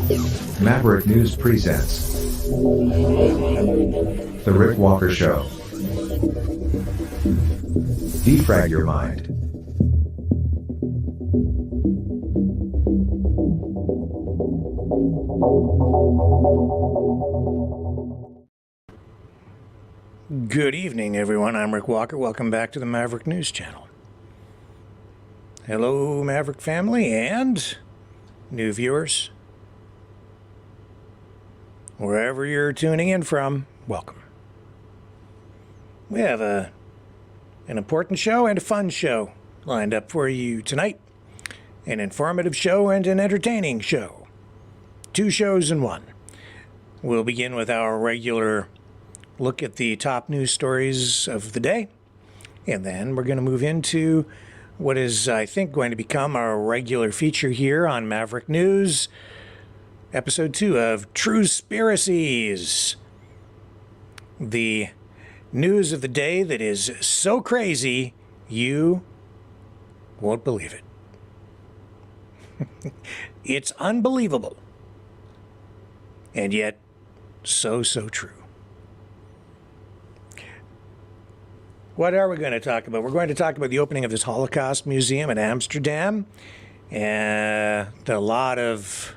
Maverick News presents The Rick Walker Show. Defrag your mind. Good evening, everyone. I'm Rick Walker. Welcome back to the Maverick News Channel. Hello, Maverick family and new viewers. Wherever you're tuning in from, welcome. We have an important show and a fun show lined up for you tonight. An informative show and an entertaining show. 2 shows in one. We'll begin with our regular look at the top news stories of the day, and then we're going to move into what is, I think, going to become our regular feature here on Maverick News, episode 2 of Truespiracies. The news of the day that is so crazy you won't believe it. It's unbelievable, and yet so true. What are we going to talk about? We're going to talk about the opening of this Holocaust museum in Amsterdam, and a lot of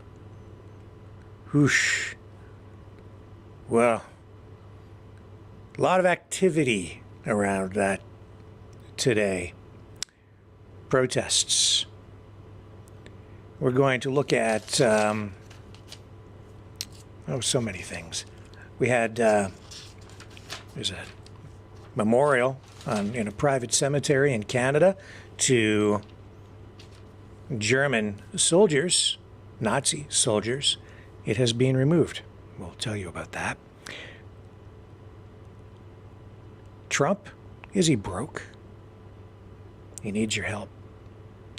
activity around that today. Protests. We're going to look at so many things. We had there's a memorial in a private cemetery in Canada to German soldiers, Nazi soldiers. It has been removed. We'll tell you about that. Trump, is he broke? He needs your help,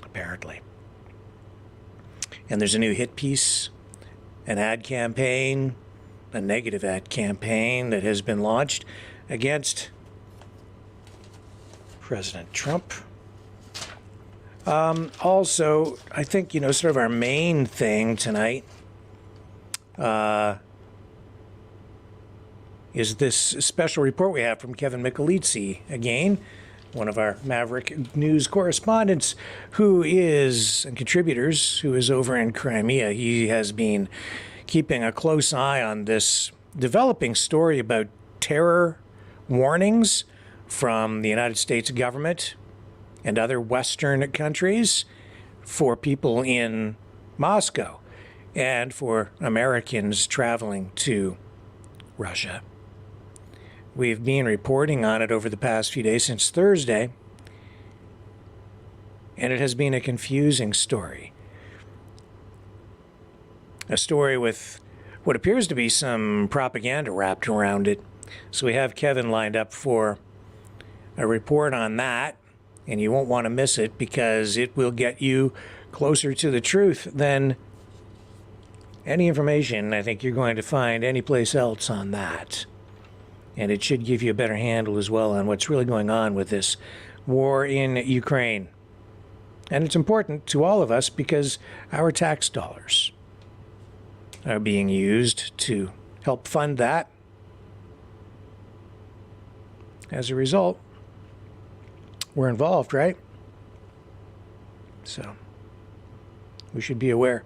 apparently. And there's a new hit piece, an ad campaign, a negative ad campaign that has been launched against President Trump. Also, I think, sort of our main thing tonight is this special report we have from Kevin Michelizzi, again, one of our Maverick News correspondents and contributors who is over in Crimea. He has been keeping a close eye on this developing story about terror warnings from the United States government and other Western countries for people in Moscow and for Americans traveling to Russia. We've been reporting on it over the past few days, since Thursday, and it has been a confusing story. A story with what appears to be some propaganda wrapped around it. So we have Kevin lined up for a report on that, and you won't want to miss it because it will get you closer to the truth than any information I think you're going to find anyplace else on that. And it should give you a better handle as well on what's really going on with this war in Ukraine. And it's important to all of us because our tax dollars are being used to help fund that. As a result, we're involved, right? So we should be aware.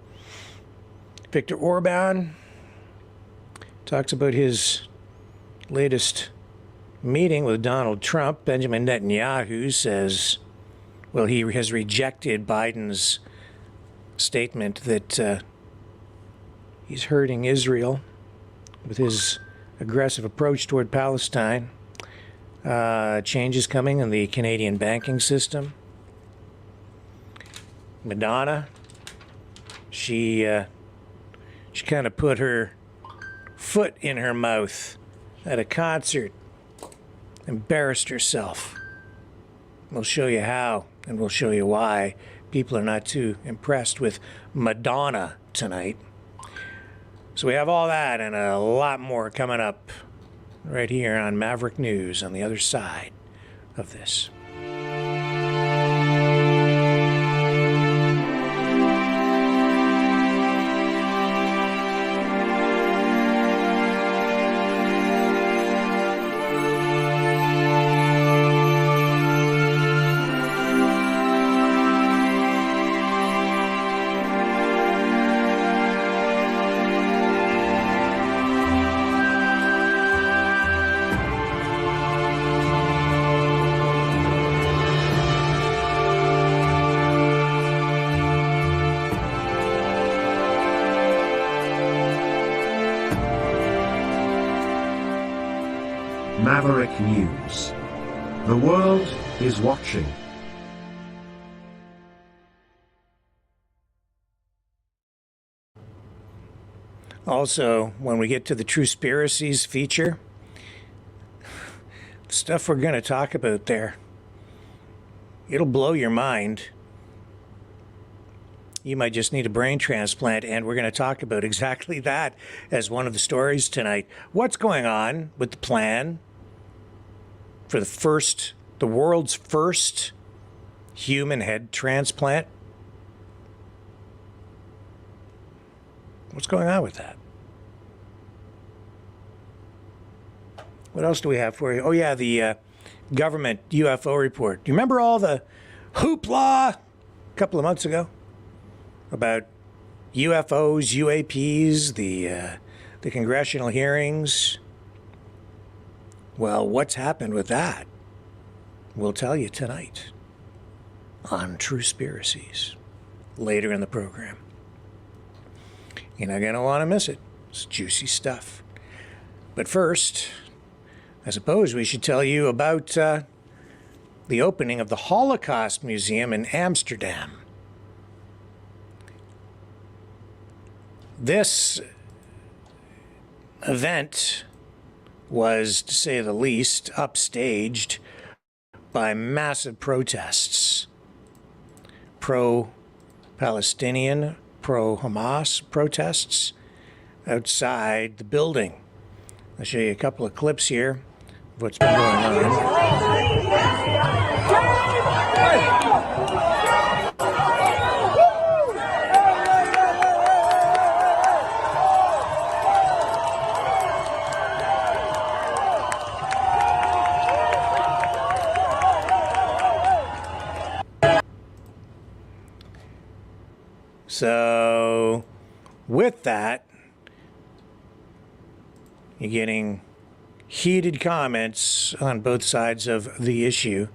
Viktor Orban talks about his latest meeting with Donald Trump. Benjamin Netanyahu says, he has rejected Biden's statement that he's hurting Israel with his aggressive approach toward Palestine. Changes coming in the Canadian banking system. Madonna, she kind of put her foot in her mouth at a concert, embarrassed herself. We'll show you how, and we'll show you why people are not too impressed with Madonna tonight. So we have all that and a lot more coming up right here on Maverick News on the other side of this. Maverick News. The world is watching. Also, when we get to the Truespiracies feature, the stuff we're going to talk about there, it'll blow your mind. You might just need a brain transplant, and we're going to talk about exactly that as one of the stories tonight. What's going on with the plan for the world's first human head transplant? What's going on with that? What else do we have for you? Oh, yeah, the government UFO report. Do you remember all the hoopla a couple of months ago about UFOs, UAPs, the congressional hearings? Well, what's happened with that? We'll tell you tonight on Truespiracies, later in the program. You're not going to want to miss it. It's juicy stuff. But first, I suppose we should tell you about the opening of the Holocaust Museum in Amsterdam. This event was, to say the least, upstaged by massive protests. Pro-Palestinian, pro-Hamas protests outside the building. I'll show you a couple of clips here of what's been going on. So, with that, you're getting heated comments on both sides of the issue.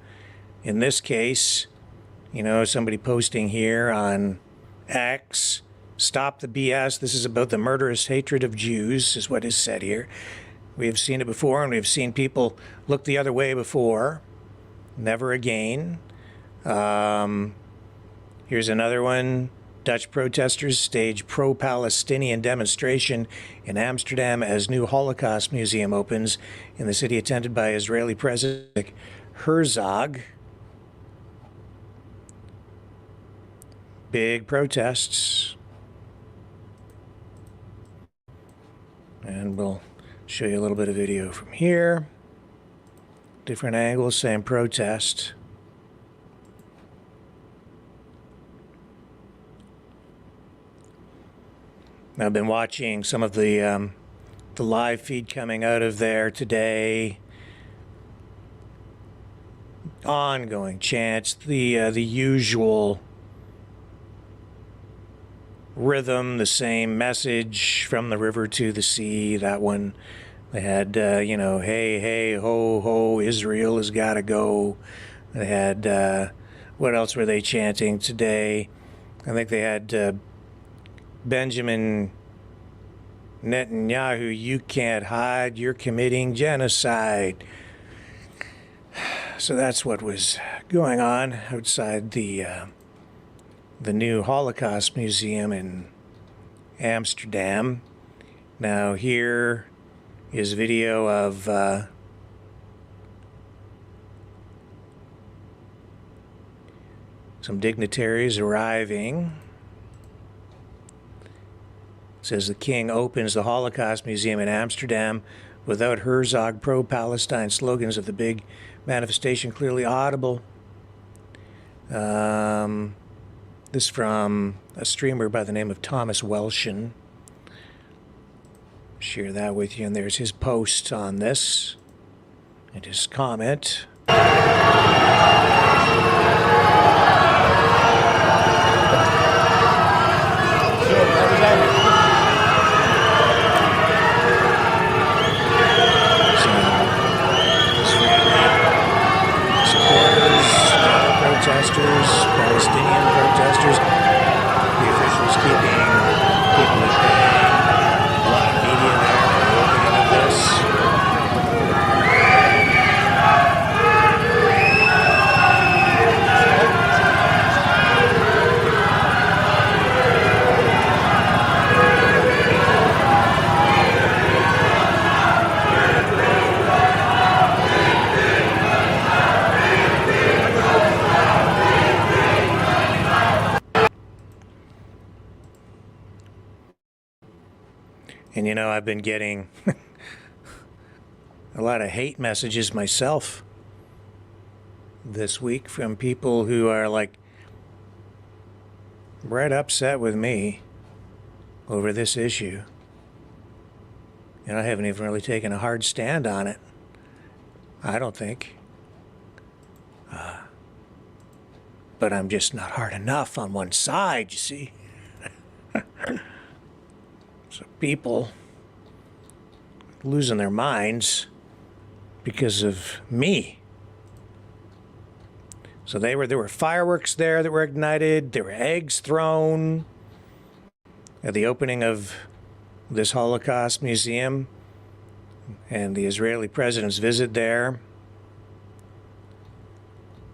In this case, somebody posting here on X, "Stop the BS. This is about the murderous hatred of Jews," is what is said here. We have seen it before, and we have seen people look the other way before. Never again. Here's another one. Dutch protesters stage pro-Palestinian demonstration in Amsterdam as new Holocaust museum opens in the city, attended by Israeli President Herzog. Big protests. And we'll show you a little bit of video from here. Different angles, same protest. I've been watching some of the live feed coming out of there today. Ongoing chants, the usual rhythm, the same message from the river to the sea. That one, they had, hey, hey, ho, ho, Israel has got to go. They had, what else were they chanting today? I think they had Benjamin Netanyahu, "You can't hide, you're committing genocide." So that's what was going on outside the new Holocaust Museum in Amsterdam. Now here is video of some dignitaries arriving. It says the king opens the Holocaust Museum in Amsterdam without Herzog pro-Palestine slogans of the big manifestation clearly audible. This from a streamer by the name of Thomas Welshin. Share that with you, and there's his post on this and his comment. Protesters, Palestinian protesters, the officials keeping people at bay, a lot of media there for the opening of this. And you know, I've been getting a lot of hate messages myself this week from people who are like right upset with me over this issue. And I haven't even really taken a hard stand on it, I don't think. But I'm just not hard enough on one side, you see. So people losing their minds because of me. So there were fireworks there that were ignited. There were eggs thrown at the opening of this Holocaust museum and the Israeli president's visit there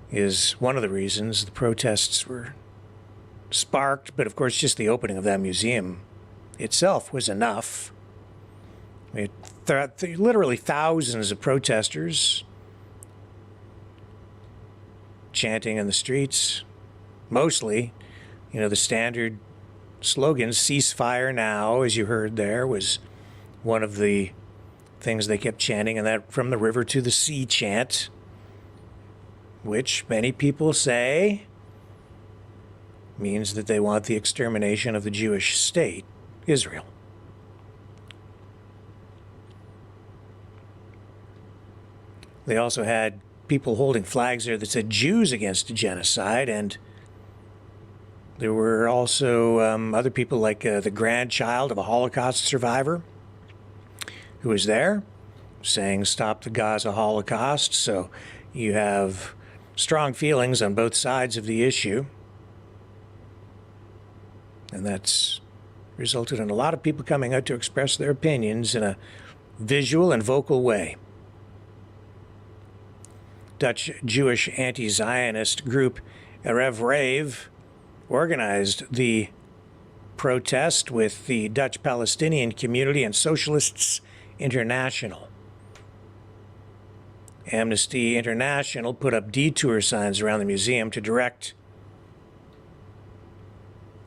is one of the reasons the protests were sparked. But of course, just the opening of that museum itself was enough. Literally thousands of protesters chanting in the streets, mostly, you know, the standard slogan, "Ceasefire now," as you heard there, was one of the things they kept chanting, and that "from the river to the sea" chant, which many people say means that they want the extermination of the Jewish state, Israel. They also had people holding flags there that said "Jews against genocide," and there were also other people like the grandchild of a Holocaust survivor who was there saying "Stop the Gaza Holocaust." So you have strong feelings on both sides of the issue. And that's resulted in a lot of people coming out to express their opinions in a visual and vocal way. Dutch Jewish anti-Zionist group Erev Rave organized the protest with the Dutch Palestinian Community and Socialists International. Amnesty International put up detour signs around the museum to direct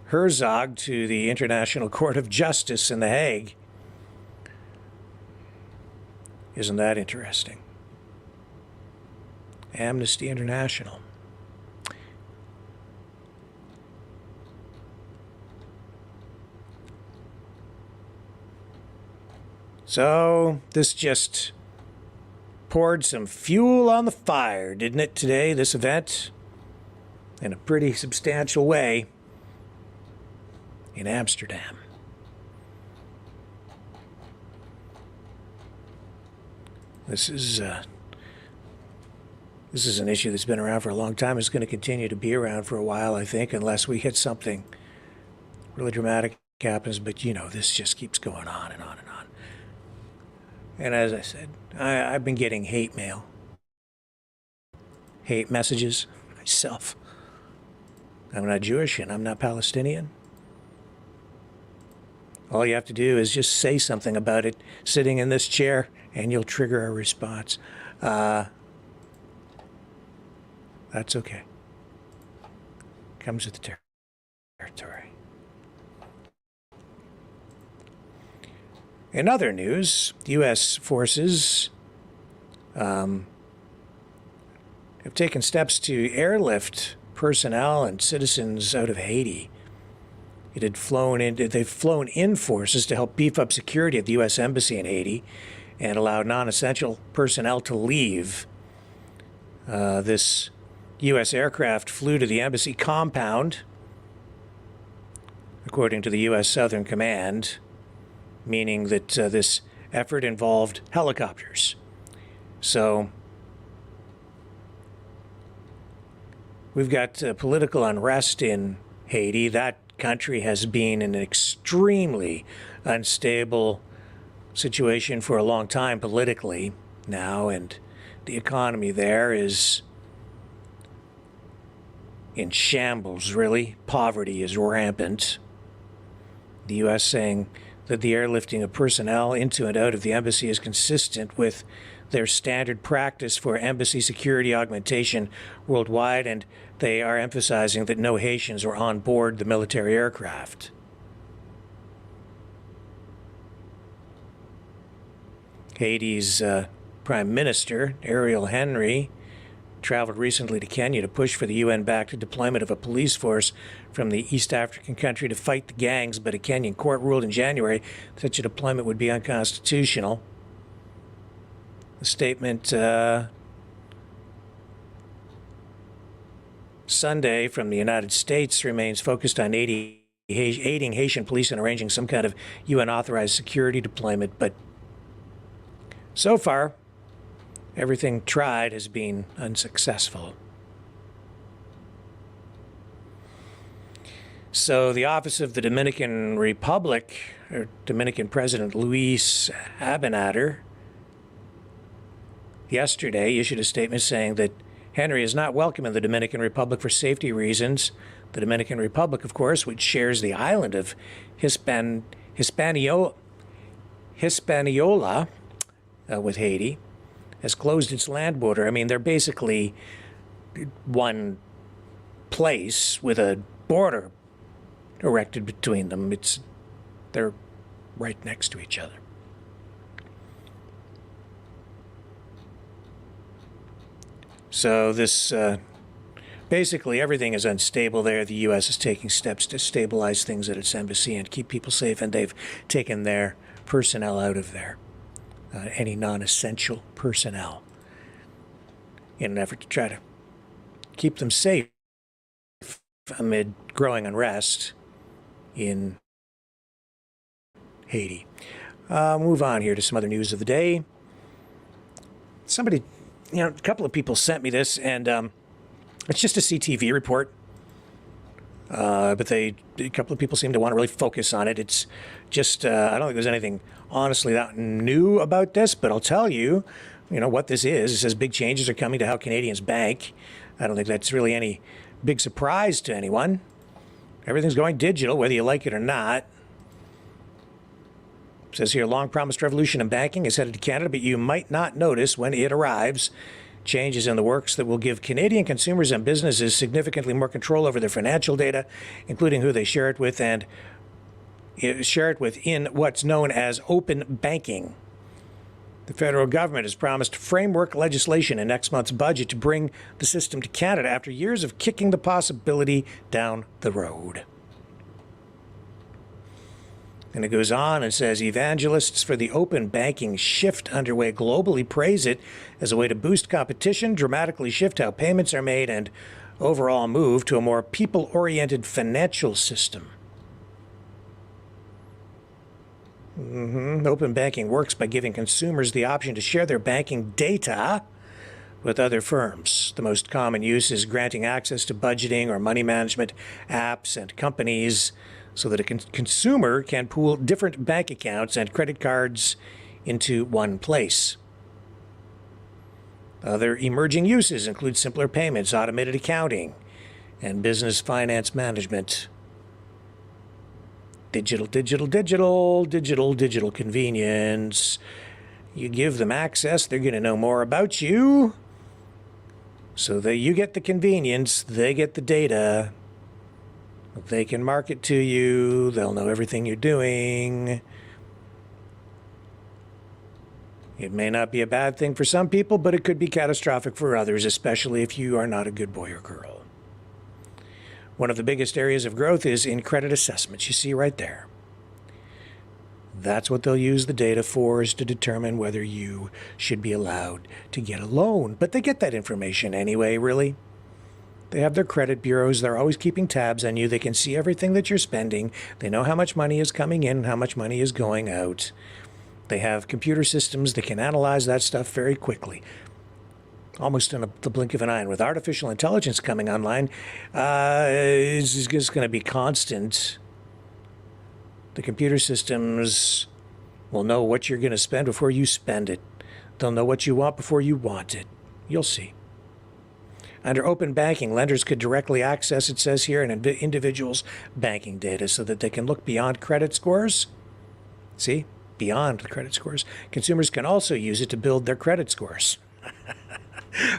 Herzog to the International Court of Justice in The Hague. Isn't that interesting? Amnesty International. So this just poured some fuel on the fire, didn't it, today, this event? In a pretty substantial way in Amsterdam. This is an issue that's been around for a long time. It's going to continue to be around for a while, I think, unless we hit something really dramatic happens. But, you know, this just keeps going on and on and on. And as I said, I've been getting hate mail, hate messages myself. I'm not Jewish and I'm not Palestinian. All you have to do is just say something about it sitting in this chair and you'll trigger a response. That's okay. Comes with the territory. In other news, U.S. forces have taken steps to airlift personnel and citizens out of Haiti. They've flown in forces to help beef up security at the U.S. Embassy in Haiti and allow non-essential personnel to leave. This U.S. aircraft flew to the embassy compound, according to the U.S. Southern Command, meaning that this effort involved helicopters. So we've got political unrest in Haiti. That country has been in an extremely unstable situation for a long time politically now, and the economy there is in shambles, really. Poverty is rampant. The U.S. saying that the airlifting of personnel into and out of the embassy is consistent with their standard practice for embassy security augmentation worldwide, and they are emphasizing that no Haitians are on board the military aircraft. Haiti's Prime Minister, Ariel Henry, traveled recently to Kenya to push for the UN-backed deployment of a police force from the East African country to fight the gangs, but a Kenyan court ruled in January such a deployment would be unconstitutional. The statement Sunday from the United States remains focused on aiding Haitian police in arranging some kind of UN-authorized security deployment, but so far, everything tried has been unsuccessful. So the Office of the Dominican Republic, or Dominican President Luis Abinader, yesterday issued a statement saying that Henry is not welcome in the Dominican Republic for safety reasons. The Dominican Republic, of course, which shares the island of Hispaniola with Haiti, has closed its land border. I mean, they're basically one place with a border erected between them. They're right next to each other. So this, basically everything is unstable there. The U.S. is taking steps to stabilize things at its embassy and keep people safe, and they've taken their personnel out of there. Any non-essential personnel, in an effort to try to keep them safe amid growing unrest in Haiti. Move on here to some other news of the day. Somebody, a couple of people sent me this, and it's just a CTV report. But a couple of people seem to want to really focus on it. It's just, I don't think there's anything honestly that new about this, but I'll tell you, what this is. It says big changes are coming to how Canadians bank. I don't think that's really any big surprise to anyone. Everything's going digital, whether you like it or not. It says here, long-promised revolution in banking is headed to Canada, but you might not notice when it arrives. Changes in the works that will give Canadian consumers and businesses significantly more control over their financial data, including who they share it with and share it with in what's known as open banking. The federal government has promised framework legislation in next month's budget to bring the system to Canada after years of kicking the possibility down the road. And it goes on and says, evangelists for the open banking shift underway globally praise it as a way to boost competition, dramatically shift how payments are made, and overall move to a more people-oriented financial system. Open banking works by giving consumers the option to share their banking data with other firms. The most common use is granting access to budgeting or money management apps and companies so that a consumer can pool different bank accounts and credit cards into one place. Other emerging uses include simpler payments, automated accounting, and business finance management. Digital convenience. You give them access, they're going to know more about you. So that you get the convenience, they get the data. They can market to you. They'll know everything you're doing. It may not be a bad thing for some people, but it could be catastrophic for others, especially if you are not a good boy or girl. One of the biggest areas of growth is in credit assessments. You see right there. That's what they'll use the data for, is to determine whether you should be allowed to get a loan. But they get that information anyway, really. They have their credit bureaus. They're always keeping tabs on you. They can see everything that you're spending. They know how much money is coming in and how much money is going out. They have computer systems that can analyze that stuff very quickly, almost in the blink of an eye. And with artificial intelligence coming online, it's just going to be constant. The computer systems will know what you're going to spend before you spend it. They'll know what you want before you want it. You'll see. Under open banking, lenders could directly access, it says here, an individual's banking data so that they can look beyond credit scores. See? Beyond the credit scores. Consumers can also use it to build their credit scores.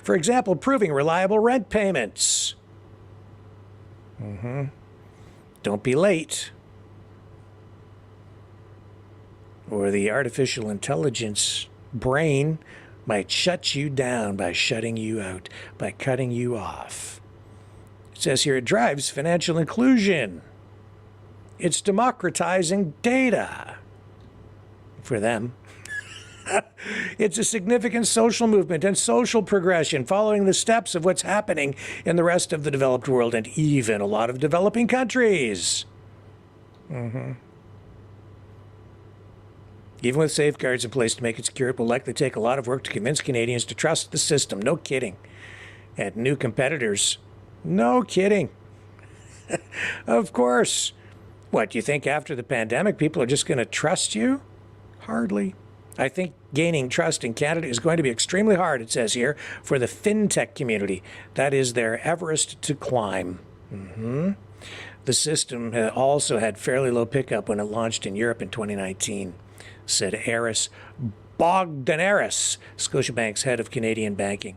For example, proving reliable rent payments. Don't be late. Or the artificial intelligence brain might shut you down by shutting you out, by cutting you off. It says here it drives financial inclusion. It's democratizing data for them. It's a significant social movement and social progression following the steps of what's happening in the rest of the developed world and even a lot of developing countries. Even with safeguards in place to make it secure, it will likely take a lot of work to convince Canadians to trust the system. No kidding. And new competitors. No kidding. Of course. What, do you think after the pandemic people are just going to trust you? Hardly. I think gaining trust in Canada is going to be extremely hard, it says here, for the fintech community. That is their Everest to climb. The system also had fairly low pickup when it launched in Europe in 2019, said Aris Bogdanaris, Scotiabank's head of Canadian banking,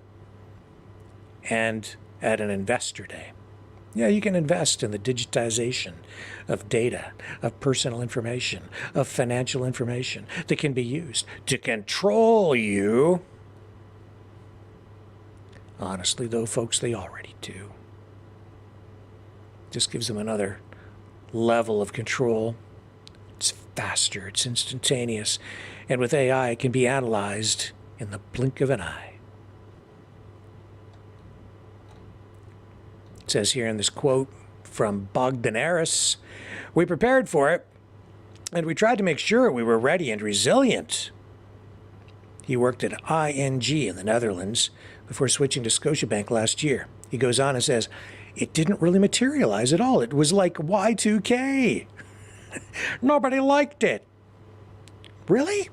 and at an investor day. Yeah, you can invest in the digitization of data, of personal information, of financial information that can be used to control you. Honestly, though, folks, they already do. Just gives them another level of control. It's faster, it's instantaneous, and with AI, it can be analyzed in the blink of an eye. It says here in this quote from Bogdanaris, we prepared for it, and we tried to make sure we were ready and resilient. He worked at ING in the Netherlands before switching to Scotiabank last year. He goes on and says, it didn't really materialize at all. It was like Y2K. Nobody liked it. Really?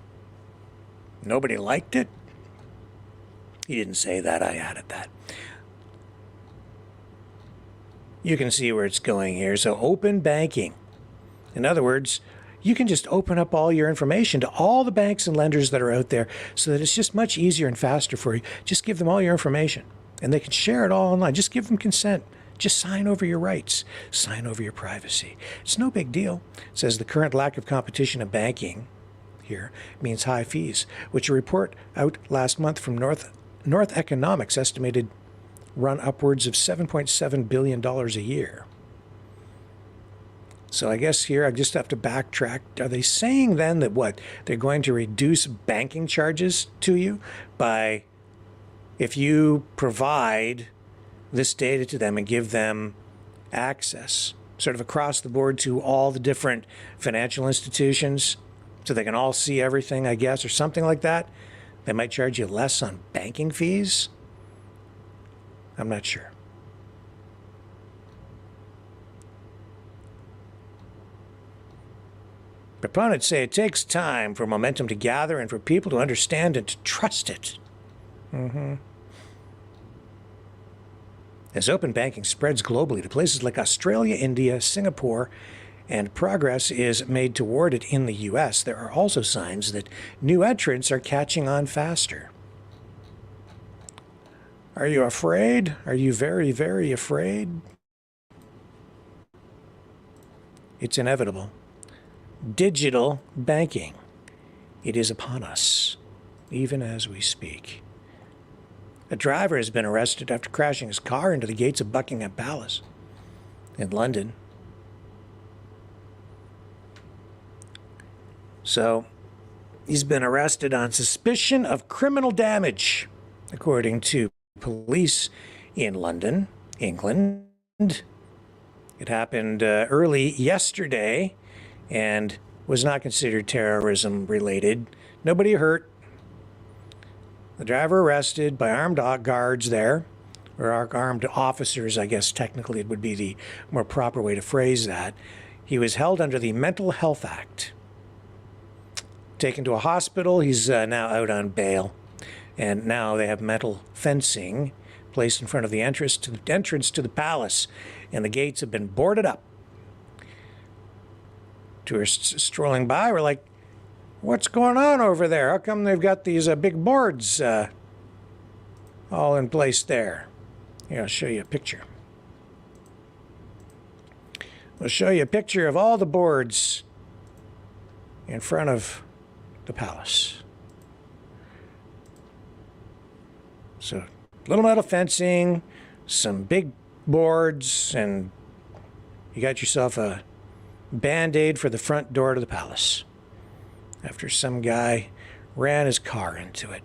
Nobody liked it? He didn't say that. I added that. You can see where it's going here. So open banking. In other words, you can just open up all your information to all the banks and lenders that are out there so that it's just much easier and faster for you. Just give them all your information and they can share it all online. Just give them consent. Just sign over your rights. Sign over your privacy. It's no big deal. It says the current lack of competition in banking here means high fees, which a report out last month from North Economics estimated run upwards of $7.7 billion a year. So I guess here I just have to backtrack. Are they saying then that what? They're going to reduce banking charges to you by, if you provide this data to them and give them access sort of across the board to all the different financial institutions so they can all see everything, I guess, or something like that, they might charge you less on banking fees? I'm not sure. Proponents say it takes time for momentum to gather and for people to understand and to trust it. As open banking spreads globally to places like Australia, India, Singapore, and progress is made toward it in the U.S., there are also signs that new entrants are catching on faster. Are you afraid? Are you very, very afraid? It's inevitable. Digital banking. It is upon us, even as we speak. A driver has been arrested after crashing his car into the gates of Buckingham Palace in London. So, he's been arrested on suspicion of criminal damage, according to police in London, England. It happened early yesterday and was not considered terrorism related. Nobody hurt. The driver arrested by armed guards there, or armed officers, I guess technically it would be the more proper way to phrase that. He was held under the Mental Health Act. Taken to a hospital, he's now out on bail. And now they have metal fencing placed in front of the entrance to the palace, and the gates have been boarded up. Tourists strolling by were like, what's going on over there? How come they've got these big boards all in place there? Here, I'll show you a picture. I'll show you a picture of all the boards in front of the palace. So, little metal fencing, some big boards, and you got yourself a Band-Aid for the front door to the palace after some guy ran his car into it.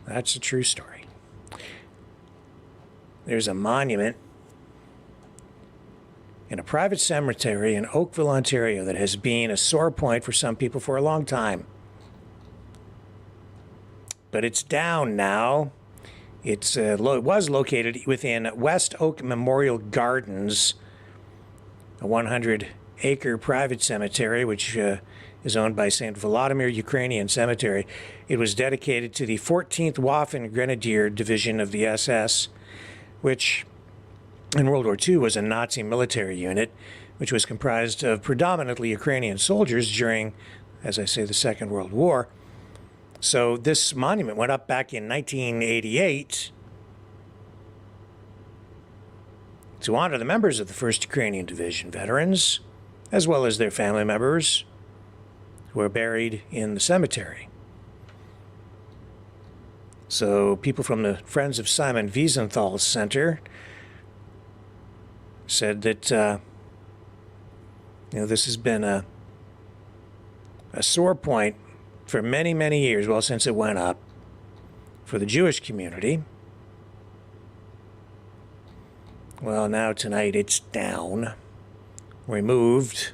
That's a true story. There's a monument in a private cemetery in Oakville, Ontario that has been a sore point for some people for a long time. But it's down now. It was located within West Oak Memorial Gardens, a 100-acre private cemetery, which is owned by St. Volodymyr Ukrainian Cemetery. It was dedicated to the 14th Waffen Grenadier Division of the SS, which in World War II was a Nazi military unit, which was comprised of predominantly Ukrainian soldiers during, as I say, the Second World War. So this monument went up back in 1988 to honor the members of the 1st Ukrainian Division veterans, as well as their family members who are buried in the cemetery. So people from the Friends of Simon Wiesenthal Center said that this has been a sore point for many, many years, well, since it went up, for the Jewish community. Well, now tonight it's down, removed.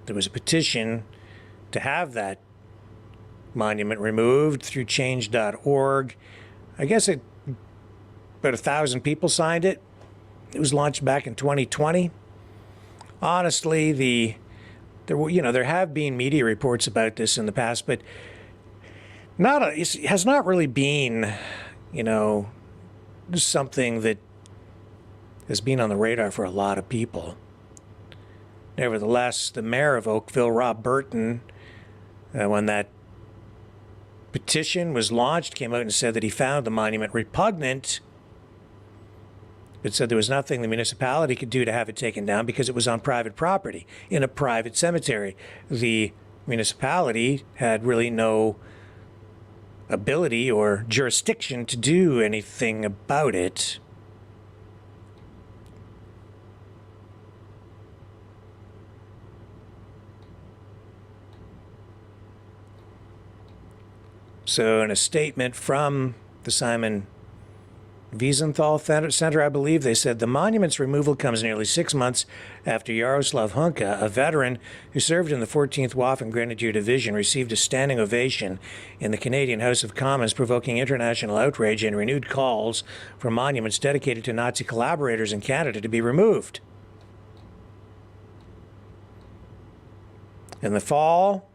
There was a petition to have that monument removed through change.org. I guess about 1,000 people signed it. It was launched back in 2020. Honestly, there have been media reports about this in the past, but it has not really been, something that has been on the radar for a lot of people. Nevertheless, the mayor of Oakville, Rob Burton, when that petition was launched, came out and said that he found the monument repugnant, but said there was nothing the municipality could do to have it taken down because it was on private property in a private cemetery. The municipality had really no ability or jurisdiction to do anything about it. So in a statement from the Simon Wiesenthal Center, I believe, they said the monument's removal comes nearly 6 months after Yaroslav Hunka, a veteran who served in the 14th Waffen Grenadier Division, received a standing ovation in the Canadian House of Commons, provoking international outrage and renewed calls for monuments dedicated to Nazi collaborators in Canada to be removed. In the fall,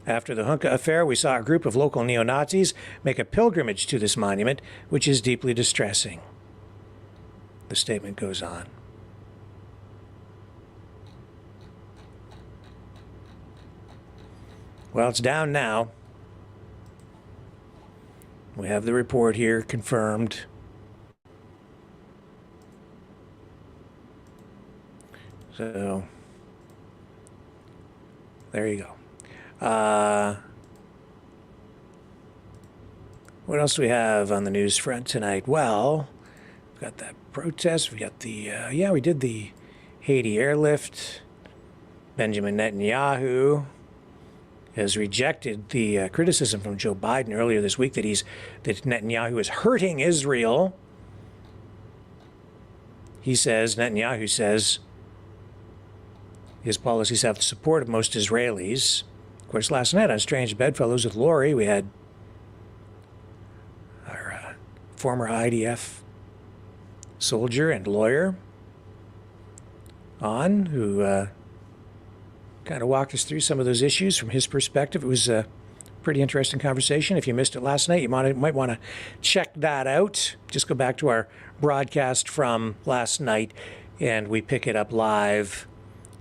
after the Hunka affair, we saw a group of local neo-Nazis make a pilgrimage to this monument, which is deeply distressing. The statement goes on. Well, it's down now. We have the report here confirmed. So, there you go. What else do we have on the news front tonight? Well, we've got that protest. We got we did the Haiti airlift. Benjamin Netanyahu has rejected the criticism from Joe Biden earlier this week that Netanyahu is hurting Israel. Netanyahu says, his policies have the support of most Israelis. Of course, last night on Strange Bedfellows with Lori, we had our former IDF soldier and lawyer on, who kind of walked us through some of those issues from his perspective. It was a pretty interesting conversation. If you missed it last night, you might want to check that out. Just go back to our broadcast from last night, and we pick it up live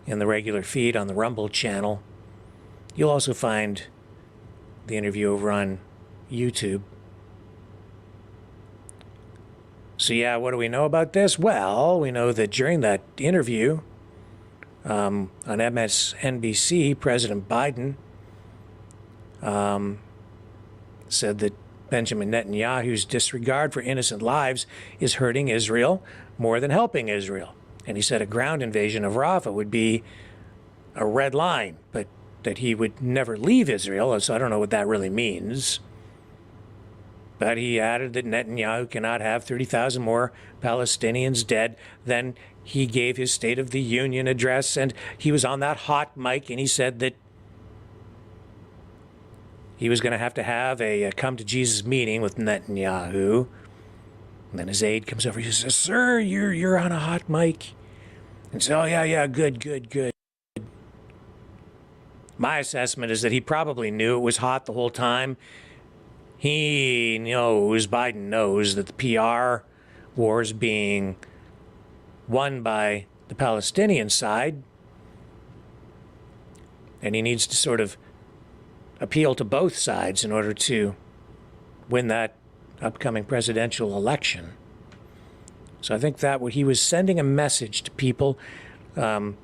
in the regular feed on the Rumble channel. You'll also find the interview over on YouTube. So yeah, what do we know about this? Well, we know that during that interview on MSNBC, President Biden said that Benjamin Netanyahu's disregard for innocent lives is hurting Israel more than helping Israel. And he said a ground invasion of Rafah would be a red line, but that he would never leave Israel. So I don't know what that really means. But he added that Netanyahu cannot have 30,000 more Palestinians dead. Then he gave his State of the Union address, and he was on that hot mic, and he said that he was going to have a come to Jesus meeting with Netanyahu. And then his aide comes over. He says, "Sir, you're on a hot mic." And says, "Oh yeah, good." My assessment is that he probably knew it was hot the whole time. Biden knows that the PR war is being won by the Palestinian side, and he needs to sort of appeal to both sides in order to win that upcoming presidential election. So I think that he was sending a message to people,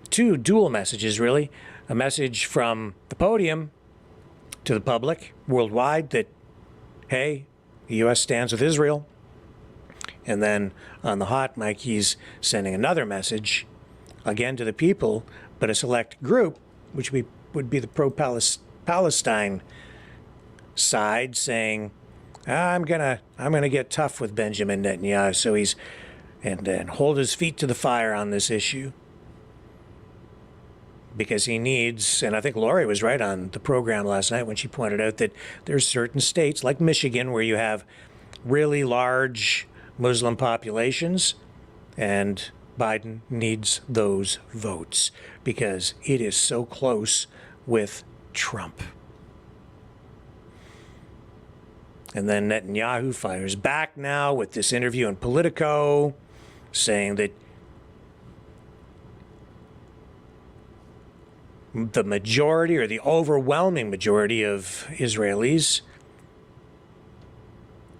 two dual messages really, a message from the podium to the public worldwide that, hey, the U.S. stands with Israel. And then on the hot mic, he's sending another message, again to the people, but a select group, which would be the pro-Palestine side, saying, I'm gonna get tough with Benjamin Netanyahu, so he's and hold his feet to the fire on this issue, because he needs, and I think Lori was right on the program last night when she pointed out that there's certain states like Michigan where you have really large Muslim populations, and Biden needs those votes because it is so close with Trump. And then Netanyahu fires back now with this interview in Politico, saying that the majority or the overwhelming majority of Israelis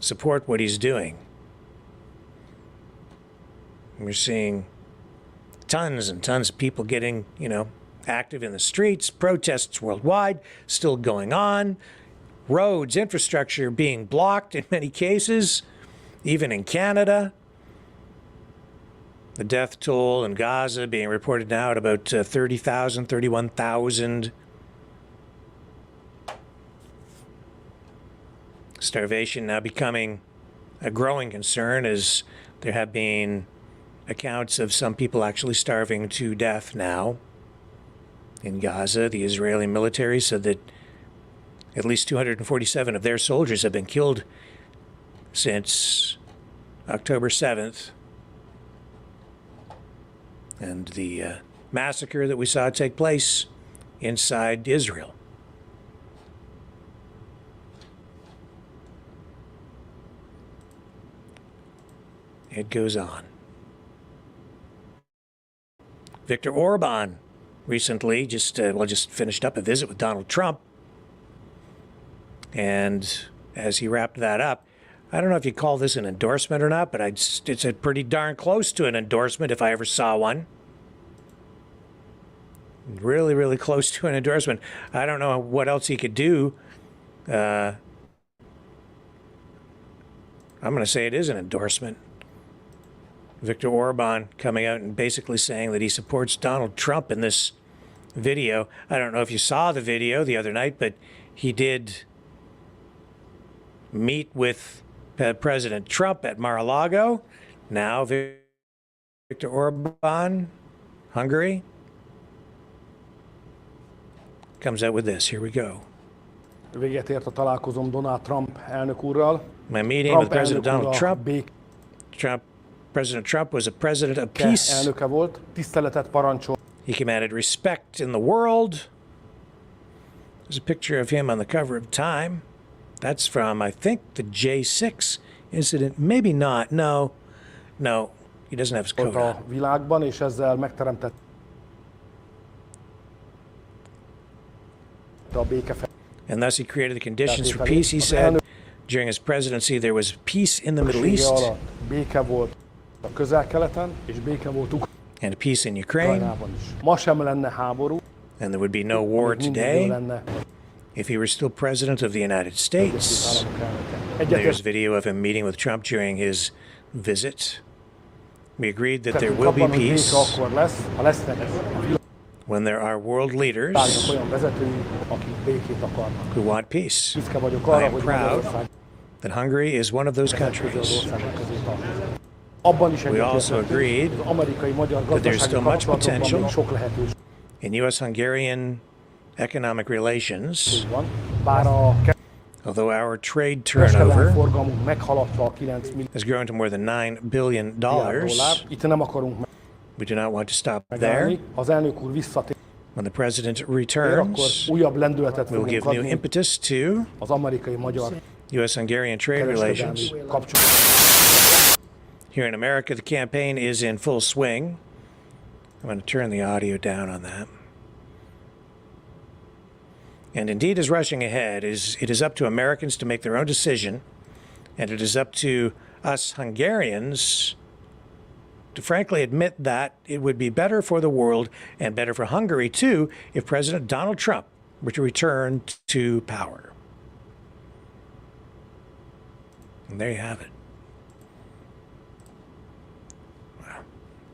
support what he's doing. We're seeing tons and tons of people getting, active in the streets, protests worldwide still going on, roads, infrastructure being blocked in many cases, even in Canada. The death toll in Gaza being reported now at about 30,000, 31,000. Starvation now becoming a growing concern, as there have been accounts of some people actually starving to death now in Gaza. The Israeli military said that at least 247 of their soldiers have been killed since October 7th. And the massacre that we saw take place inside Israel. It goes on. Viktor Orban recently just finished up a visit with Donald Trump. And as he wrapped that up, I don't know if you call this an endorsement or not, but it's a pretty darn close to an endorsement if I ever saw one. Really, really close to an endorsement. I don't know what else he could do. I'm going to say it is an endorsement. Viktor Orban coming out and basically saying that he supports Donald Trump in this video. I don't know if you saw the video the other night, but he did meet with President Trump at Mar-a-Lago. Now Viktor Orban, Hungary, comes out with this. Here we go. Véget ért a találkozom Donald Trump elnök úrral. My meeting with President Donald Trump. President Trump was a president of peace. Elnöke volt, tiszteletet parancsol. He commanded respect in the world. There's a picture of him on the cover of Time. That's from, I think, the J6 incident. Maybe not. No, he doesn't have his coat on. A világban, és ezzel megteremtett a békefe. And thus he created the conditions for peace, he said. During his presidency, there was peace in the Middle East. Béke volt a Közel-Keleten, és béke volt and peace in Ukraine. Ukrajnában is. Ma sem lenne háború. And there would be no war today. if he were still president of the United Egyipti States. Államok elnöke. There's Egyetértünk video of him meeting with Trump during his visit. We agreed that there will be abban, hogy béke peace akkor lesz, ha lesznek a when there are world világnak leaders olyan vezetői, akik békét akarnak. who want peace. Büszke vagyok I arra, am hogy proud Magyarország that Hungary is one of those közé az countries. országok közé tartozik. Abban is We also egyetértettünk, agreed az amerikai-magyar that there's gazdasági still much kapcsolatokban potential még sok lehetőség in U.S.-Hungarian economic relations, van. Bár a although our trade kereskedelmi turnover forgalmunk meghaladta a 9 milliárd has grown to more than $9 billion. dollár. Itt nem akarunk We do not want to stop megállni. there. Ha az elnök úr visszatér, When the president akkor returns, újabb lendületet we'll fogunk give new adni impetus to az amerikai-magyar U.S.-Hungarian trade relations. kereskedelmi kapcsolatoknak. Here in America, the campaign is in full swing. I'm going to turn the audio down on that. And indeed is rushing ahead. It is up to Americans to make their own decision, and it is up to us Hungarians to frankly admit that it would be better for the world and better for Hungary too if President Donald Trump were to return to power. And there you have it. Wow.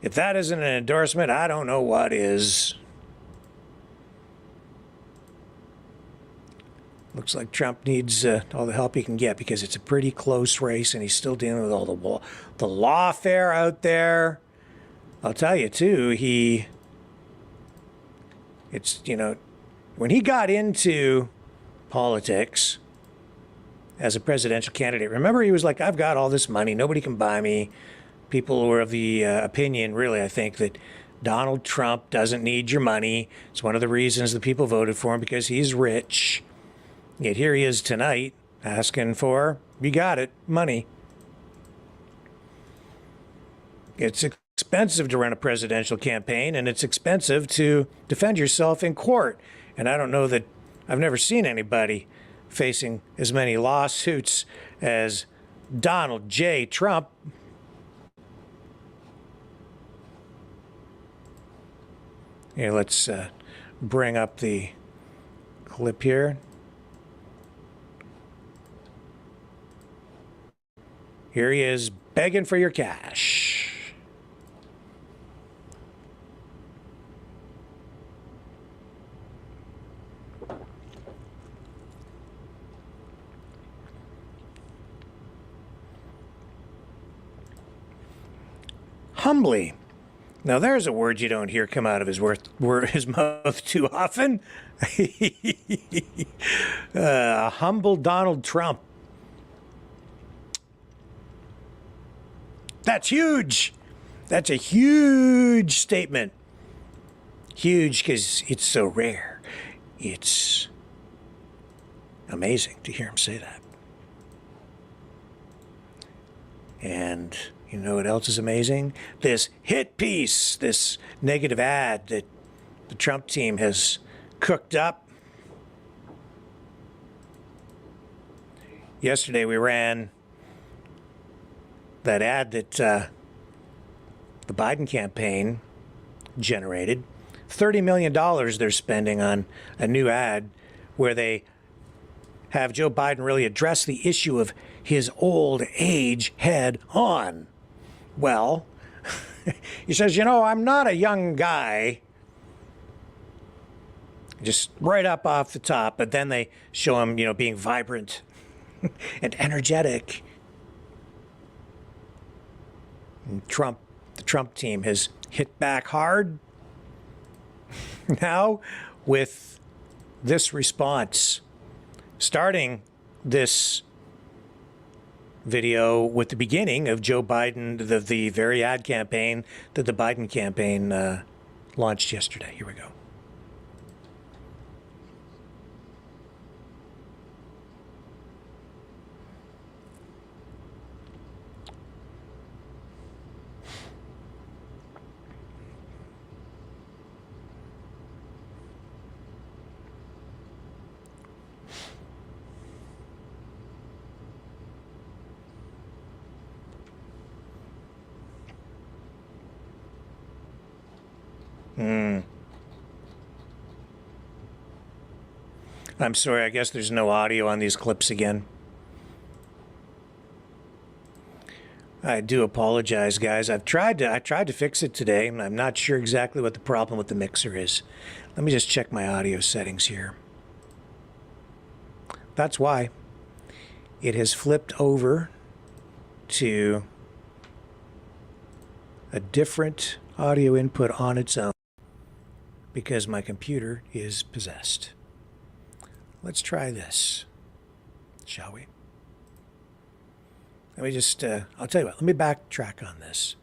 If that isn't an endorsement, I don't know what is. Looks like Trump needs all the help he can get because it's a pretty close race and he's still dealing with all the lawfare out there. I'll tell you too, when he got into politics as a presidential candidate, remember he was like, I've got all this money, nobody can buy me. People were of the opinion, really, I think, that Donald Trump doesn't need your money. It's one of the reasons the people voted for him because he's rich. Yet here he is tonight asking for, you got it, money. It's expensive to run a presidential campaign, and it's expensive to defend yourself in court. And I don't know that I've never seen anybody facing as many lawsuits as Donald J. Trump. Here, let's bring up the clip here. Here he is begging for your cash. Humbly. Now there's a word you don't hear come out of his mouth too often. Humble Donald Trump. That's huge. That's a huge statement. Huge because it's so rare. It's amazing to hear him say that. And you know what else is amazing? This hit piece, this negative ad that the Trump team has cooked up. Yesterday we ran that ad that the Biden campaign generated. $30 million they're spending on a new ad where they have Joe Biden really address the issue of his old age head on. Well, he says, I'm not a young guy. Just right up off the top, but then they show him, being vibrant and energetic. And the Trump team has hit back hard now with this response, starting this video with the beginning of Joe Biden, the very ad campaign that the Biden campaign launched yesterday. Here we go. I'm sorry, I guess there's no audio on these clips again. I do apologize, guys. I tried to fix it today, and I'm not sure exactly what the problem with the mixer is. Let me just check my audio settings here. That's why it has flipped over to a different audio input on its own because my computer is possessed. Let's try this, shall we? Let me just, I'll tell you what, let me backtrack on this.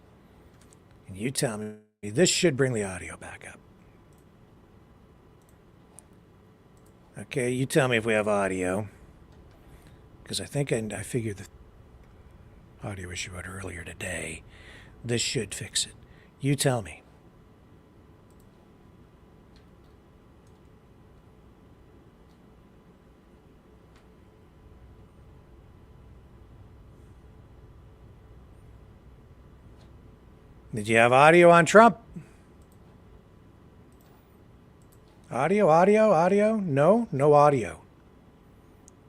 And you tell me, this should bring the audio back up. Okay, you tell me if we have audio. Because I think I figured the audio issue out earlier today. This should fix it. You tell me. Did you have audio on Trump? Audio? No audio.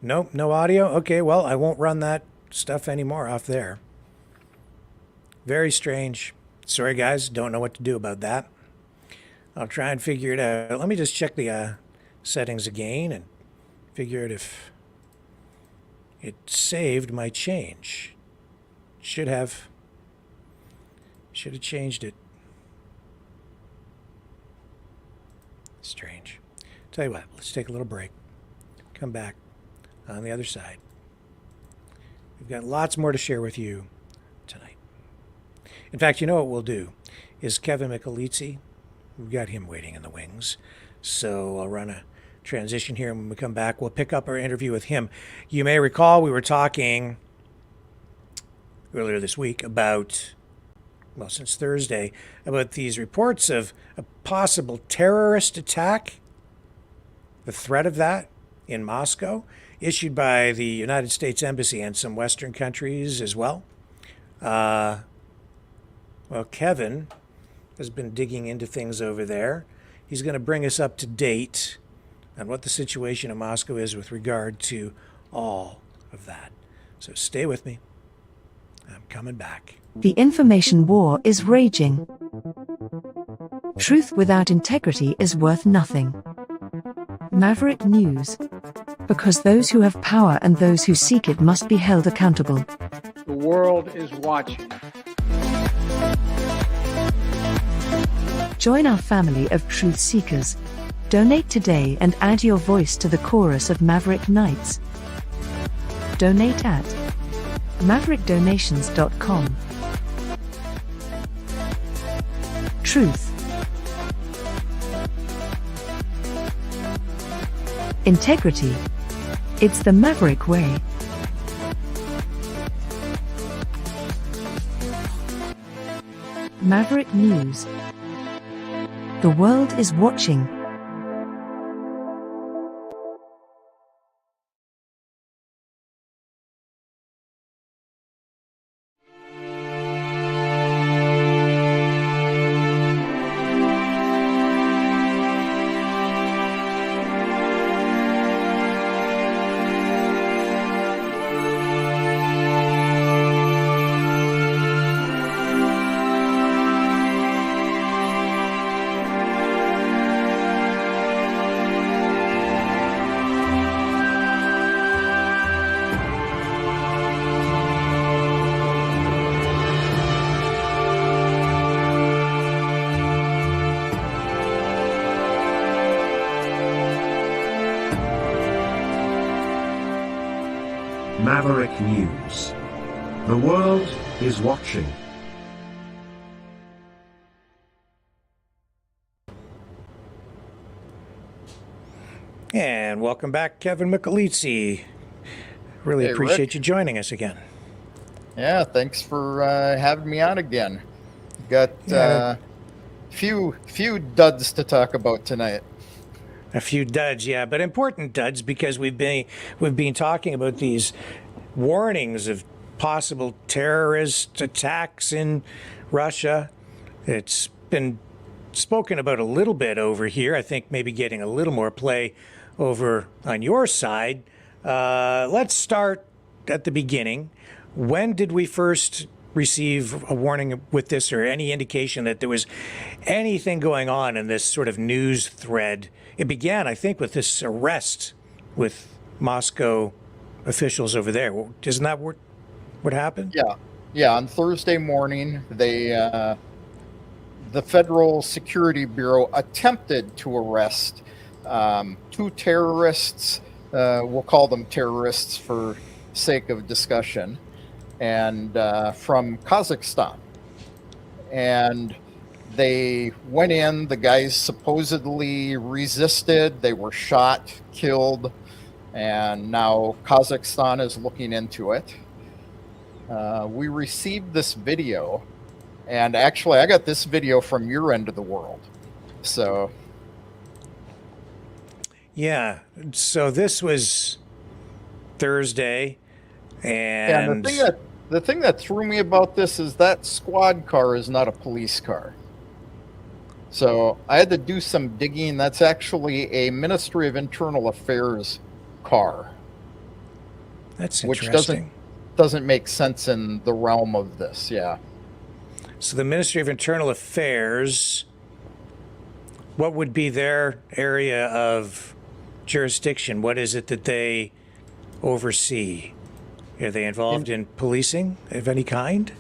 Nope, no audio. Okay, well, I won't run that stuff anymore off there. Very strange. Sorry, guys, don't know what to do about that. I'll try and figure it out. Let me just check the settings again and figure out if it saved my change. Should have changed it. Strange. Tell you what, let's take a little break. Come back on the other side. We've got lots more to share with you tonight. In fact, you know what we'll do is Kevin Michelizzi. We've got him waiting in the wings. So I'll run a transition here, and when we come back, we'll pick up our interview with him. You may recall we were talking earlier this week about, well, since Thursday, about these reports of a possible terrorist attack, the threat of that in Moscow, issued by the United States Embassy and some Western countries as well. Well, Kevin has been digging into things over there. He's going to bring us up to date on what the situation in Moscow is with regard to all of that. So stay with me. I'm coming back. The information war is raging. Truth without integrity is worth nothing. Maverick News. Because those who have power and those who seek it must be held accountable. The world is watching. Join our family of truth seekers. Donate today and add your voice to the chorus of Maverick Knights. Donate at maverickdonations.com. Truth. Integrity. It's the Maverick way. Maverick News. The world is watching. Maverick News. The world is watching. And welcome back, Kevin Michelizzi. Really Hey, appreciate Rick. you joining us again. Yeah, thanks for having me on again. Got Yeah. few duds to talk about tonight. A few duds, yeah, but important duds because we've been talking about these warnings of possible terrorist attacks in Russia. It's been spoken about a little bit over here. I think maybe getting a little more play over on your side. Let's start at the beginning. When did we first receive a warning with this, or any indication that there was anything going on in this sort of news thread? It began, I think, with this arrest with Moscow officials over there. Isn't that what happened? Yeah. On Thursday morning, the Federal Security Bureau attempted to arrest two terrorists. We'll call them terrorists for sake of discussion, and from Kazakhstan. And they went in. The guys supposedly resisted. They were shot, killed, and now Kazakhstan is looking into it. We received this video, and actually I got this video from your end of the world. So yeah, so this was Thursday, and the thing that threw me about this is that squad car is not a police car. So I had to do some digging. That's actually a Ministry of Internal Affairs car. That's Which interesting. doesn't make sense in the realm of this. Yeah. So the Ministry of Internal Affairs, what would be their area of jurisdiction? What is it that they oversee? Are they involved in policing of any kind?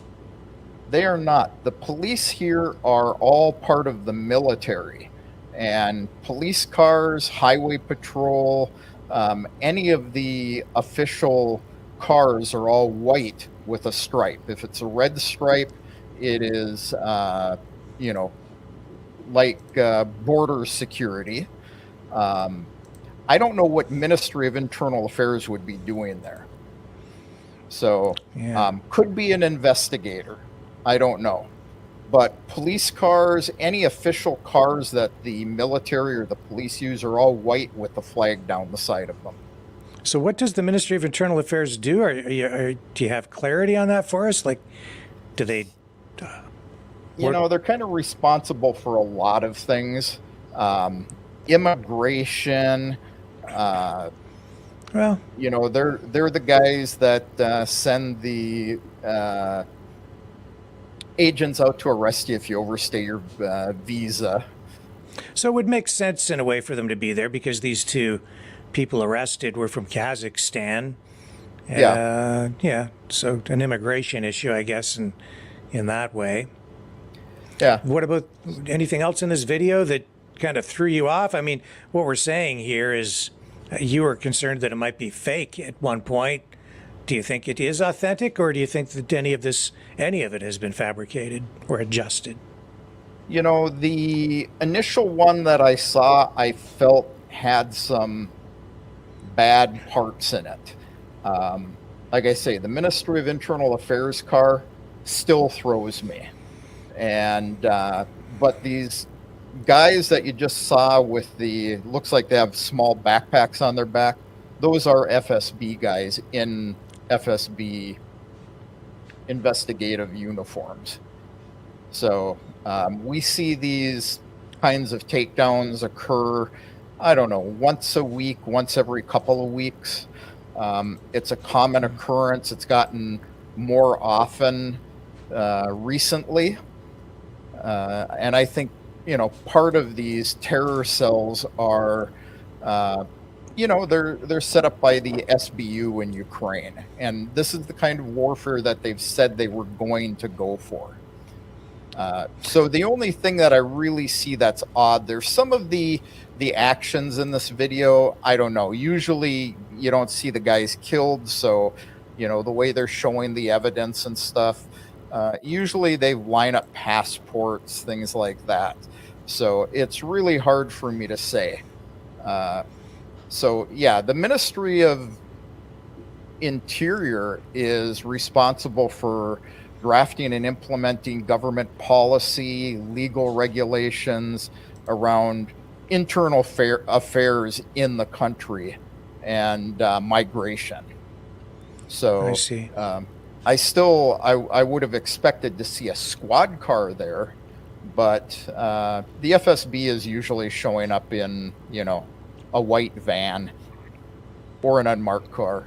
They are not. The police here are all part of the military, and police cars, highway patrol, any of the official cars are all white with a stripe. If it's a red stripe, it is, like border security. I don't know what Ministry of Internal Affairs would be doing there. So, could be an investigator. I don't know. But police cars, any official cars that the military or the police use, are all white with the flag down the side of them. So what does the Ministry of Internal Affairs do? Do you have clarity on that for us? Like, do they... they're kind of responsible for a lot of things. Immigration, they're the guys that send the agents out to arrest you if you overstay your visa. So it would make sense in a way for them to be there, because these two people arrested were from Kazakhstan. So an immigration issue, I guess, in that way. Yeah. What about anything else in this video that kind of threw you off? I mean, what we're saying here is you were concerned that it might be fake at one point. Do you think it is authentic, or do you think that any of it has been fabricated or adjusted? The initial one that I saw, I felt had some bad parts in it. Like I say, the Ministry of Internal Affairs car still throws me. And but these guys that you just saw with looks like they have small backpacks on their back, those are FSB guys in FSB investigative uniforms. So we see these kinds of takedowns occur, I don't know, once a week, once every couple of weeks. It's a common occurrence. It's gotten more often recently. And I think, part of these terror cells are, they're set up by the SBU in Ukraine. And this is the kind of warfare that they've said they were going to go for. So the only thing that I really see that's odd, there's some of the actions in this video, I don't know. Usually you don't see the guys killed, so, the way they're showing the evidence and stuff, usually they line up passports, things like that. So it's really hard for me to say. The Ministry of Interior is responsible for drafting and implementing government policy, legal regulations around internal affairs in the country and migration. So I see. I would have expected to see a squad car there, but the FSB is usually showing up in, a white van or an unmarked car.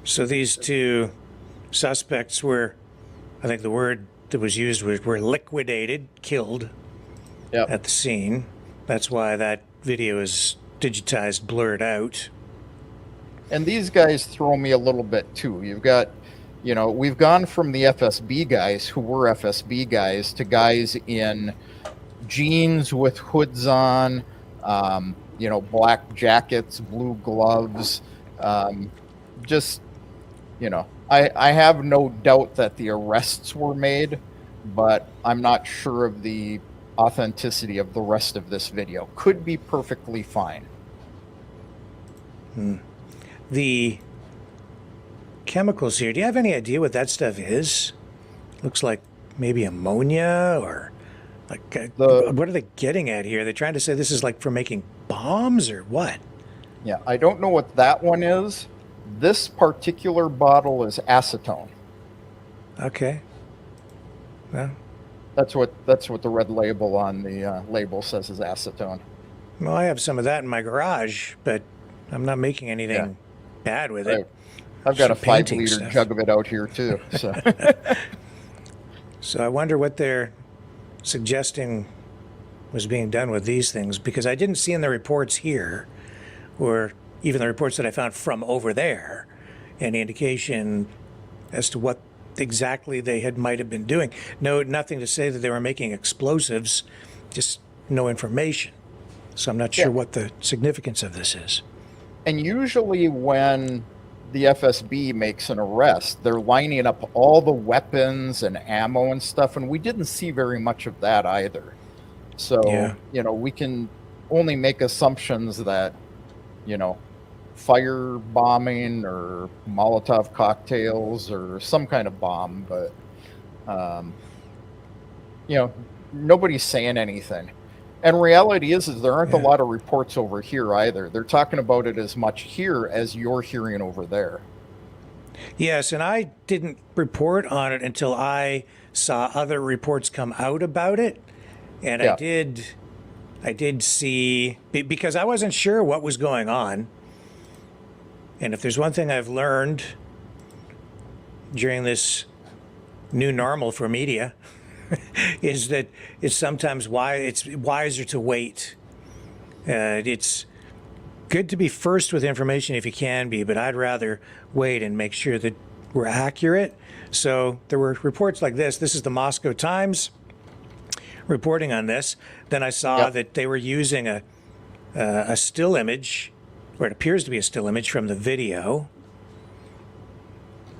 So these two suspects were, I think the word that was used was, were liquidated, killed Yep. at the scene. That's why that video is digitized, blurred out. And these guys throw me a little bit too. You've got, we've gone from the FSB guys who were FSB guys to guys in jeans with hoods on, black jackets, blue gloves. I have no doubt that the arrests were made, but I'm not sure of the authenticity of the rest of this video. Could be perfectly fine. The chemicals here, do you have any idea what that stuff is? Looks like maybe ammonia or like what are they getting at here? They're trying to say this is like for making bombs or what? Yeah, I don't know what that one is. This particular bottle is acetone. Okay. Well, that's what the red label on the label says is acetone. Well, I have some of that in my garage, but I'm not making anything bad with it. I've got a Some painting 5-liter stuff. jug of it out here too. So, So I wonder what they're suggesting was being done with these things, because I didn't see in the reports here, or even the reports that I found from over there, any indication as to what exactly they might have been doing. No, nothing to say that they were making explosives, just no information. So I'm not sure what the significance of this is. and usually when the FSB makes an arrest, they're lining up all the weapons and ammo and stuff, and we didn't see very much of that either. So, we can only make assumptions that, fire bombing or Molotov cocktails or some kind of bomb, but, nobody's saying anything. And reality is there aren't a lot of reports over here either. They're talking about it as much here as you're hearing over there. Yes, and I didn't report on it until I saw other reports come out about it. And I did see, because I wasn't sure what was going on. And if there's one thing I've learned during this new normal for media, is that it's sometimes it's wiser to wait. It's good to be first with information if you can be, but I'd rather wait and make sure that we're accurate. So there were reports like this. This is the Moscow Times reporting on this. Then I saw that they were using a still image, or it appears to be a still image from the video.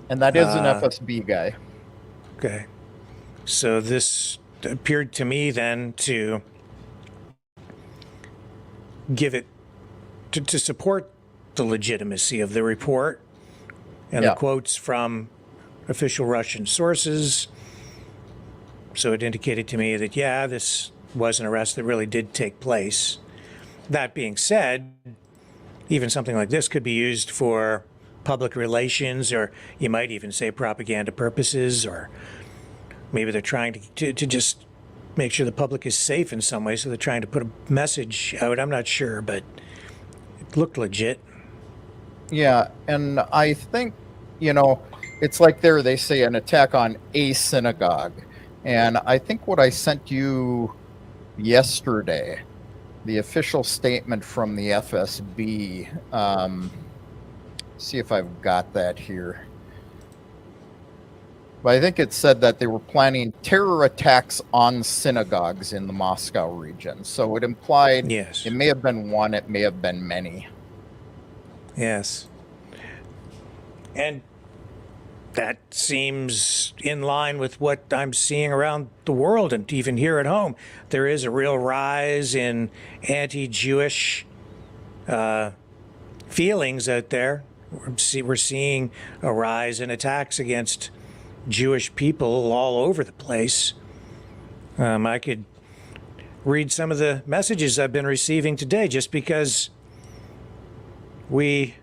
And that is an FSB guy. Okay. So this appeared to me then to give it, to support the legitimacy of the report and the quotes from official Russian sources. So it indicated to me that, this was an arrest that really did take place. That being said, even something like this could be used for public relations, or you might even say propaganda purposes, or maybe they're trying to just make sure the public is safe in some way, so they're trying to put a message out. I'm not sure, but it looked legit. Yeah, and I think, it's like they say an attack on a synagogue. And I think what I sent you yesterday, the official statement from the FSB, see if I've got that here. But I think it said that they were planning terror attacks on synagogues in the Moscow region. So it implied it may have been one, it may have been many. Yes. And that seems in line with what I'm seeing around the world and even here at home. There is a real rise in anti-Jewish feelings out there. We're seeing a rise in attacks against Jewish people all over the place. I could read some of the messages I've been receiving today, just because we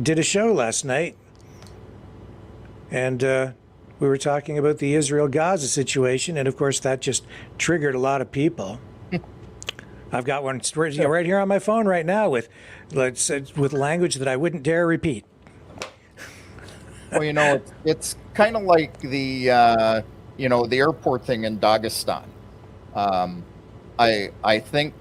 did a show last night and we were talking about the Israel-Gaza situation, and of course that just triggered a lot of people. I've got one right here on my phone right now with language that I wouldn't dare repeat. Well, it's kind of like the the airport thing in Dagestan. I think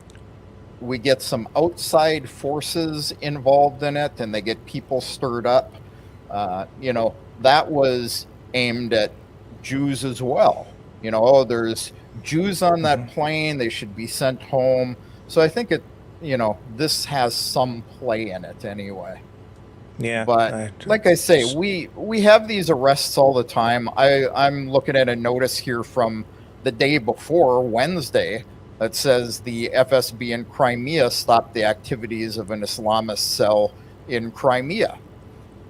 we get some outside forces involved in it, and they get people stirred up. That was aimed at Jews as well. There's Jews on that plane; they should be sent home. So I think this has some play in it anyway. Yeah, but like I say, we have these arrests all the time. I'm looking at a notice here from the day before, Wednesday, that says the FSB in Crimea stopped the activities of an Islamist cell in Crimea,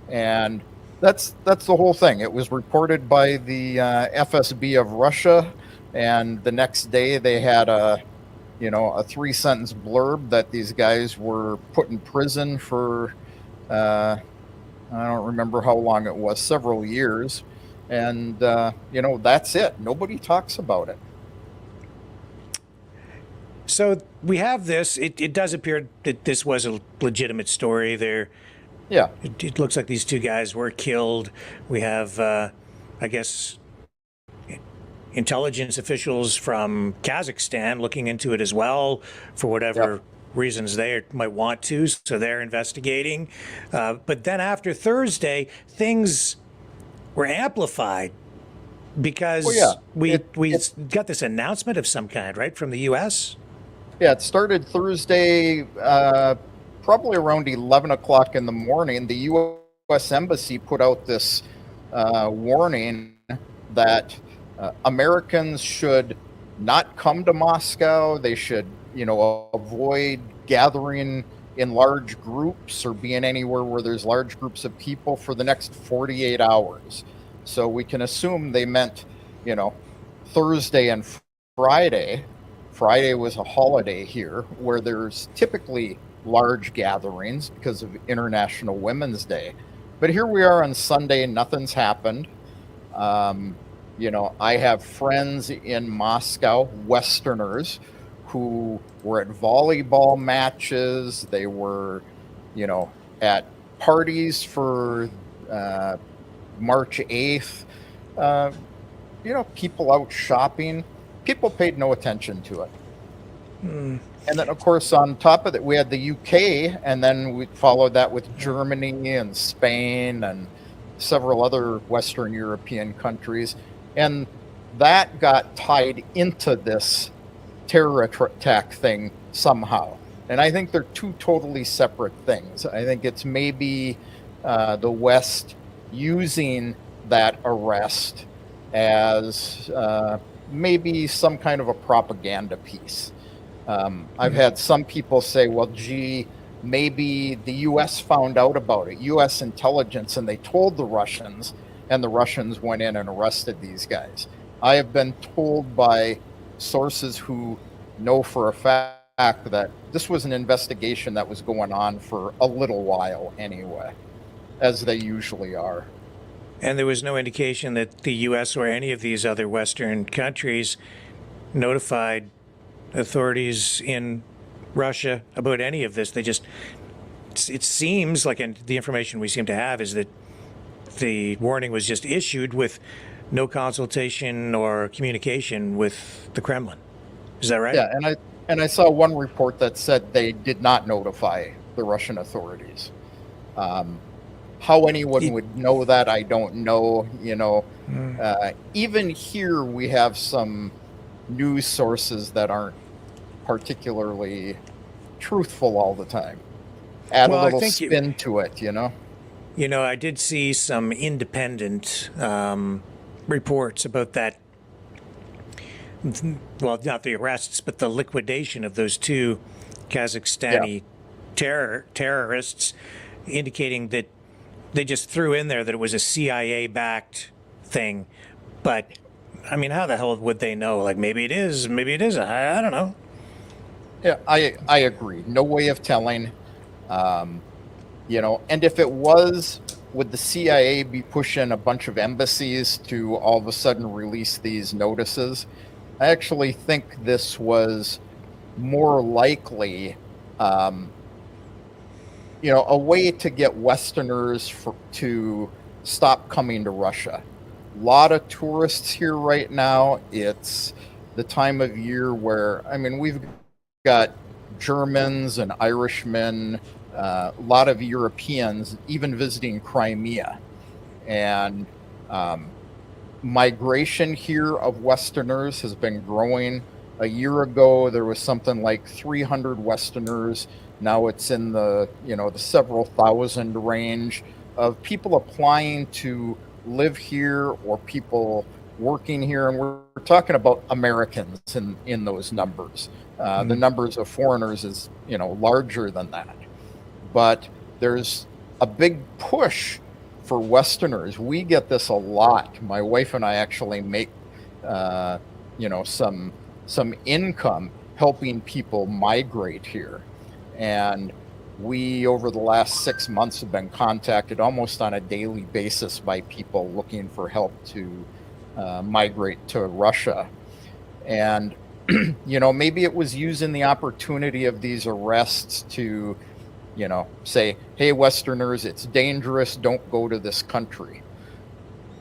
and that's the whole thing. It was reported by the FSB of Russia, and the next day they had a 3-sentence blurb that these guys were put in prison for I don't remember how long it was, several years, and that's it. Nobody talks about it. So we have this. It does appear that this was a legitimate story. Yeah. It looks like these two guys were killed. We have, I guess, intelligence officials from Kazakhstan looking into it as well for whatever reasons they might want to. So they're investigating. But then after Thursday, things were amplified because we got this announcement of some kind, right, from the U.S.? Yeah, it started Thursday, probably around 11 o'clock in the morning. The U.S. Embassy put out this warning that Americans should not come to Moscow. They should, avoid gathering in large groups or being anywhere where there's large groups of people for the next 48 hours. So we can assume they meant, Thursday and Friday. Friday was a holiday here where there's typically large gatherings because of International Women's Day. But here we are on Sunday, nothing's happened. I have friends in Moscow, Westerners, who were at volleyball matches. They were, at parties for March 8th. People out shopping. People paid no attention to it. And then, of course, on top of it, we had the UK, and then we followed that with Germany and Spain and several other Western European countries. And that got tied into this terror attack thing somehow. And I think they're two totally separate things. I think it's maybe the West using that arrest as maybe some kind of a propaganda piece. I've had some people say, well, gee, maybe the U.S. found out about it, U.S. intelligence, and they told the Russians, and the Russians went in and arrested these guys. I have been told by sources who know for a fact that this was an investigation that was going on for a little while anyway, as they usually are. And there was no indication that the U.S. or any of these other Western countries notified authorities in Russia about any of this. It seems like, and the information we seem to have is that the warning was just issued with no consultation or communication with the Kremlin. Is that right? Yeah, and I saw one report that said they did not notify the Russian authorities. How anyone would know that, I don't know. Even here, we have some news sources that aren't particularly truthful all the time. Add a little spin to it, I did see some independent reports about that. Well, not the arrests, but the liquidation of those two Kazakhstani terrorists, indicating that they just threw in there that it was a CIA-backed thing. But, I mean, how the hell would they know? Like, maybe it is, maybe it isn't. I don't know. Yeah, I agree. No way of telling. And if it was, would the CIA be pushing a bunch of embassies to all of a sudden release these notices? I actually think this was more likely, a way to get Westerners to stop coming to Russia. A lot of tourists here right now. It's the time of year where, we've got Germans and Irishmen, a lot of Europeans, even visiting Crimea. And migration here of Westerners has been growing. A year ago, there was something like 300 Westerners. Now it's in the several thousand range of people applying to live here or people working here. And we're talking about Americans in those numbers. The numbers of foreigners is, larger than that. But there's a big push for Westerners. We get this a lot. My wife and I actually make, some income helping people migrate here. And we, over the last 6 months, have been contacted almost on a daily basis by people looking for help to migrate to Russia. And, maybe it was using the opportunity of these arrests to, say, hey, Westerners, it's dangerous, don't go to this country.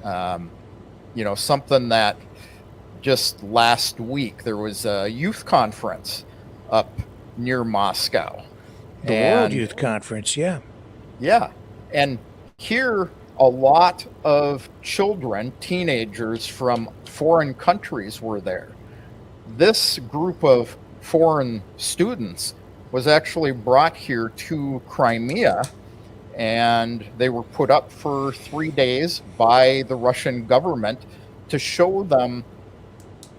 Something that just last week, there was a youth conference up near Moscow. The World Youth Conference, yeah. Yeah. And here, a lot of children, teenagers from foreign countries were there. This group of foreign students was actually brought here to Crimea, and they were put up for 3 days by the Russian government to show them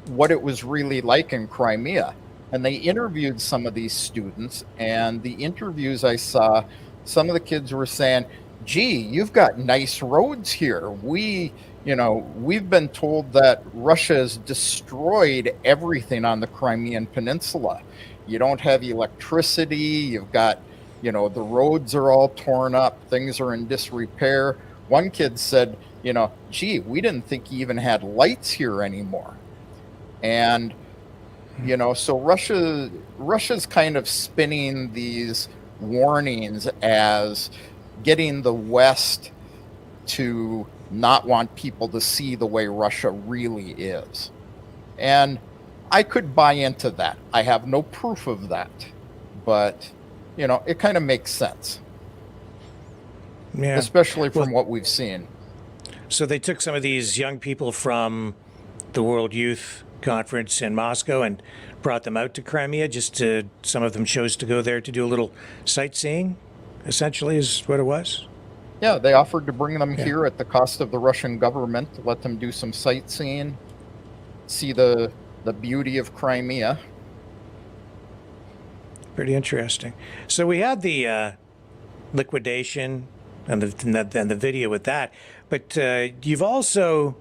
what it was really like in Crimea. And they interviewed some of these students, and the interviews I saw, some of the kids were saying, gee, you've got nice roads here. We've been told that Russia has destroyed everything on the Crimean Peninsula. You don't have electricity. You've got, the roads are all torn up. Things are in disrepair. One kid said, gee, we didn't think you even had lights here anymore. And, so Russia's kind of spinning these warnings as getting the West to not want people to see the way Russia really is. And I could buy into that. I have no proof of that, but, it kind of makes sense. Yeah. Especially from what we've seen. So they took some of these young people from the World Youth Conference in Moscow and brought them out to Crimea. Some of them chose to go there to do a little sightseeing, essentially, is what it was. Yeah, they offered to bring them here at the cost of the Russian government to let them do some sightseeing, see the beauty of Crimea. Pretty interesting. So we had the liquidation and the video with that, but you've also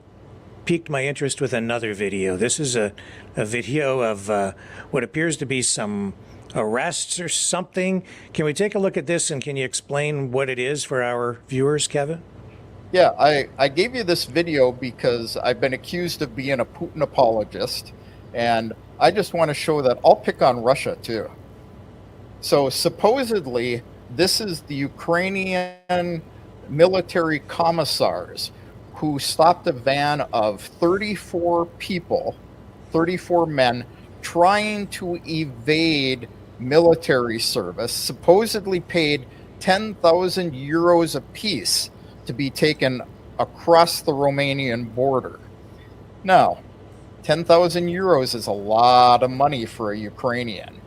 piqued my interest with another video. This is a video of what appears to be some arrests or something. Can we take a look at this, and can you explain what it is for our viewers, Kevin? Yeah, I gave you this video because I've been accused of being a Putin apologist, and I just want to show that I'll pick on Russia too. So supposedly, this is the Ukrainian military commissars who stopped a van of 34 people, 34 men, trying to evade military service, supposedly paid 10,000 euros apiece to be taken across the Romanian border. Now, 10,000 euros is a lot of money for a Ukrainian.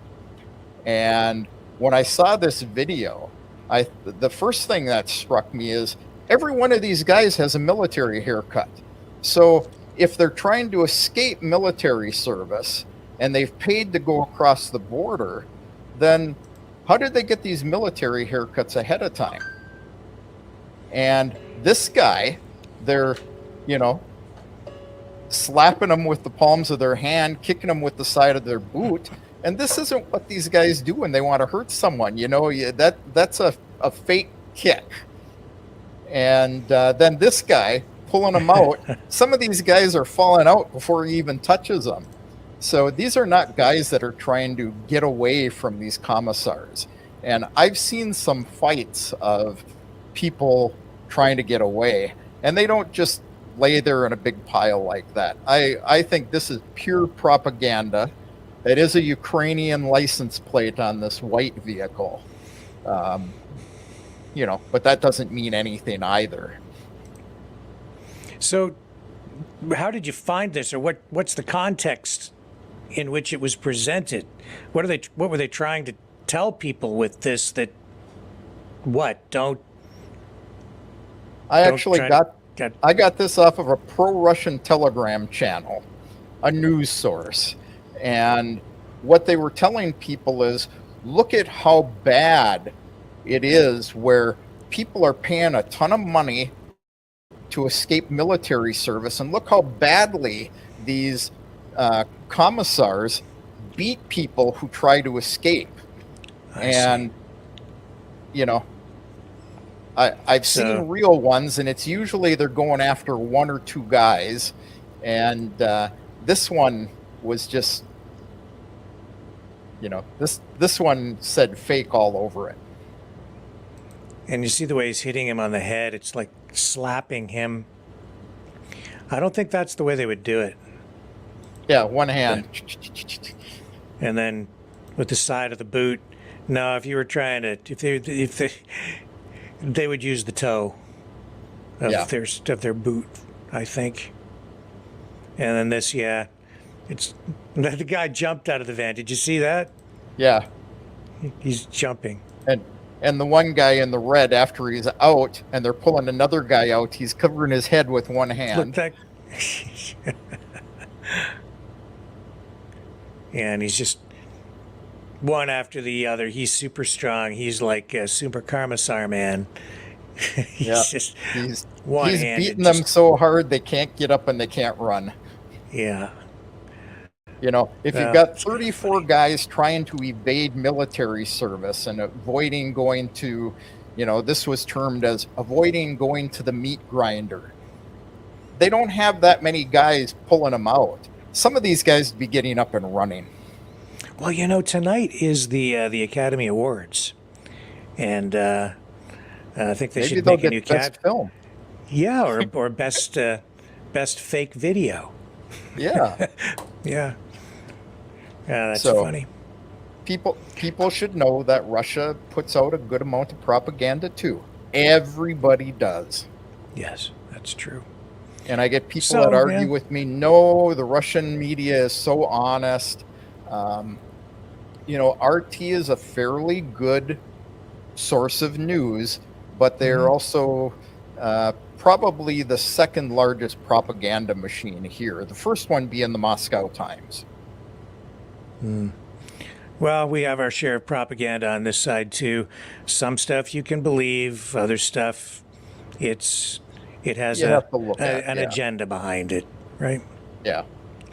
And when I saw this video, the first thing that struck me is every one of these guys has a military haircut. So if they're trying to escape military service and they've paid to go across the border, then how did they get these military haircuts ahead of time? And this guy, they're, slapping them with the palms of their hand, kicking them with the side of their boot. And this isn't what these guys do when they want to hurt someone. That's a fake kick. And then this guy pulling them out. Some of these guys are falling out before he even touches them. So these are not guys that are trying to get away from these commissars. And I've seen some fights of people trying to get away, and they don't just lay there in a big pile like that. I think this is pure propaganda. It is a Ukrainian license plate on this white vehicle. But that doesn't mean anything either. So, how did you find this, or what's the context in which it was presented? What were they trying to tell people with this? I got this off of a pro-Russian Telegram channel, a news source. And what they were telling people is, look at how bad it is where people are paying a ton of money to escape military service. And look how badly these commissars beat people who try to escape. I've seen real ones, and it's usually they're going after one or two guys. And this one was just, this one said fake all over it. And you see the way he's hitting him on the head. It's like slapping him. I don't think that's the way they would do it. Yeah, one hand. And then with the side of the boot. No, if you were trying to, if they would use the toe of their boot, I think. And then this, it's the guy jumped out of the van. Did you see that? Yeah, he's jumping. And the one guy in the red, after he's out, and they're pulling another guy out, he's covering his head with one hand. And he's just one after the other. He's super strong. He's like a super commissar man. He's beating them so hard they can't get up and they can't run. Yeah. If you've got 34 guys trying to evade military service and avoiding going to, this was termed as avoiding going to the meat grinder. They don't have that many guys pulling them out. Some of these guys would be getting up and running. Well, tonight is the Academy Awards, and I think they should make a new best film. Yeah, or best fake video. Yeah. Yeah. Yeah, that's funny. People should know that Russia puts out a good amount of propaganda too. Everybody does. Yes, that's true. And I get people that argue with me, no, the Russian media is so honest. RT is a fairly good source of news, but they're also probably the second largest propaganda machine here. The first one being the Moscow Times. Well, we have our share of propaganda on this side too. Some stuff you can believe, other stuff it has an agenda behind it, right? Yeah.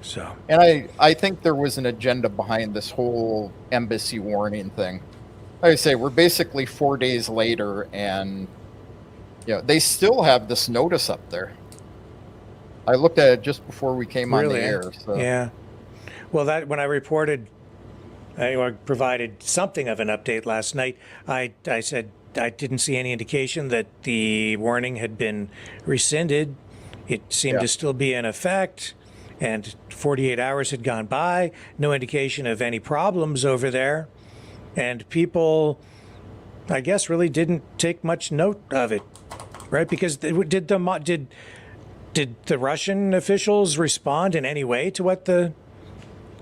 So. And I think there was an agenda behind this whole embassy warning thing. Like I say, we're basically 4 days later, and they still have this notice up there. I looked at it just before we came on the air. So. Yeah. Well, when I reported, I provided something of an update last night, I said I didn't see any indication that the warning had been rescinded. It seemed to still be in effect, and 48 hours had gone by, no indication of any problems over there. And people, I guess, really didn't take much note of it, right? Because did the Russian officials respond in any way to what the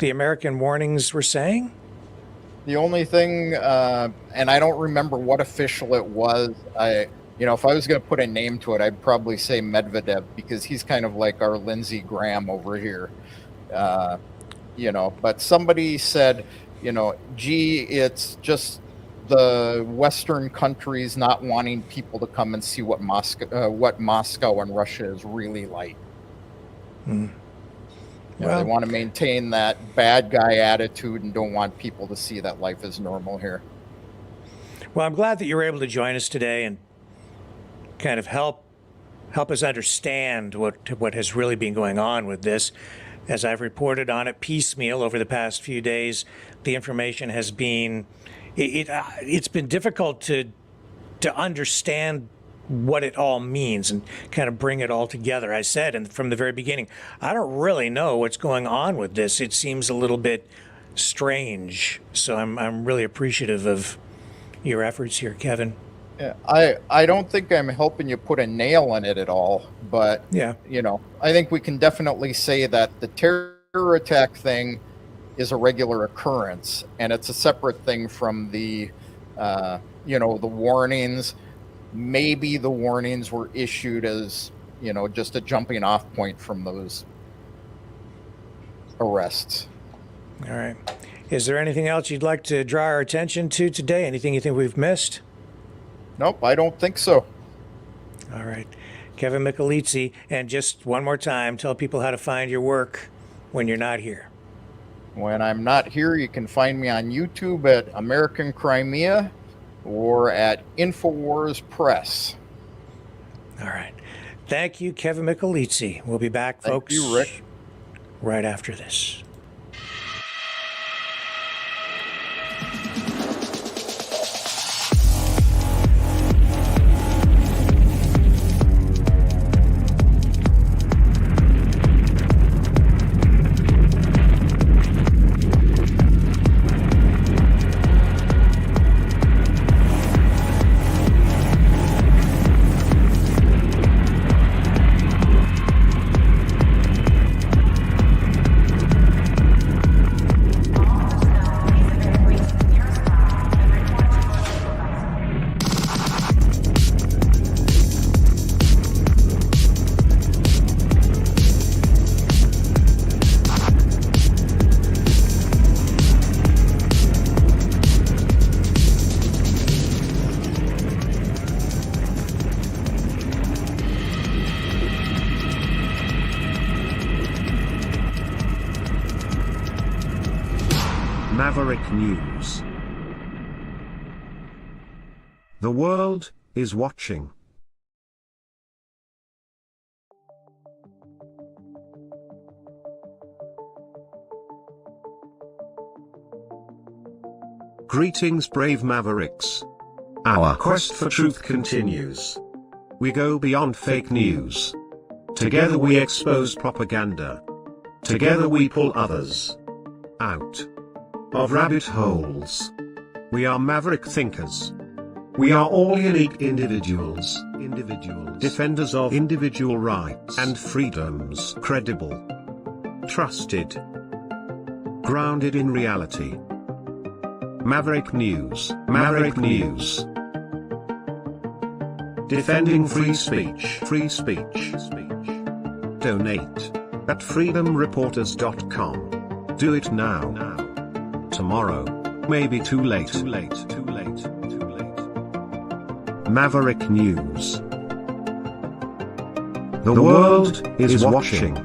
American warnings were saying? The only thing, and I don't remember what official it was. If I was going to put a name to it, I'd probably say Medvedev, because he's kind of like our Lindsey Graham over here. But somebody said, it's just the Western countries not wanting people to come and see what Moscow and Russia is really like. They want to maintain that bad guy attitude and don't want people to see that life is normal here. Well, I'm glad that you were able to join us today and kind of help us understand what has really been going on with this. as I've reported on it piecemeal over the past few days, the information has been, it's been difficult to understand what it all means and kind of bring it all together. I said, and from the very beginning, I don't really know what's going on with this. It seems a little bit strange. So I'm really appreciative of your efforts here, Kevin. Yeah, I don't think I'm helping you put a nail in it at all, but Yeah. I think we can definitely say that the terror attack thing is a regular occurrence, and it's a separate thing from the the warnings. Maybe the warnings were issued as just a jumping off point from those arrests. All right. Is there anything else you'd like to draw our attention to today? Anything you think we've missed? Nope, I don't think so. All right. Kevin Michelizzi, and just one more time, tell people how to find your work when you're not here. When I'm not here, you can find me on YouTube at American Crimea or at InfoWars Press. All right. Thank you, Kevin Michelizzi. We'll be back, folks. Thank you, Rick. Right after this. Maverick News. The world is watching. Greetings, brave Mavericks. Our quest for truth continues. We go beyond fake news. Together we expose propaganda. Together we pull others out of rabbit holes. We are maverick thinkers. We are all unique individuals, defenders of individual rights and freedoms, credible, trusted, grounded in reality. Maverick News, Maverick News. Defending free speech, free speech. Donate at freedomreporters.com. Do it now. Tomorrow may be too late. Maverick News. The world is watching.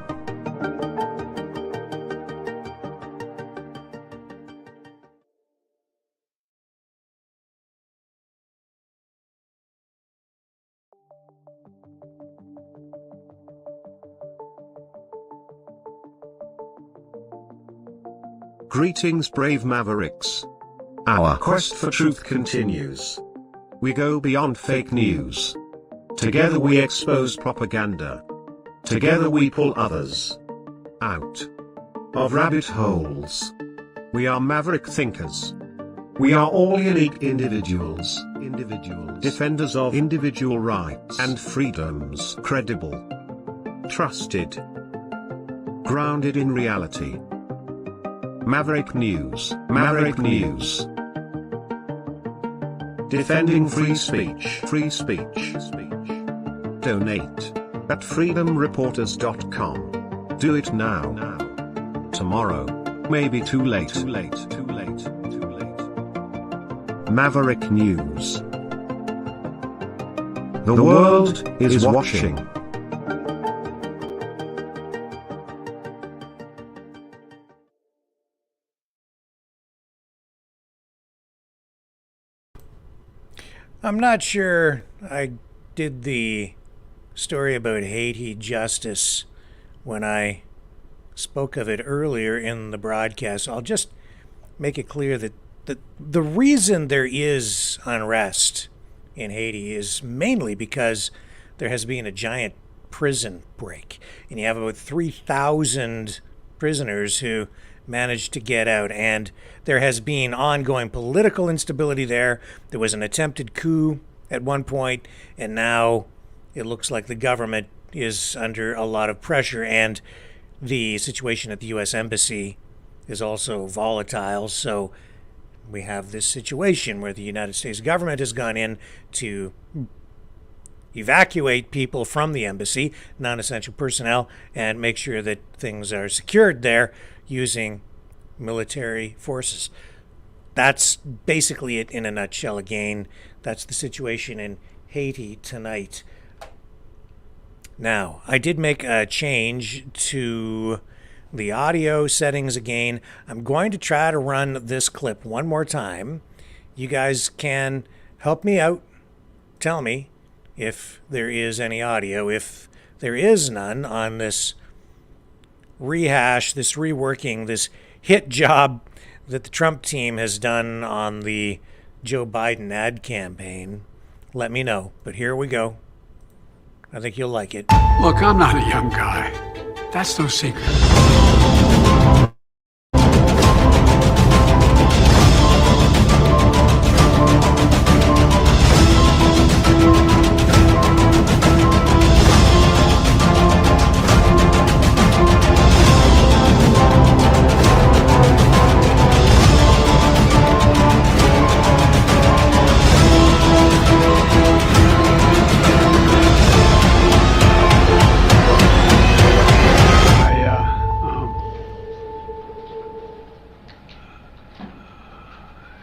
Greetings, brave Mavericks. Our quest for truth continues. We go beyond fake news. Together we expose propaganda. Together we pull others out of rabbit holes. We are maverick thinkers. We are all unique individuals, defenders of individual rights and freedoms, credible, trusted, grounded in reality. Maverick News, Maverick News. Defending free speech, free speech. Donate at freedomreporters.com. Do it now. Tomorrow may be too late. Maverick News. The world is watching. I'm not sure I did the story about Haiti justice when I spoke of it earlier in the broadcast. I'll just make it clear that the reason there is unrest in Haiti is mainly because there has been a giant prison break. And you have about 3,000 prisoners who managed to get out. And there has been ongoing political instability there. There was an attempted coup at one point, and now it looks like the government is under a lot of pressure. And the situation at the U.S. Embassy is also volatile. So we have this situation where the United States government has gone in to evacuate people from the embassy, non-essential personnel, and make sure that things are secured there using military forces. That's basically it in a nutshell. Again, that's the situation in Haiti tonight. Now, I did make a change to the audio settings again. I'm going to try to run this clip one more time. You guys can help me out. Tell me if there is any audio. If there is none on this rehash, this reworking, this hit job that the Trump team has done on the Joe Biden ad campaign, let me know. But here we go. I think you'll like it. Look, I'm not a young guy. That's no secret.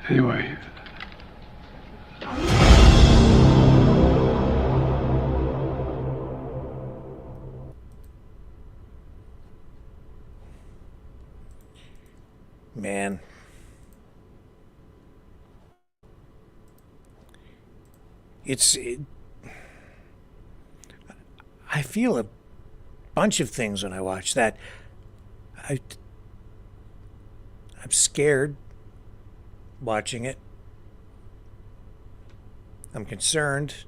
Anyway. Man. I feel a bunch of things when I watch that. I'm scared watching it. I'm concerned.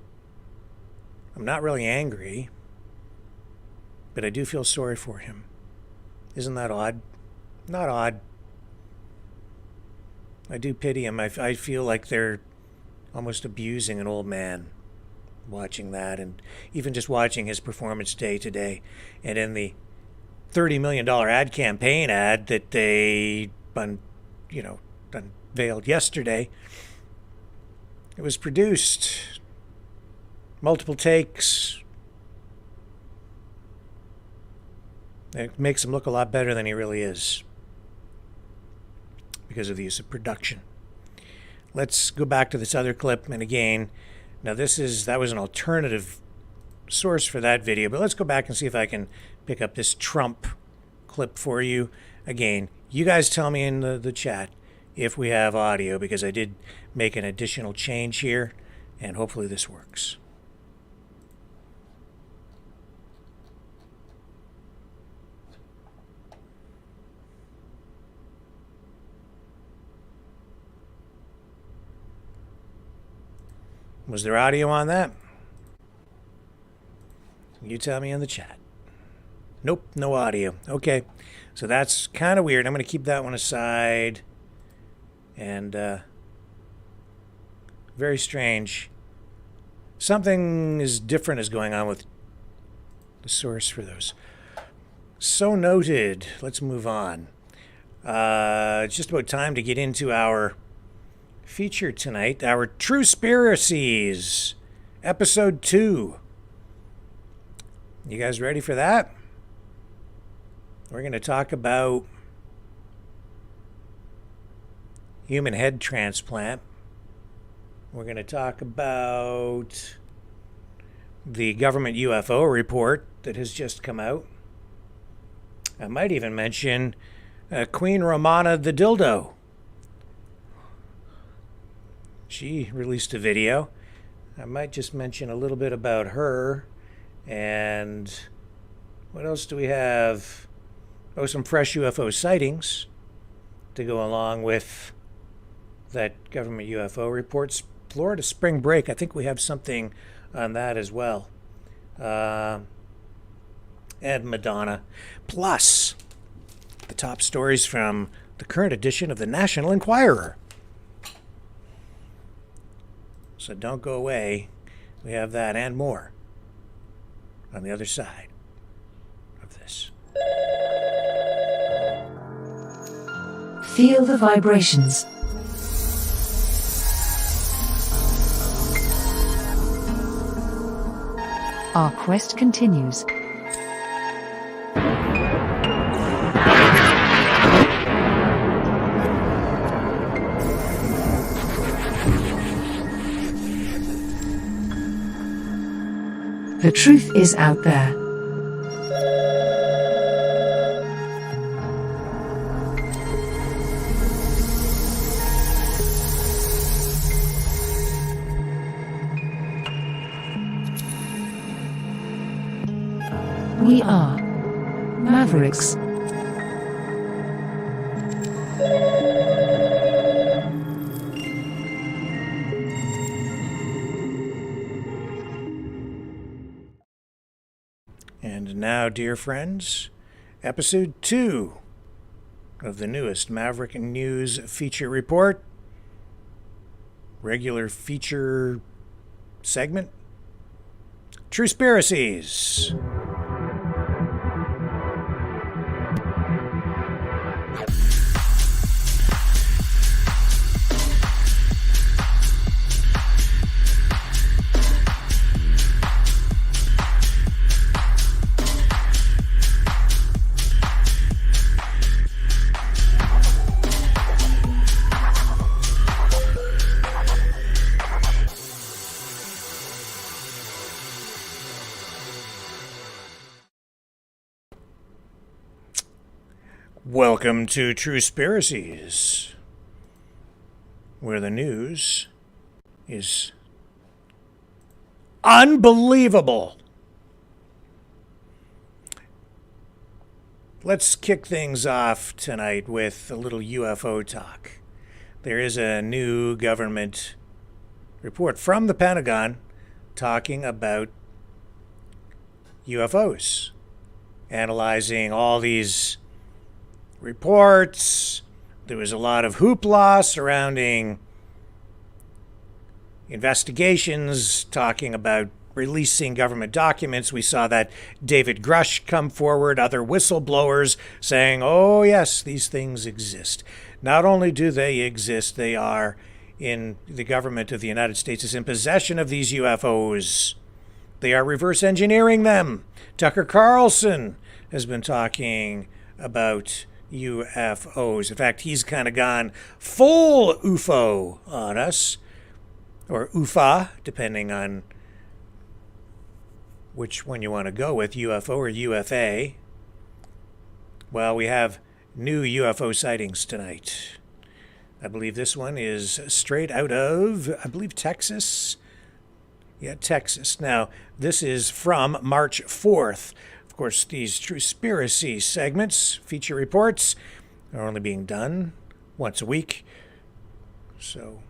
I'm not really angry, but I do feel sorry for him. Isn't that odd? Not odd. I do pity him. I feel like they're almost abusing an old man watching that, and even just watching his performance day to day. And in the $30 million ad campaign ad that they unveiled yesterday, it was produced, multiple takes. It makes him look a lot better than he really is because of the use of production. Let's go back to this other clip, and again, now that was an alternative source for that video, but let's go back and see if I can pick up this Trump clip for you. Again, you guys tell me in the chat if we have audio, because I did make an additional change here, and hopefully this works. Was there audio on that? You tell me in the chat. Nope, no audio. Okay, so that's kind of weird. I'm going to keep that one aside. And very strange. Something is different is going on with the source for those. So noted. Let's move on. It's just about time to get into our feature tonight, our Truespiracies, episode 2. You guys ready for that? We're going to talk about human head transplant. We're going to talk about the government UFO report that has just come out. I might even mention Queen Romana the dildo. She released a video. I might just mention a little bit about her. And what else do we have? Oh, some fresh UFO sightings to go along with that government UFO reports. Florida spring break. I think we have something on that as well. And Madonna. Plus, the top stories from the current edition of the National Enquirer. So don't go away. We have that and more on the other side of this. Feel the vibrations. Our quest continues. The truth is out there. We are Mavericks. And now, dear friends, episode 2 of the newest Maverick News feature report. Regular feature segment. Truespiracies. Welcome to Truespiracies, where the news is unbelievable. Let's kick things off tonight with a little UFO talk. There is a new government report from the Pentagon talking about UFOs, analyzing all these reports. There was a lot of hoopla surrounding investigations, talking about releasing government documents. We saw that David Grush come forward, other whistleblowers saying, oh yes, these things exist. Not only do they exist, they are in the government of the United States is in possession of these UFOs. They are reverse engineering them. Tucker Carlson has been talking about UFOs. In fact, he's kind of gone full UFO on us, or UFA, depending on which one you want to go with, UFO or UFA. Well, we have new UFO sightings tonight. I believe this one is straight out of, Texas. Yeah, Texas. Now, this is from March 4th. Of course, these Truespiracy segments, feature reports, are only being done once a week. So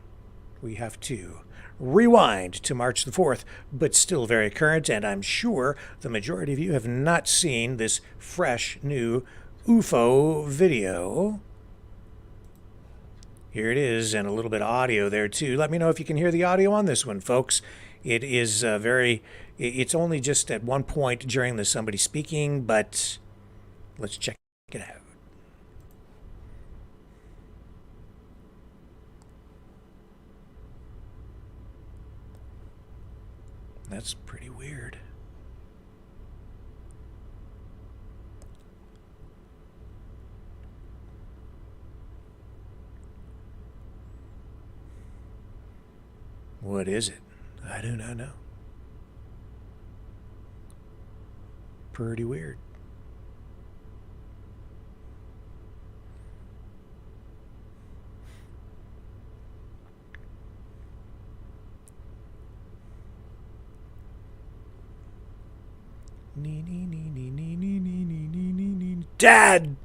we have to rewind to March the 4th, but still very current. And I'm sure the majority of you have not seen this fresh new UFO video. Here it is, and a little bit of audio there too. Let me know if you can hear the audio on this one, folks. It is it's only just at one point during the somebody speaking, but let's check it out. That's pretty weird. What is it? I do not know. Pretty weird. Dad!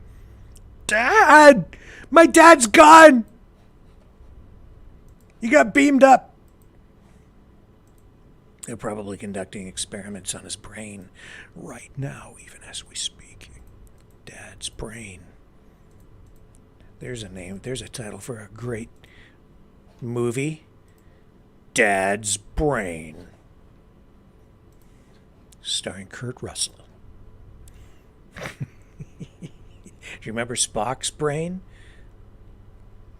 Dad! My dad's gone! He got beamed up. They're probably conducting experiments on his brain right now, even as we speak. Dad's brain. There's a name, there's a title for a great movie. Dad's Brain. Starring Kurt Russell. Do you remember Spock's brain?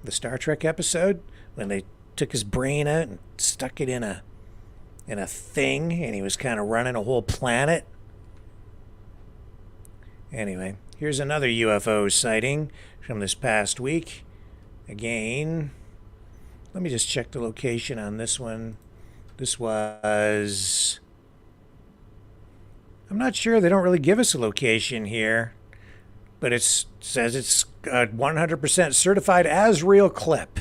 The Star Trek episode? When they took his brain out and stuck it in a thing, and he was kind of running a whole planet. Anyway, here's another UFO sighting from this past week. Again, let me just check the location on this one. This was... I'm not sure. They don't really give us a location here. But it says it's 100% certified as real clip.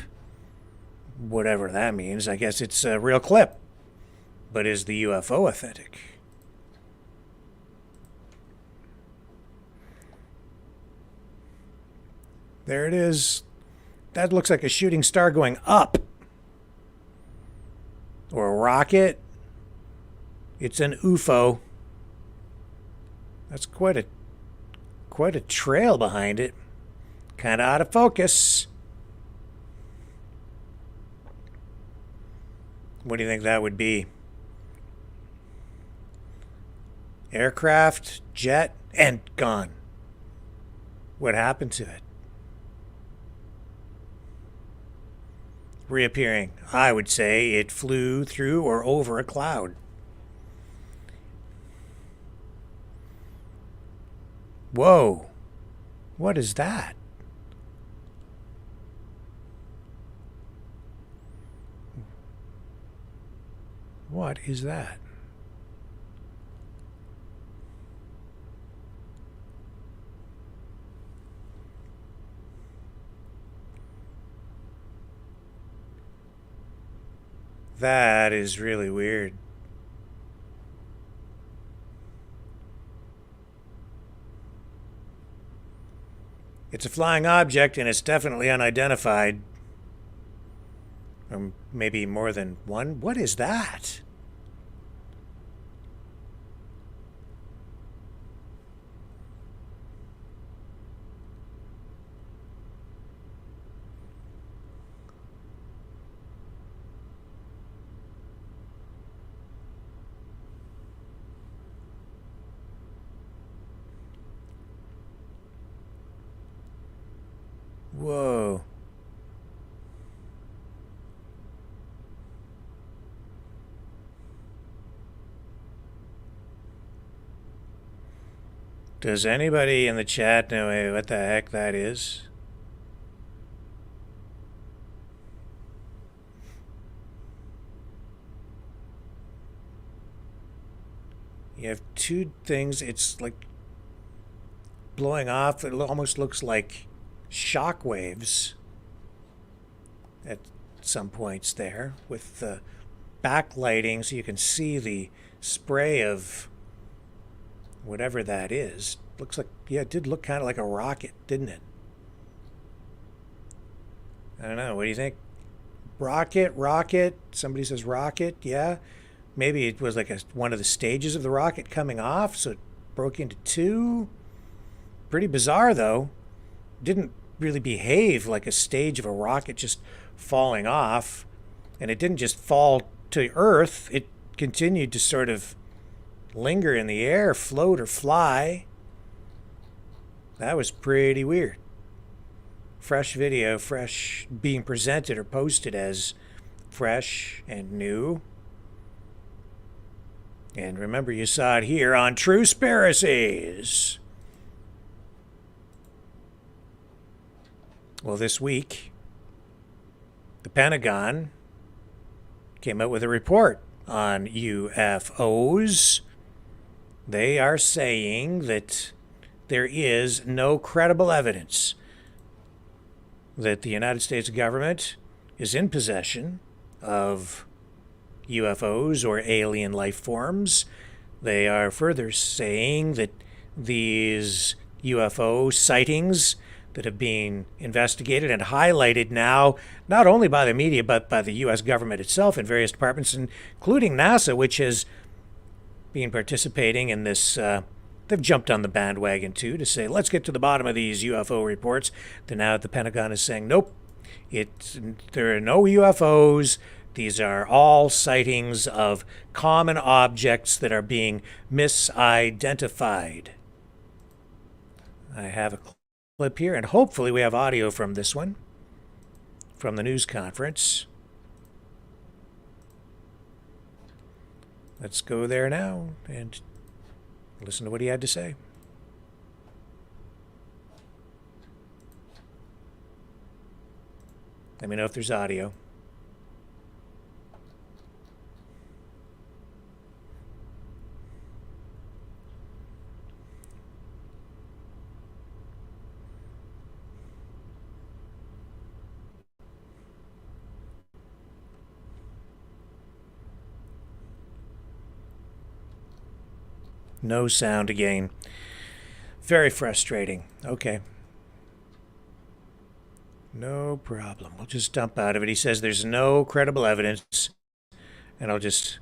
Whatever that means. I guess it's a real clip. But is the UFO authentic? There it is. That looks like a shooting star going up. Or a rocket. It's an UFO. That's quite a trail behind it. Kind of out of focus. What do you think that would be? Aircraft, jet, and gone. What happened to it? Reappearing. I would say it flew through or over a cloud. Whoa. What is that? What is that? That is really weird. It's a flying object and it's definitely unidentified. Or maybe more than one. What is that? Whoa. Does anybody in the chat know what the heck that is? You have two things. It's like blowing off. It almost looks like shock waves at some points there with the backlighting so you can see the spray of whatever that is. Looks like, yeah, it did look kind of like a rocket, didn't it? I don't know. What do you think? Rocket. Somebody says rocket. Yeah. Maybe it was like one of the stages of the rocket coming off, so it broke into two. Pretty bizarre, though. Didn't really behave like a stage of a rocket just falling off. And it didn't just fall to Earth. It continued to sort of linger in the air, float or fly. That was pretty weird. Fresh video, fresh, being presented or posted as fresh and new. And remember, you saw it here on Truespiracies. Well, this week, the Pentagon came out with a report on UFOs. They are saying that there is no credible evidence that the United States government is in possession of UFOs or alien life forms. They are further saying that these UFO sightings that have been investigated and highlighted now, not only by the media, but by the U.S. government itself in various departments, including NASA, which has been participating in this. They've jumped on the bandwagon, too, to say, let's get to the bottom of these UFO reports. Then now the Pentagon is saying, nope, there are no UFOs. These are all sightings of common objects that are being misidentified. I have a clip here, and hopefully we have audio from this one, from the news conference. Let's go there now and listen to what he had to say. Let me know if there's audio. No sound again. Very frustrating. Okay. No problem. We'll just dump out of it. He says there's no credible evidence. And I'll just...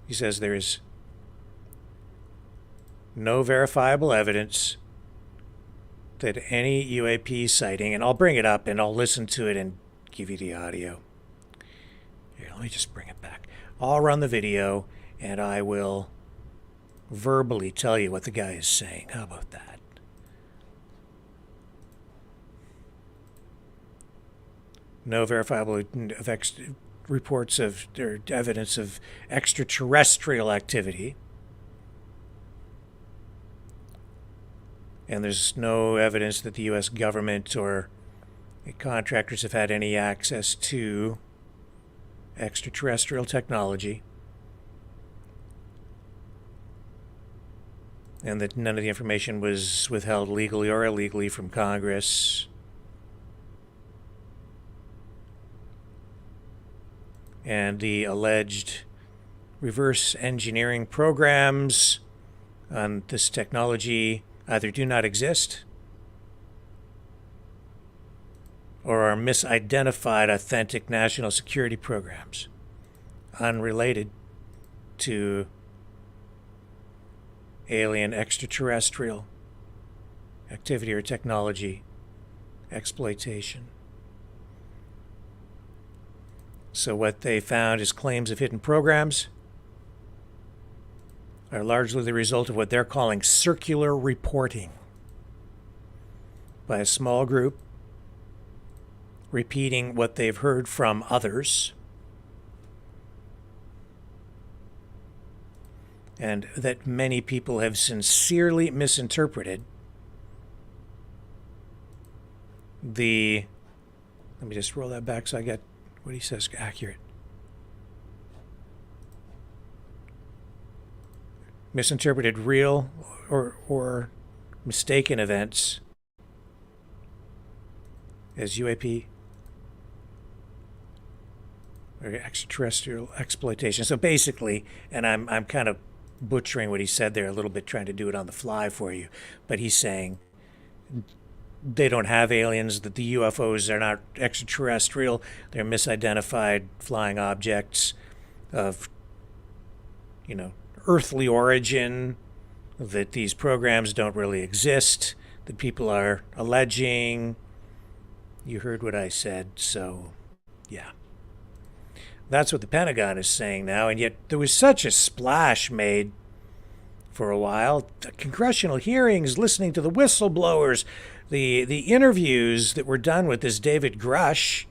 He says there is no verifiable evidence that any UAP sighting, and I'll bring it up and I'll listen to it and give you the audio. Here, let me just bring it back. I'll run the video, and I will verbally tell you what the guy is saying. How about that? No verifiable reports of or evidence of extraterrestrial activity. And there's no evidence that the U.S. government or contractors have had any access to extraterrestrial technology, and that none of the information was withheld legally or illegally from Congress. And the alleged reverse engineering programs on this technology either do not exist or are misidentified authentic national security programs unrelated to alien extraterrestrial activity or technology exploitation. So what they found is claims of hidden programs are largely the result of what they're calling circular reporting by a small group repeating what they've heard from others, and that many people have sincerely misinterpreted. Let me just roll that back so I get what he says accurate. Misinterpreted real or mistaken events as UAP or extraterrestrial exploitation. So basically, and I'm kind of butchering what he said there a little bit, trying to do it on the fly for you, but he's saying they don't have aliens, that the UFOs are not extraterrestrial, they're misidentified flying objects of, earthly origin, that these programs don't really exist, that people are alleging. You heard what I said, so yeah. That's what the Pentagon is saying now, and yet there was such a splash made for a while. The congressional hearings, listening to the whistleblowers, the interviews that were done with this David Grush,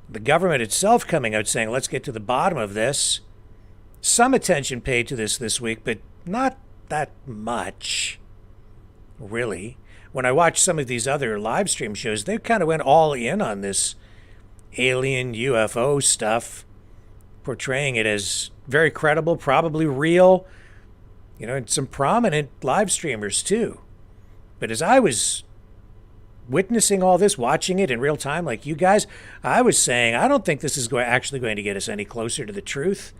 the government itself coming out saying, let's get to the bottom of this. Some attention paid to this week, but not that much, really. When I watched some of these other live stream shows, they kind of went all in on this alien UFO stuff, portraying it as very credible, probably real, and some prominent live streamers too. But as I was witnessing all this, watching it in real time like you guys, I was saying, I don't think this is actually going to get us any closer to the truth.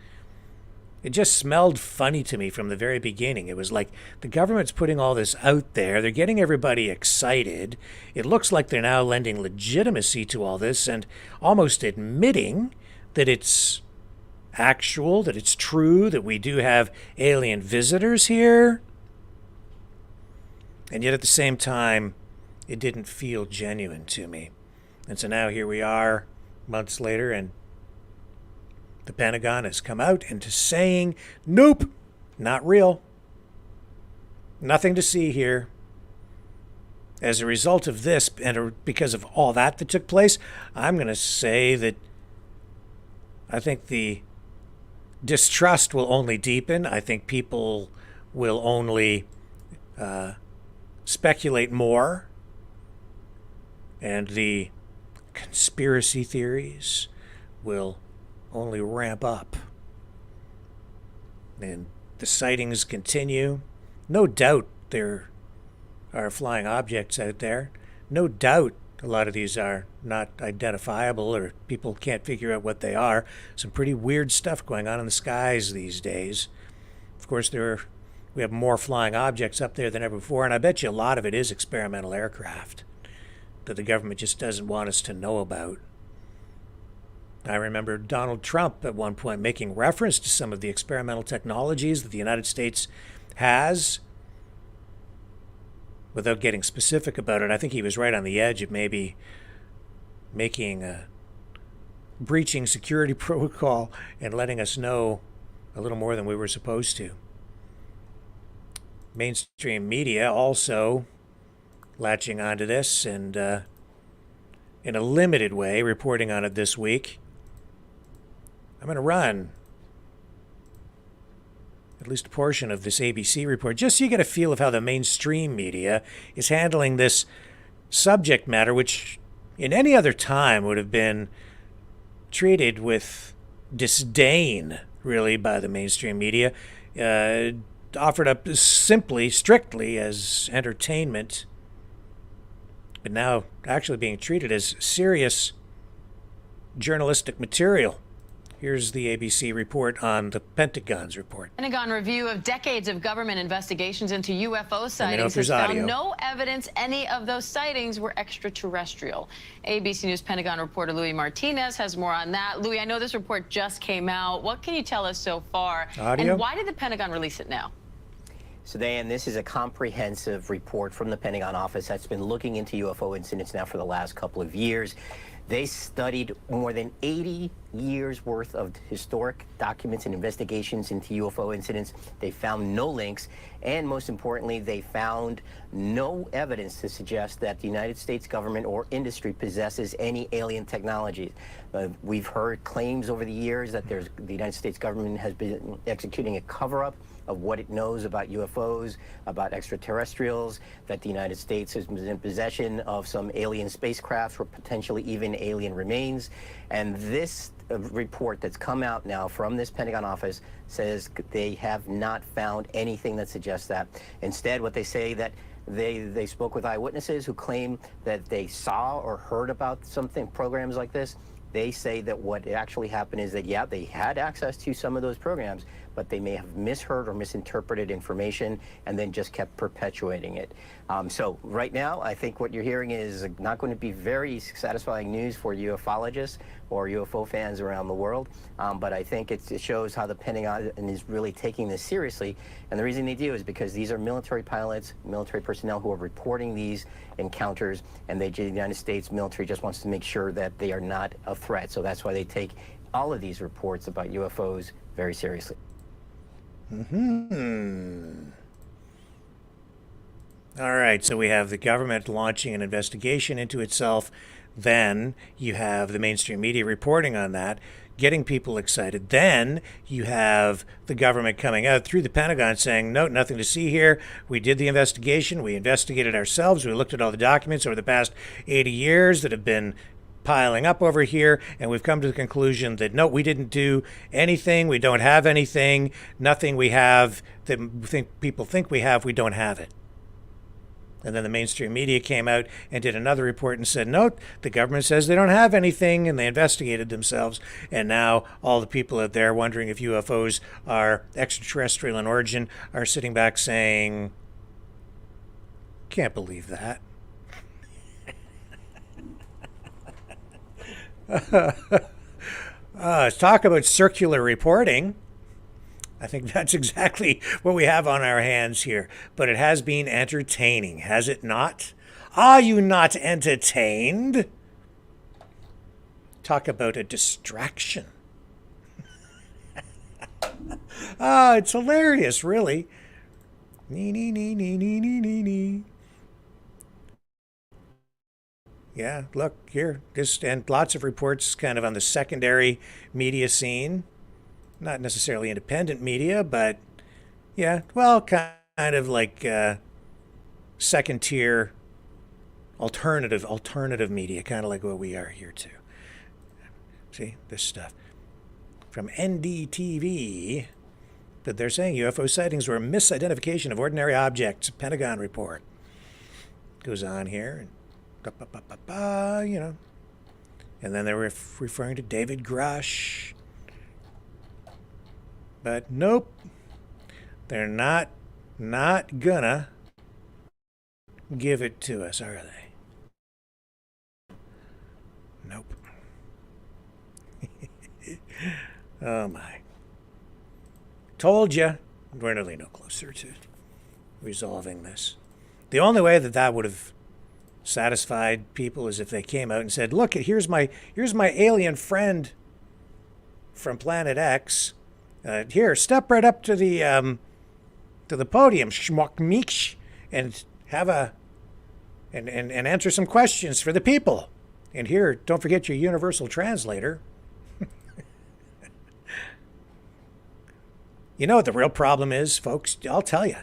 It just smelled funny to me from the very beginning. It was like the government's putting all this out there. They're getting everybody excited. It looks like they're now lending legitimacy to all this and almost admitting that it's actual, that it's true, that we do have alien visitors here. And yet at the same time, it didn't feel genuine to me. And so now here we are, months later, and the Pentagon has come out into saying, nope, not real. Nothing to see here. As a result of this, and because of all that took place, I'm going to say that I think the distrust will only deepen. I think people will only speculate more. And the conspiracy theories will only ramp up. And the sightings continue. No doubt there are flying objects out there. No doubt a lot of these are not identifiable or people can't figure out what they are. Some pretty weird stuff going on in the skies these days. Of course, we have more flying objects up there than ever before, and I bet you a lot of it is experimental aircraft that the government just doesn't want us to know about. I remember Donald Trump at one point making reference to some of the experimental technologies that the United States has without getting specific about it. I think he was right on the edge of maybe breaching security protocol and letting us know a little more than we were supposed to. Mainstream media also latching onto this and in a limited way reporting on it this week. I'm going to run at least a portion of this ABC report just so you get a feel of how the mainstream media is handling this subject matter, which in any other time would have been treated with disdain, really, by the mainstream media, offered up simply, strictly as entertainment, but now actually being treated as serious journalistic material. Here's the ABC report on the Pentagon's report. Pentagon review of decades of government investigations into UFO sightings has audio. found no evidence any of those sightings were extraterrestrial. ABC News Pentagon reporter Louis Martinez has more on that. Louis, I know this report just came out. What can you tell us so far? Audio? And why did the Pentagon release it now? So, Dan, this is a comprehensive report from the Pentagon office that's been looking into UFO incidents now for the last couple of years. They studied more than 80 years worth of historic documents and investigations into UFO incidents. They found no links, and most importantly, they found no evidence to suggest that the United States government or industry possesses any alien technology. We've heard claims over the years that the United States government has been executing a cover-up of what it knows about UFOs, about extraterrestrials, that the United States is in possession of some alien spacecraft or potentially even alien remains. And this report that's come out now from this Pentagon office says they have not found anything that suggests that. Instead, what they say that they spoke with eyewitnesses who claim that they saw or heard about programs like this. They say that what actually happened is that, yeah, they had access to some of those programs, but they may have misheard or misinterpreted information and then just kept perpetuating it. So right now, I think what you're hearing is not going to be very satisfying news for ufologists or UFO fans around the world. But I think it shows how the Pentagon is really taking this seriously. And the reason they do is because these are military pilots, military personnel who are reporting these encounters, and the United States military just wants to make sure that they are not a threat. So that's why they take all of these reports about UFOs very seriously. All right, so we have the government launching an investigation into itself. Then you have the mainstream media reporting on that, getting people excited. Then you have the government coming out through the Pentagon saying, no, nothing to see here. We did the investigation. We investigated ourselves. We looked at all the documents over the past 80 years that have been piling up over here, and we've come to the conclusion that no, we didn't do anything. We don't have anything. Nothing we have that people think we have, we don't have it. And then the mainstream media came out and did another report and said, no, the government says they don't have anything, and they investigated themselves. And now all the people out there wondering if UFOs are extraterrestrial in origin are sitting back saying, can't believe that. Talk about circular reporting. I think that's exactly what we have on our hands here. But it has been entertaining, has it not? Are you not entertained? Talk about a distraction. It's hilarious, really. Nee, nee, nee, nee, nee, nee, nee, nee. Yeah, look here. And lots of reports kind of on the secondary media scene. Not necessarily independent media, but yeah, well, kind of like second tier alternative media, kind of like what we are here too. See this stuff from NDTV that they're saying UFO sightings were a misidentification of ordinary objects. Pentagon report goes on here, and you know, and then they're referring to David Grush. But nope, they're not gonna give it to us, are they? Nope. Oh my. Told you, we're really no closer to resolving this. The only way that would have satisfied people is if they came out and said, look, here's my alien friend from Planet X. Here, step right up to the podium, schmuck and have and answer some questions for the people. And here, don't forget your universal translator. You know what the real problem is, folks? I'll tell you.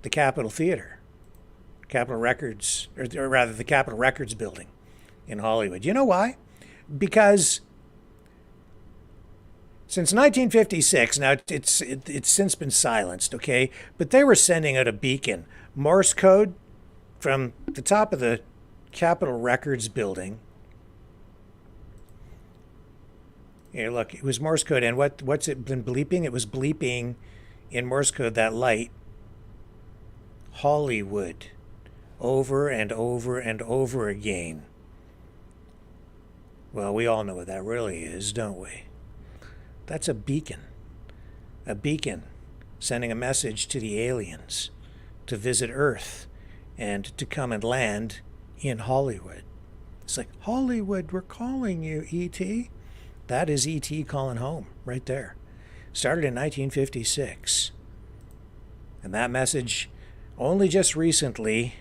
The Capitol Theater, Capitol Records, or rather the Capitol Records building in Hollywood. You know why? Because since 1956, now it's since been silenced, okay? But they were sending out a beacon, Morse code, from the top of the Capitol Records building. Here, look, it was Morse code, and what's it been bleeping? It was bleeping in Morse code, that light, Hollywood, over and over and over again. Well, we all know what that really is, don't we? That's a beacon sending a message to the aliens to visit Earth and to come and land in Hollywood. It's like, Hollywood, we're calling you, E.T. That is E.T. calling home right there. Started in 1956. And that message only just recently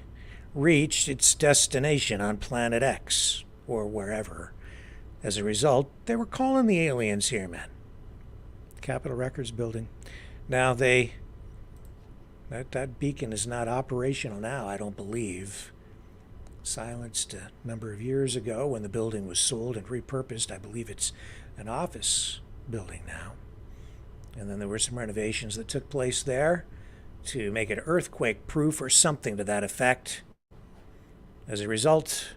reached its destination on Planet X or wherever. As a result, they were calling the aliens here, man. Capitol Records building. Now that beacon is not operational now, I don't believe. Silenced a number of years ago when the building was sold and repurposed. I believe it's an office building now. And then there were some renovations that took place there to make it earthquake proof or something to that effect. As a result,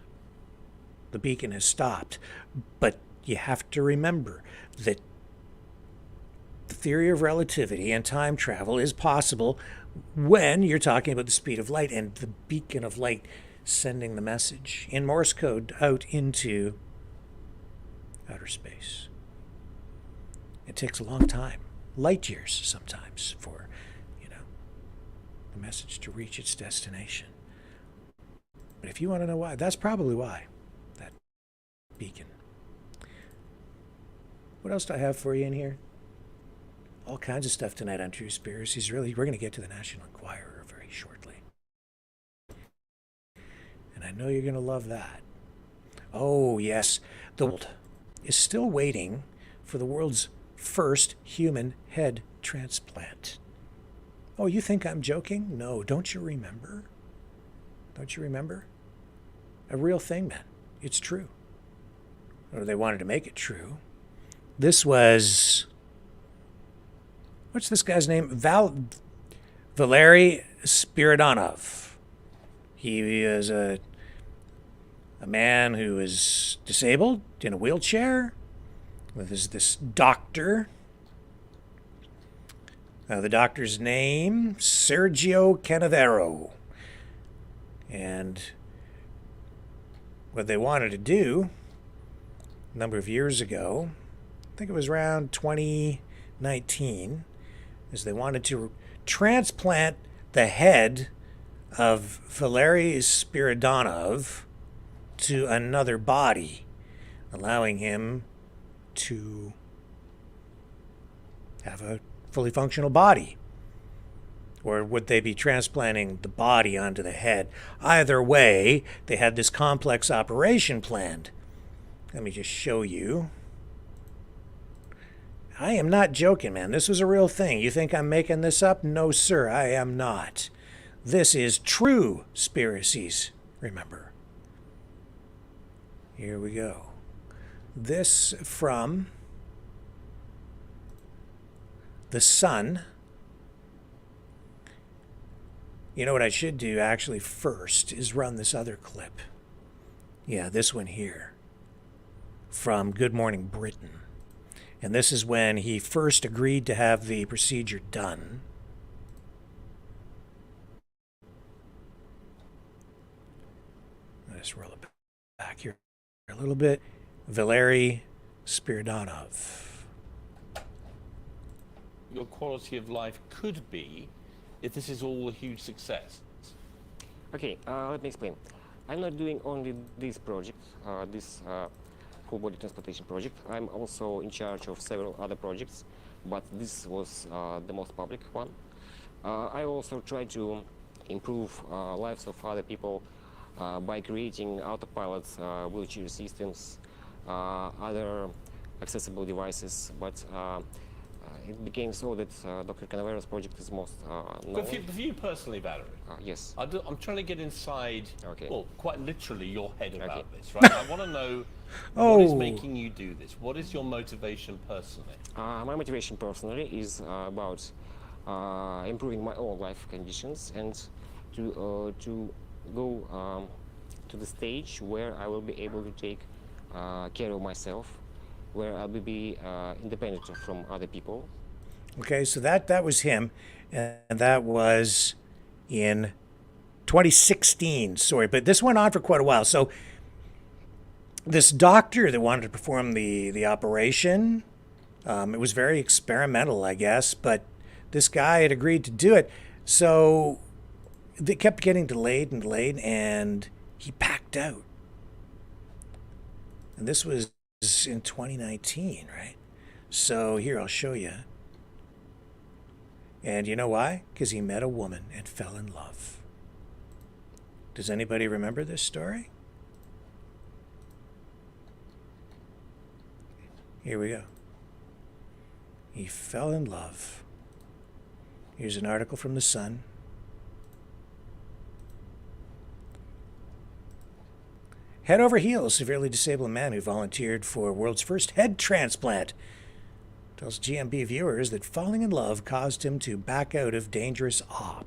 the beacon has stopped. But you have to remember that the theory of relativity and time travel is possible when you're talking about the speed of light and the beacon of light sending the message in Morse code out into outer space. It takes a long time, light years sometimes, for the message to reach its destination. But if you want to know why, that's probably why, that beacon. What else do I have for you in here? All kinds of stuff tonight on Truespiracies. Really, we're going to get to the National Enquirer very shortly. And I know you're going to love that. Oh, yes. The world is still waiting for the world's first human head transplant. Oh, you think I'm joking? No, don't you remember? Don't you remember? A real thing, man. It's true. Or they wanted to make it true. This was... What's this guy's name? Valery Spiridonov. He is a man who is disabled in a wheelchair. There's this doctor. The doctor's name, Sergio Canavero. And what they wanted to do a number of years ago, I think it was around 2019, is they wanted to transplant the head of Valery Spiridonov to another body, allowing him to have a fully functional body. Or would they be transplanting the body onto the head? Either way, they had this complex operation planned. Let me just show you. I am not joking, man. This was a real thing. You think I'm making this up? No, sir, I am not. This is Truespiracies, remember. Here we go. This from The Sun. You know what I should do actually first is run this other clip. Yeah, this one here. From Good Morning Britain. And this is when he first agreed to have the procedure done. Let's roll it back here a little bit. Valery Spiridonov. Your quality of life could be if this is all a huge success. Okay, let me explain. I'm not doing only this project, this full body transportation project. I'm also in charge of several other projects, but this was the most public one. I also try to improve lives of other people by creating autopilot wheelchair systems, other accessible devices, but it became so that Dr. Canavero's project is most known. But for you personally, Valerie, yes. I'm trying to get inside, Okay. well, quite literally your head about Okay. this, right? I want to know what is making you do this? What is your motivation personally? My motivation personally is about improving my own life conditions and to go to the stage where I will be able to take care of myself, where I'll be independent from other people. Okay, so that was him, and that was in 2016. Sorry, but this went on for quite a while. So this doctor that wanted to perform the operation, it was very experimental, I guess, but this guy had agreed to do it. So they kept getting delayed and delayed, and he backed out. And this was in 2019, right? So here, I'll show you. And you know why? Because he met a woman and fell in love. Does anybody remember this story? Here we go. He fell in love. Here's an article from The Sun. Head over heels, severely disabled man who volunteered for world's first head transplant tells GMB viewers that falling in love caused him to back out of dangerous op.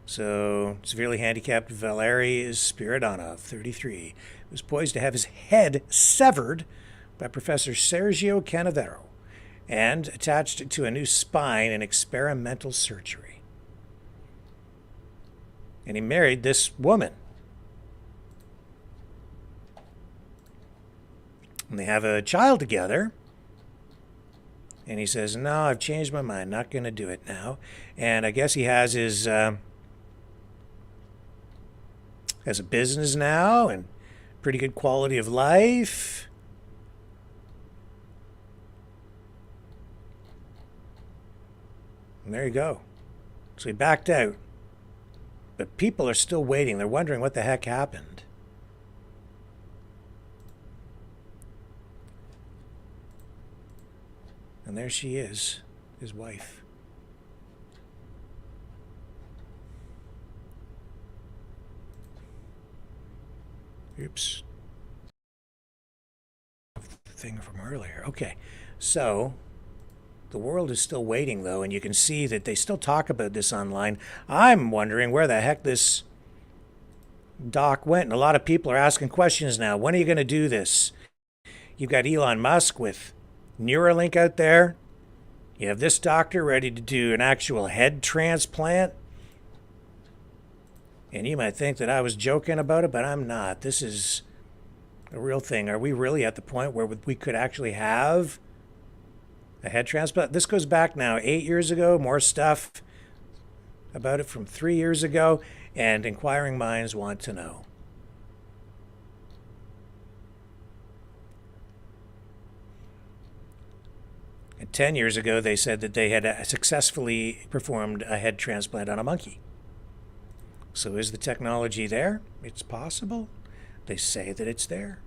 So, severely handicapped Valery Spiridonov, 33, was poised to have his head severed by Professor Sergio Canavero and attached to a new spine in experimental surgery. And he married this woman. And they have a child together. And he says, no, I've changed my mind. Not going to do it now. And I guess he has his has a business now and pretty good quality of life. And there you go. So he backed out. But people are still waiting. They're wondering what the heck happened. And there she is, his wife. Oops. Thing from earlier. Okay, so The world is still waiting, though, and you can see that they still talk about this online. I'm wondering where the heck this doc went, and a lot of people are asking questions now. When are you going to do this? You've got Elon Musk with Neuralink out there. You have this doctor ready to do an actual head transplant. And you might think that I was joking about it, but I'm not. This is a real thing. Are we really at the point where we could actually have a head transplant? This goes back now 8 years ago. More stuff about it from 3 years ago. And inquiring minds want to know. And 10 years ago, they said that they had successfully performed a head transplant on a monkey. So is the technology there? It's possible. They say that it's there.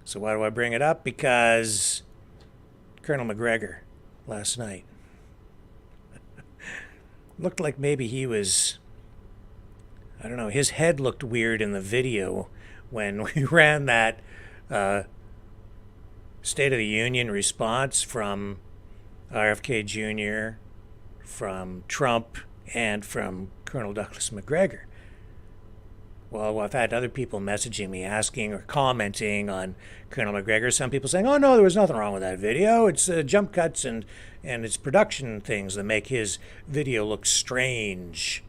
So why do I bring it up? Because Colonel McGregor last night looked like maybe he was, I don't know, his head looked weird in the video when we ran that State of the Union response from RFK Jr., from Trump, and from Colonel Douglas McGregor. Well, I've had other people messaging me asking or commenting on Colonel McGregor. Some people saying, oh, no, there was nothing wrong with that video. It's jump cuts and it's production things that make his video look strange.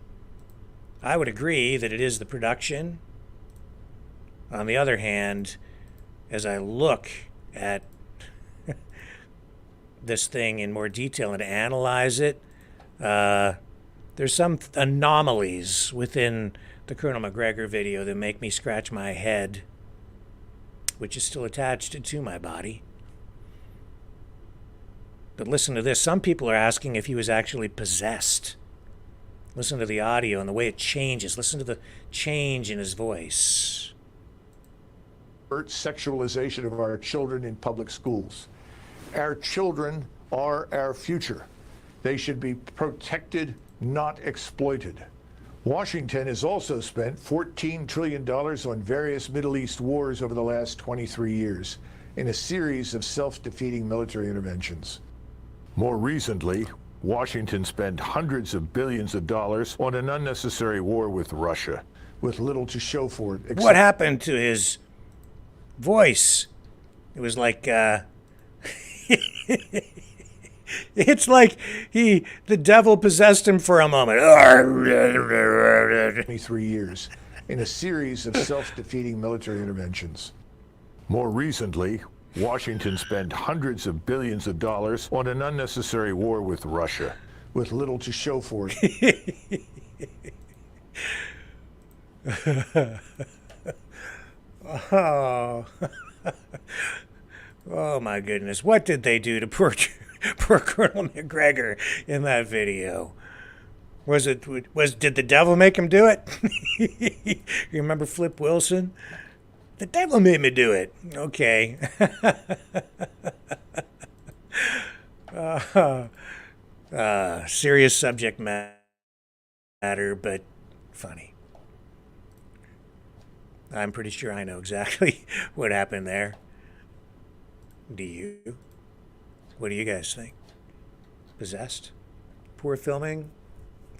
I would agree that it is the production. On the other hand, as I look at this thing in more detail and analyze it, there's some anomalies within the Colonel McGregor video that make me scratch my head, which is still attached to my body. But listen to this. Some people are asking if he was actually possessed. Listen to the audio and the way it changes. Listen to the change in his voice. Sexualization of our children in public schools. Our children are our future. They should be protected, not exploited. Washington has also spent $14 trillion on various Middle East wars over the last 23 years in a series of self-defeating military interventions. More recently, Washington spent hundreds of billions of dollars on an unnecessary war with Russia. With little to show for it. What happened to his voice? It was like, it's like the devil possessed him for a moment. 23 years in a series of self-defeating military interventions. More recently, Washington spent hundreds of billions of dollars on an unnecessary war with Russia. With little to show for it. Oh. Oh my goodness. What did they do to poor Colonel McGregor in that video? Did the devil make him do it? You remember Flip Wilson? The devil made me do it. Okay. Serious subject matter, but funny. I'm pretty sure I know exactly what happened there. Do you? What do you guys think? Possessed? Poor filming?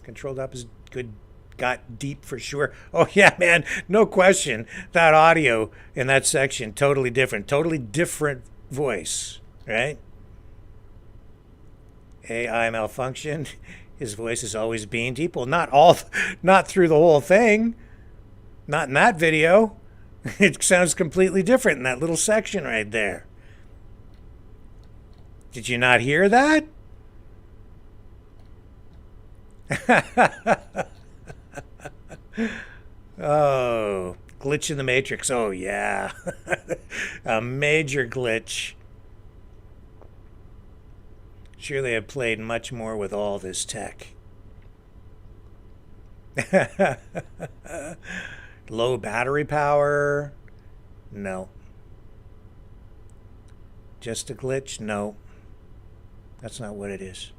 Controlled up is good. Got deep for sure. Oh yeah, man, no question. That audio in that section, totally different voice, right? AI malfunction. His voice has always been deep. Well, not through the whole thing. Not in that video. It sounds completely different in that little section right there. Did you not hear that? Oh, glitch in the Matrix. Oh, yeah. A major glitch. Sure, they have played much more with all this tech. Low battery power? No. Just a glitch? No. That's not what it is.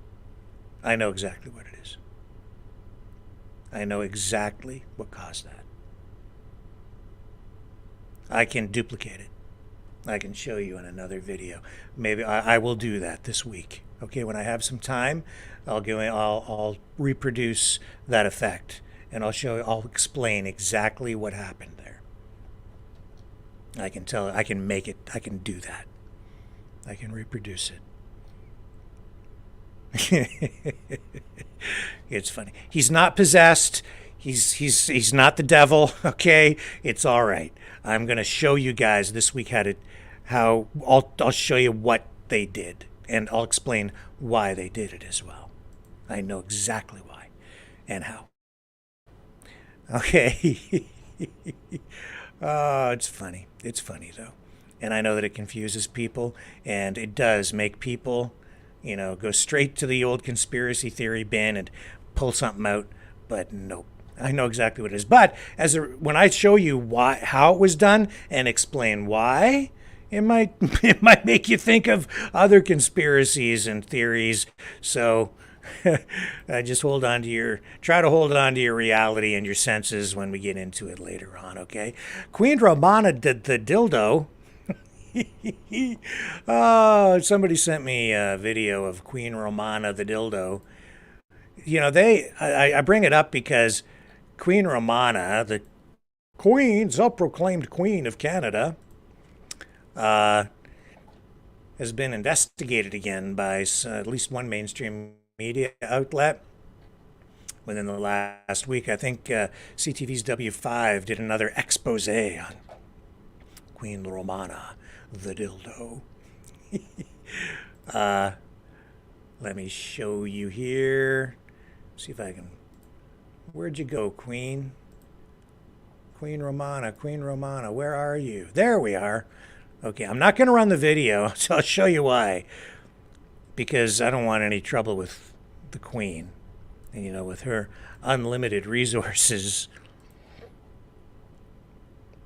I know exactly what it is. I know exactly what caused that. I can duplicate it. I can show you in another video. Maybe I will do that this week. Okay, when I have some time, I'll reproduce that effect, and I'll explain exactly what happened there. I can make it, I can do that. I can reproduce it. It's funny. He's not possessed. He's not the devil. Okay, it's all right. I'm gonna show you guys this week I'll show you what they did, and I'll explain why they did it as well. I know exactly why and how. Okay. Oh, it's funny. It's funny though, and I know that it confuses people, and it does make people, go straight to the old conspiracy theory bin and pull something out. But nope. I know exactly what it is. But when I show you how it was done and explain why, it might make you think of other conspiracies and theories. So just try to hold on to your reality and your senses when we get into it later on, okay? Queen Romana did the dildo. Oh, somebody sent me a video of Queen Romana the dildo. I bring it up because Queen Romana, the self-proclaimed Queen of Canada, has been investigated again by at least one mainstream media outlet within the last week. I think CTV's W5 did another expose on Queen Romana, the dildo. Let me show you here. See if I can... Where'd you go, Queen? Queen Romana, where are you? There we are. Okay, I'm not going to run the video, so I'll show you why. Because I don't want any trouble with the Queen. And, with her unlimited resources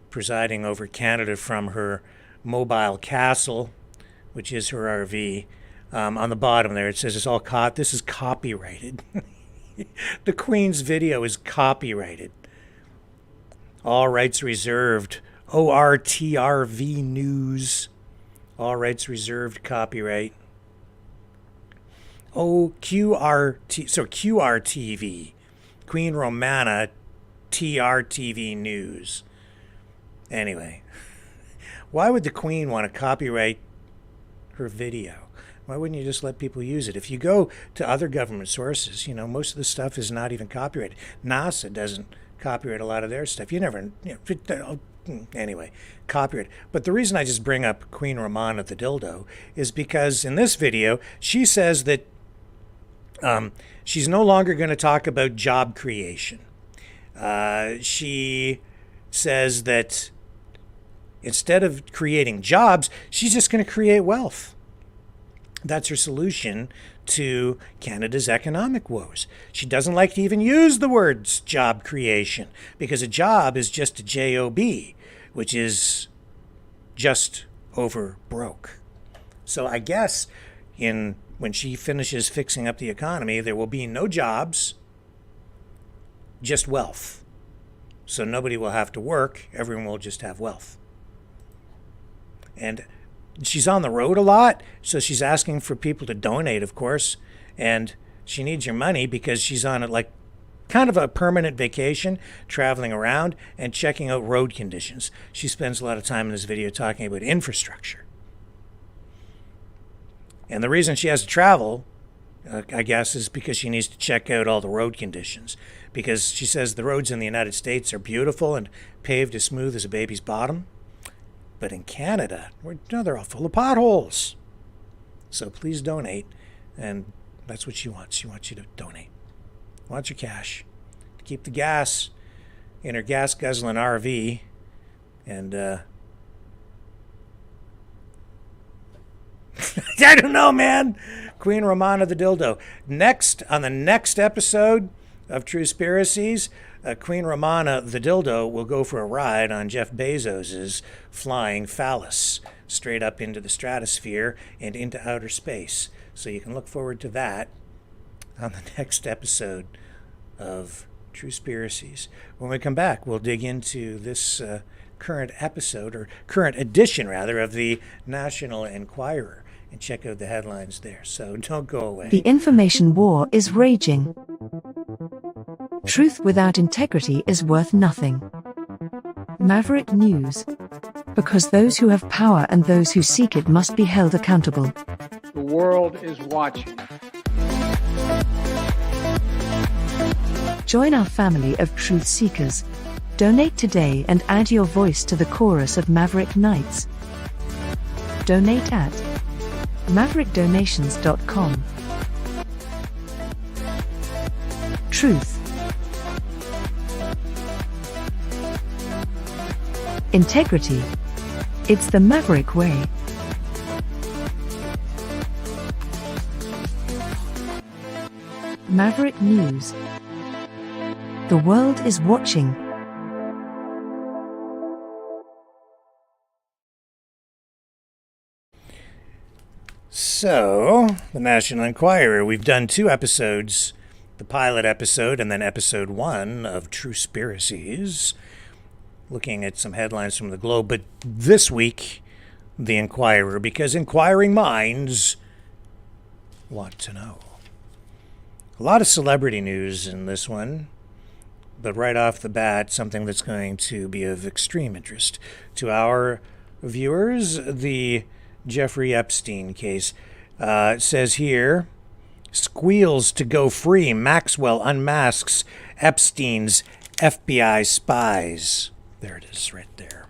presiding over Canada from her mobile castle, which is her RV. On the bottom there, it says it's all this is copyrighted. The Queen's video is copyrighted. All rights reserved. ORTRV News. All rights reserved. Copyright. QRTV. Queen Romana TRTV News. Anyway, why would the Queen want to copyright her video? Why wouldn't you just let people use it? If you go to other government sources, most of the stuff is not even copyrighted. NASA doesn't copyright a lot of their stuff. Anyway, copyright. But the reason I just bring up Queen Romana the dildo is because in this video, she says that she's no longer going to talk about job creation. She says that instead of creating jobs, she's just going to create wealth. That's her solution to Canada's economic woes. She doesn't like to even use the words job creation because a job is just a J-O-B, which is just over broke. So I guess when she finishes fixing up the economy, there will be no jobs, just wealth. So nobody will have to work. Everyone will just have wealth. And she's on the road a lot, so she's asking for people to donate, of course, and she needs your money because she's on kind of a permanent vacation, traveling around and checking out road conditions. She spends a lot of time in this video talking about infrastructure. And the reason she has to travel, I guess, is because she needs to check out all the road conditions. Because she says the roads in the United States are beautiful and paved as smooth as a baby's bottom. But in Canada, they're all full of potholes. So please donate. And that's what she wants. She wants you to donate. Wants your cash to keep the gas in her gas-guzzling RV. And I don't know, man. Queen Romana the dildo. On the next episode of Truespiracies, Queen Romana the dildo will go for a ride on Jeff Bezos's flying phallus straight up into the stratosphere and into outer space. So you can look forward to that on the next episode of Truespiracies. When we come back, we'll dig into this current episode, or current edition rather, of the National Enquirer, and check out the headlines there. So don't go away. The information war is raging. Truth without integrity is worth nothing. Maverick News. Because those who have power and those who seek it must be held accountable. The world is watching. Join our family of truth seekers. Donate today and add your voice to the chorus of Maverick Knights. Donate at maverickdonations.com. Truth. Integrity. It's the Maverick way. Maverick News. The world is watching. So, the National Enquirer. We've done 2 episodes, the pilot episode and then episode 1 of Truespiracies, looking at some headlines from the globe. But this week, the Enquirer, because inquiring minds want to know. A lot of celebrity news in this one, but right off the bat, something that's going to be of extreme interest to our viewers. The Jeffrey Epstein case. Says here, squeals to go free. Maxwell unmasks Epstein's FBI spies. There it is, right there.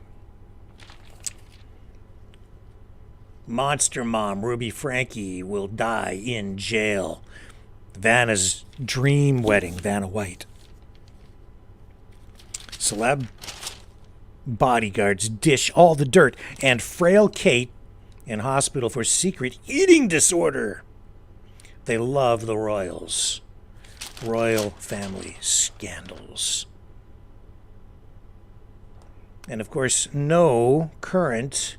Monster mom Ruby Franke will die in jail. Vanna's dream wedding, Vanna White. Celeb bodyguards dish all the dirt, and frail Kate in hospital for secret eating disorder. They love the royals. Royal family scandals. And of course, no current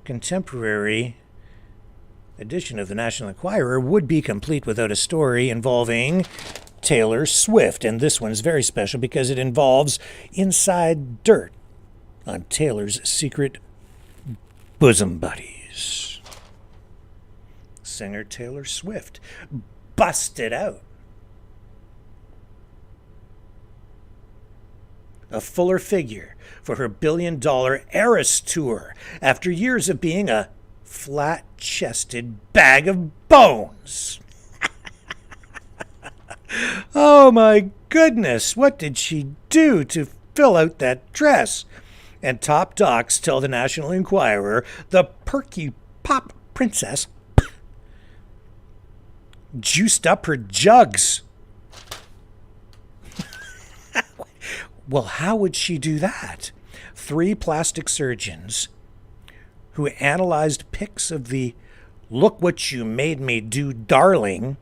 contemporary edition of the National Enquirer would be complete without a story involving Taylor Swift. And this one's very special because it involves inside dirt on Taylor's secret bosom buddies. Singer Taylor Swift busted out. A fuller figure for her billion-dollar Eras tour after years of being a flat-chested bag of bones. Oh my goodness, what did she do to fill out that dress? And top docs tell the National Enquirer the perky pop princess juiced up her jugs. Well, how would she do that? 3 plastic surgeons who analyzed pics of the "look what you made me do, darling"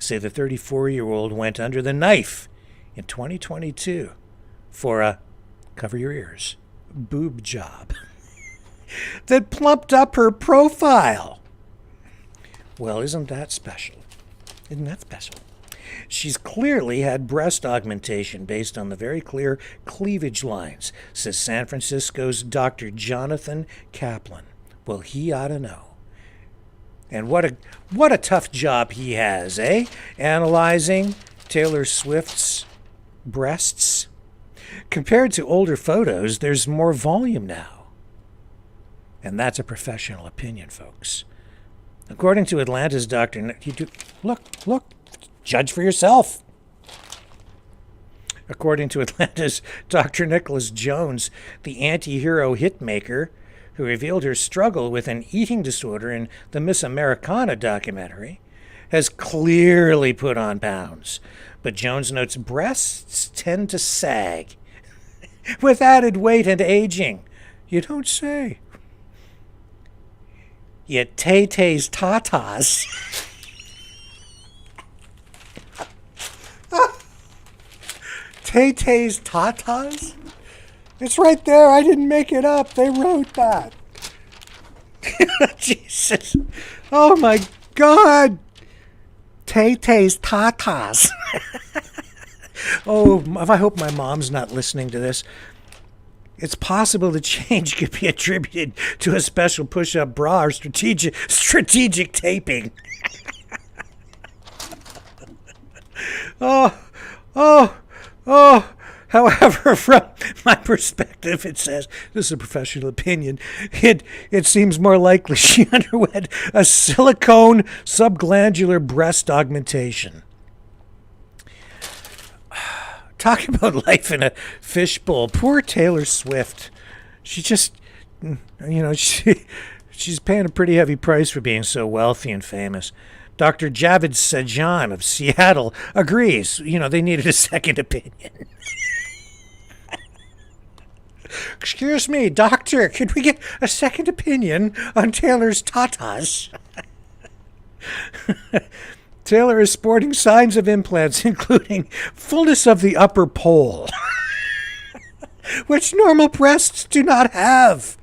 say the 34-year-old went under the knife in 2022 for a, cover your ears, boob job that plumped up her profile. Well, isn't that special? Isn't that special? She's clearly had breast augmentation based on the very clear cleavage lines, says San Francisco's Dr. Jonathan Kaplan. Well, he ought to know. And what a tough job he has, eh? Analyzing Taylor Swift's breasts. Compared to older photos, there's more volume now. And that's a professional opinion, folks. According to Atlanta's Dr. Look, judge for yourself. According to Atlanta's Dr. Nicholas Jones, the anti-hero hitmaker who revealed her struggle with an eating disorder in the Miss Americana documentary, has clearly put on pounds. But Jones notes breasts tend to sag with added weight and aging. You don't say. Yet Tay-Tay's tatas Tay-Tay's tatas? It's right there. I didn't make it up. They wrote that. Jesus. Oh my God. Tay-Tay's tatas. Oh, I hope my mom's not listening to this. It's possible the change could be attributed to a special push-up bra or strategic taping. However, from my perspective, it says, this is a professional opinion, it seems more likely she underwent a silicone subglandular breast augmentation. Talking about life in a fishbowl. Poor Taylor Swift. She just, she's paying a pretty heavy price for being so wealthy and famous. Dr. Javed Sajan of Seattle agrees. They needed a second opinion. Excuse me, doctor, could we get a second opinion on Taylor's tatas? Taylor is sporting signs of implants, including fullness of the upper pole, which normal breasts do not have.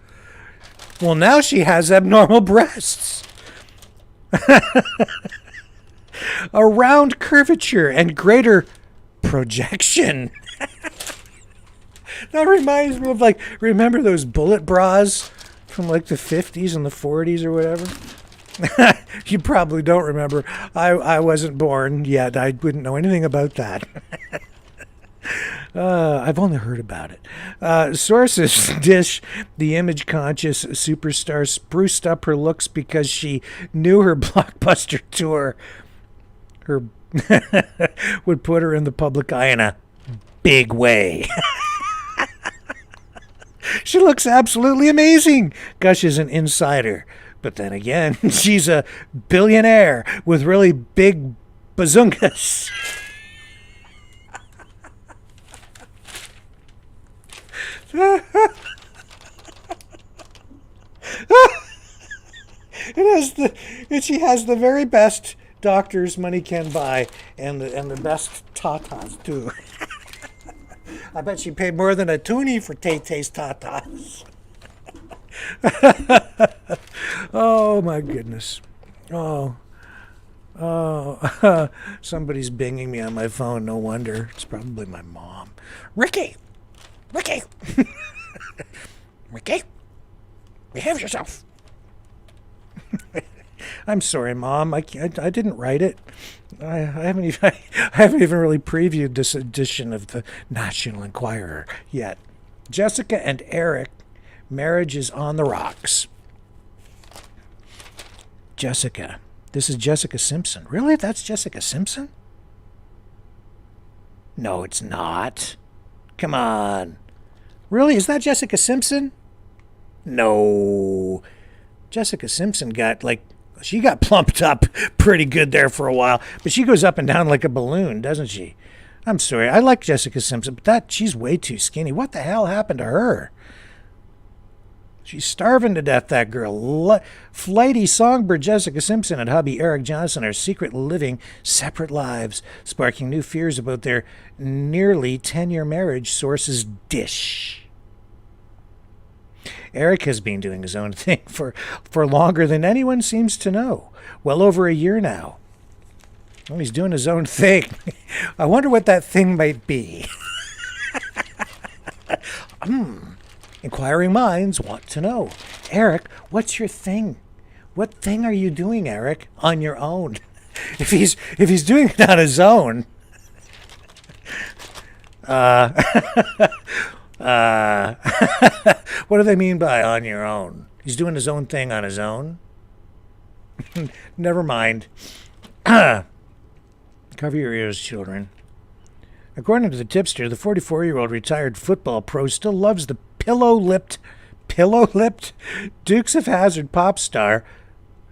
Well, now she has abnormal breasts. A round curvature and greater projection. That reminds me of, remember those bullet bras from the 50s and the 40s or whatever? You probably don't remember. I wasn't born yet. I wouldn't know anything about that. I've only heard about it. Sources dish the image-conscious superstar spruced up her looks because she knew her blockbuster tour would put her in the public eye in a big way. She looks absolutely amazing, gushes an insider. But then again, she's a billionaire with really big bazungas. She has the very best doctors money can buy, and the best tatas too. I bet she paid more than a toonie for Tay-Tay's tatas. Oh my goodness. Oh, somebody's binging me on my phone. No wonder. It's probably my mom. Ricky! Ricky, behave yourself. I'm sorry, Mom. I didn't write it. I haven't even really previewed this edition of the National Enquirer yet. Jessica and Eric, marriage is on the rocks. Jessica. This is Jessica Simpson. Really? That's Jessica Simpson? No, it's not. Come on. Really? Is that Jessica Simpson? No. Jessica Simpson she got plumped up pretty good there for a while, but she goes up and down like a balloon, doesn't she? I'm sorry. I like Jessica Simpson, but she's way too skinny. What the hell happened to her? She's starving to death, that girl. Flighty songbird Jessica Simpson and hubby Eric Johnson are secretly living separate lives, sparking new fears about their nearly 10-year marriage, sources dish. Eric has been doing his own thing for longer than anyone seems to know. Well over a year now. Well, he's doing his own thing. I wonder what that thing might be. Inquiring minds want to know. Eric, what's your thing? What thing are you doing, Eric, on your own? If he's doing it on his own. What do they mean by on your own? He's doing his own thing on his own? Never mind. Cover your ears, children. According to the tipster, the 44-year-old retired football pro still loves the pillow-lipped Dukes of Hazzard pop star,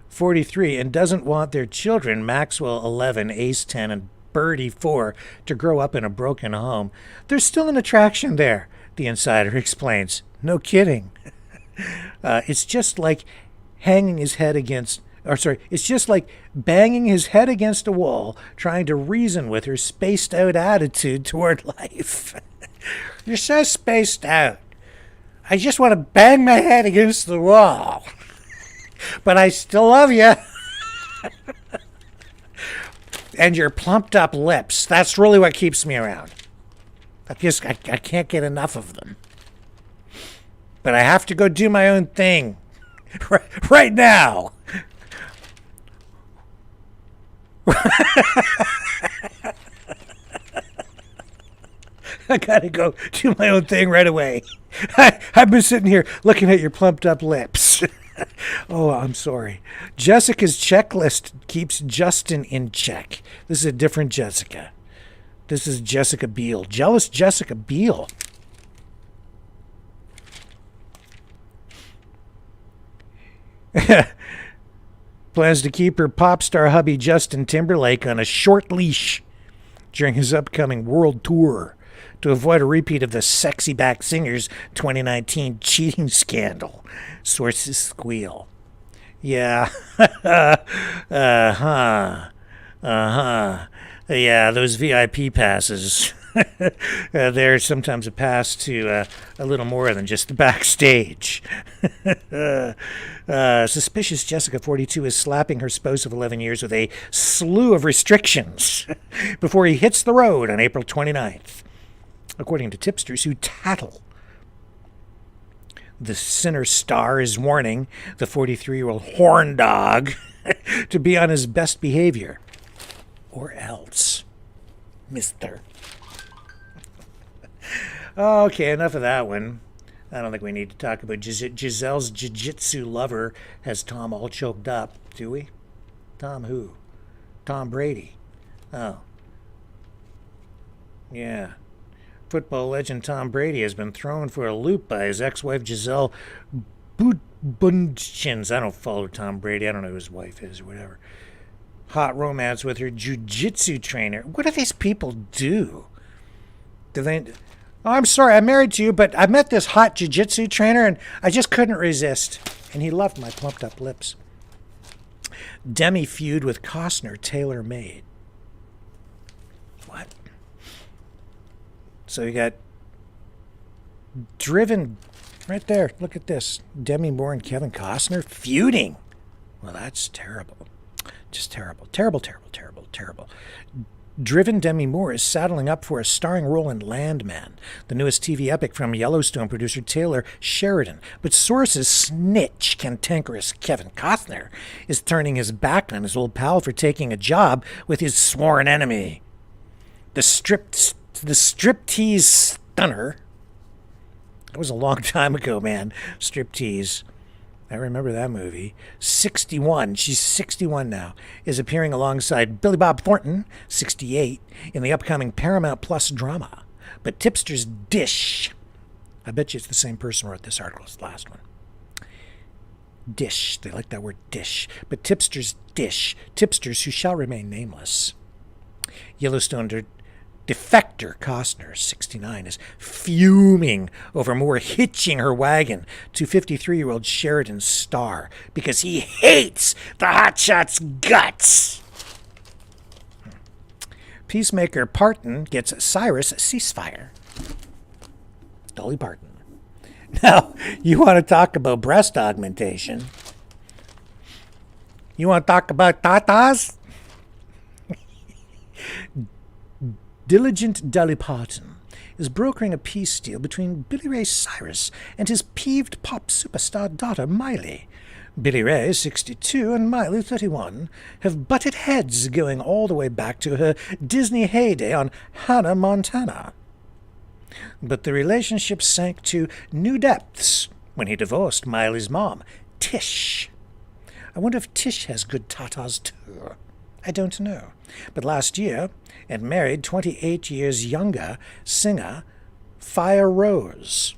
43, and doesn't want their children, Maxwell, 11, Ace, 10, and Birdie, 4, to grow up in a broken home. There's still an attraction there, the insider explains. No kidding. It's just like it's just like banging his head against a wall, trying to reason with her spaced out attitude toward life. You're so spaced out. I just want to bang my head against the wall. But I still love you. And your plumped up lips. That's really what keeps me around. I can't get enough of them. but I have to go do my own thing right now. I gotta go do my own thing right away. I've been sitting here looking at your plumped up lips. Oh, I'm sorry. Jessica's checklist keeps Justin in check. This is a different Jessica. This is Jessica Biel. Jealous Jessica Biel. Plans to keep her pop star hubby Justin Timberlake on a short leash during his upcoming world tour to avoid a repeat of the sexy back singer's 2019 cheating scandal. Sources squeal. Yeah. Yeah, those VIP passes. They're sometimes a pass to a little more than just the backstage. Suspicious Jessica, 42, is slapping her spouse of 11 years with a slew of restrictions before he hits the road on April 29th. According to tipsters who tattle, the Sinner star is warning the 43-year-old horn dog to be on his best behavior, or else, mister. Okay, enough of that one. I don't think we need to talk about Giselle's jiu-jitsu lover has Tom all choked up, do we? Tom who? Tom Brady. Oh. Yeah. Football legend Tom Brady has been thrown for a loop by his ex-wife Giselle Bundchens. I don't follow Tom Brady. I don't know who his wife is or whatever. Hot romance with her jiu-jitsu trainer. What do these people do? Do they... Oh, I'm sorry, I'm married to you, but I met this hot jiu-jitsu trainer and I just couldn't resist. And he loved my plumped up lips. Demi feud with Costner, tailor-made. What? So you got Driven right there. Look at this. Demi Moore and Kevin Costner feuding. Well, that's terrible. Just terrible. Terrible, terrible, terrible, terrible. Driven Demi Moore is saddling up for a starring role in Landman, the newest TV epic from Yellowstone producer Taylor Sheridan. But sources snitch cantankerous Kevin Costner is turning his back on his old pal for taking a job with his sworn enemy. The striptease stunner. That was a long time ago, man. Striptease. I remember that movie. 61. She's 61 now. Is appearing alongside Billy Bob Thornton, 68, in the upcoming Paramount Plus drama. But tipsters dish. I bet you it's the same person who wrote this article as the last one. Dish. They like that word dish. But tipsters dish. Tipsters who shall remain nameless. Yellowstone defector Costner, 69, is fuming over Moore hitching her wagon to 53-year-old Sheridan's star because he hates the hotshot's guts. Peacemaker Parton gets Cyrus ceasefire. Dolly Parton. Now, you want to talk about breast augmentation? You want to talk about tatas? Diligent Dolly Parton is brokering a peace deal between Billy Ray Cyrus and his peeved pop superstar daughter, Miley. Billy Ray, 62, and Miley, 31, have butted heads going all the way back to her Disney heyday on Hannah Montana. But the relationship sank to new depths when he divorced Miley's mom, Tish. I wonder if Tish has good tatas too. I don't know. But last year, and married 28 years younger singer Fire Rose.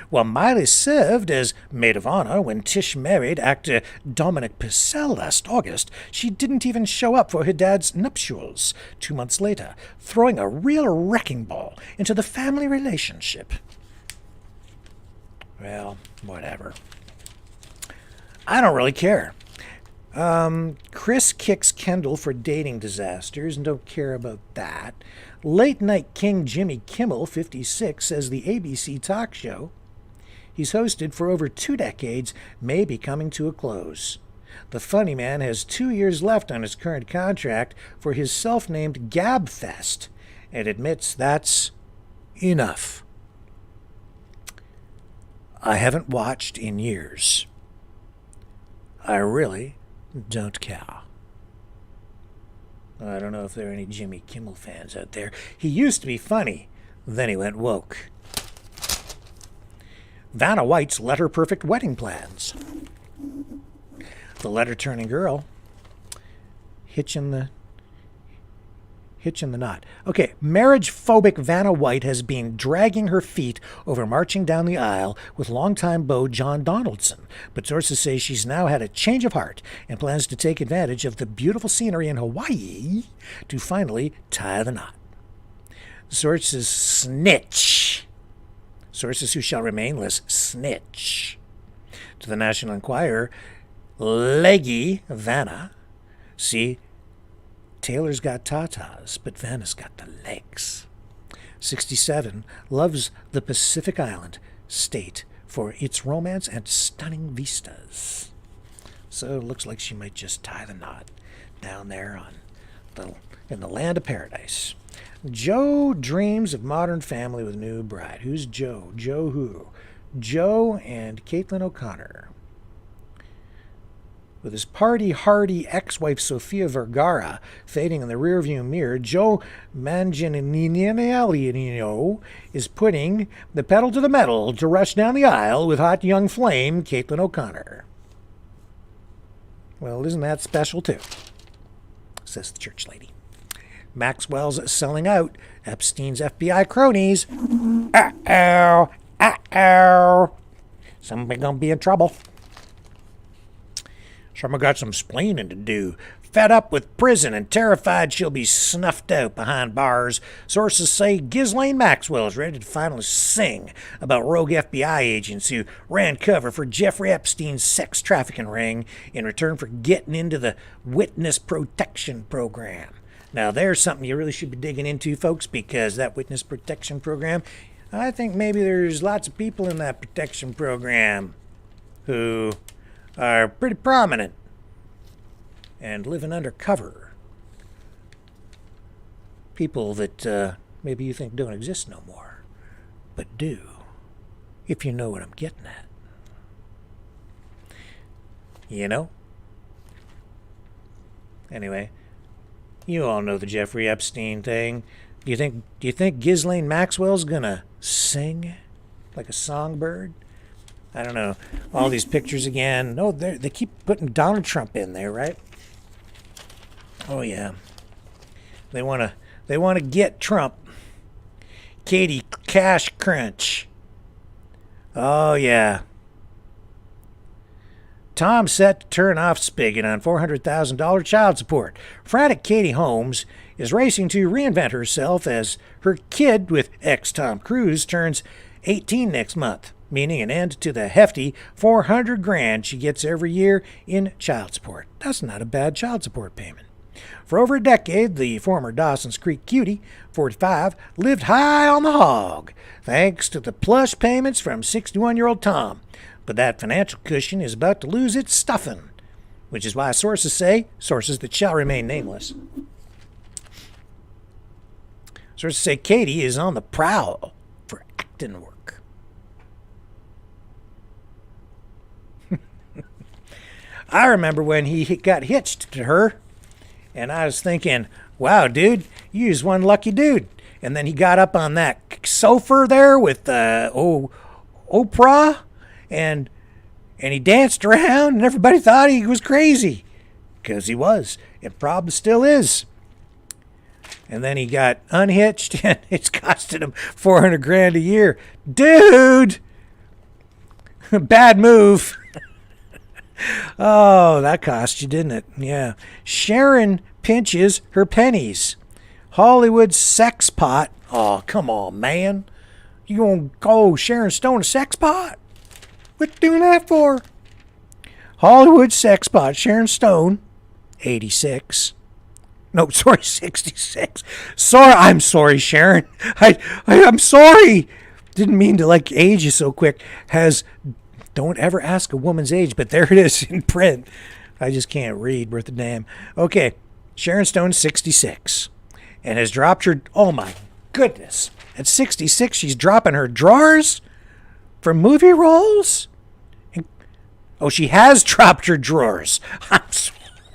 While Miley served as maid of honor when Tish married actor Dominic Purcell last August, she didn't even show up for her dad's nuptials 2 months later, throwing a real wrecking ball into the family relationship. Well, whatever. I don't really care. Chris kicks Kendall for dating disasters and don't care about that. Late night king Jimmy Kimmel, 56, says the ABC talk show he's hosted for over 2 decades may be coming to a close. The funny man has 2 years left on his current contract for his self-named Gab Fest and admits that's enough. I haven't watched in years. I really don't care. I don't know if there are any Jimmy Kimmel fans out there. He used to be funny, then he went woke. Vanna White's letter-perfect wedding plans. The letter-turning girl hitching the knot. Okay, marriage-phobic Vanna White has been dragging her feet over marching down the aisle with longtime beau John Donaldson, but sources say she's now had a change of heart and plans to take advantage of the beautiful scenery in Hawaii to finally tie the knot. Sources snitch. Sources who shall remain nameless snitch. To the National Enquirer, leggy Vanna. See, Taylor's got tatas, but Vanna's got the legs. 67 loves the Pacific Island state for its romance and stunning vistas. So it looks like she might just tie the knot down there in the land of paradise. Joe dreams of modern family with new bride. Who's Joe? Joe who? Joe and Caitlin O'Connor. With his party-hardy ex-wife Sofia Vergara fading in the rearview mirror, Joe Manganiello is putting the pedal to the metal to rush down the aisle with hot young flame Caitlin O'Connor. Well, isn't that special too? Says the church lady. Maxwell's selling out Epstein's FBI cronies. Uh-oh, uh-oh. Somebody gonna be in trouble. Someone got some splaining to do. Fed up with prison and terrified she'll be snuffed out behind bars, sources say Ghislaine Maxwell is ready to finally sing about rogue FBI agents who ran cover for Jeffrey Epstein's sex trafficking ring in return for getting into the witness protection program. Now, there's something you really should be digging into, folks, because that witness protection program, I think maybe there's lots of people in that protection program who are pretty prominent and living undercover. People that maybe you think don't exist no more, but do, if you know what I'm getting at. You know? Anyway, you all know the Jeffrey Epstein thing. Do you think Ghislaine Maxwell's gonna sing like a songbird? I don't know. All these pictures again. No, they keep putting Donald Trump in there, right? Oh yeah. They wanna get Trump. Katie Cash Crunch. Oh yeah. Tom set to turn off spigot on $400,000 child support. Frantic Katie Holmes is racing to reinvent herself as her kid with ex-Tom Cruise turns 18 next month, meaning an end to the hefty $400,000 she gets every year in child support. That's not a bad child support payment. For over a decade, the former Dawson's Creek cutie, 45, lived high on the hog, thanks to the plush payments from 61-year-old Tom. But that financial cushion is about to lose its stuffing, which is why sources that shall remain nameless, sources say Katie is on the prowl for acting work. I remember when he got hitched to her, and I was thinking, wow, dude, you was one lucky dude. And then he got up on that sofa there with Oprah, and he danced around, and everybody thought he was crazy, because he was, and probably still is. And then he got unhitched, and it's costing him $400,000 a year. Dude! Bad move. Oh, that cost you, didn't it? Yeah. Sharon pinches her pennies. Hollywood sex pot. Oh, come on, man. You gonna call Sharon Stone a sex pot? What you doing that for? Hollywood sex pot. Sharon Stone, 86. No, sorry, 66. I'm sorry, Sharon. I'm sorry. Didn't mean to age you so quick. Don't ever ask a woman's age, but there it is in print. I just can't read worth a damn. Okay, Sharon Stone, 66, and has dropped her. Oh my goodness! At 66, she's dropping her drawers. for movie roles? Oh, she has dropped her drawers.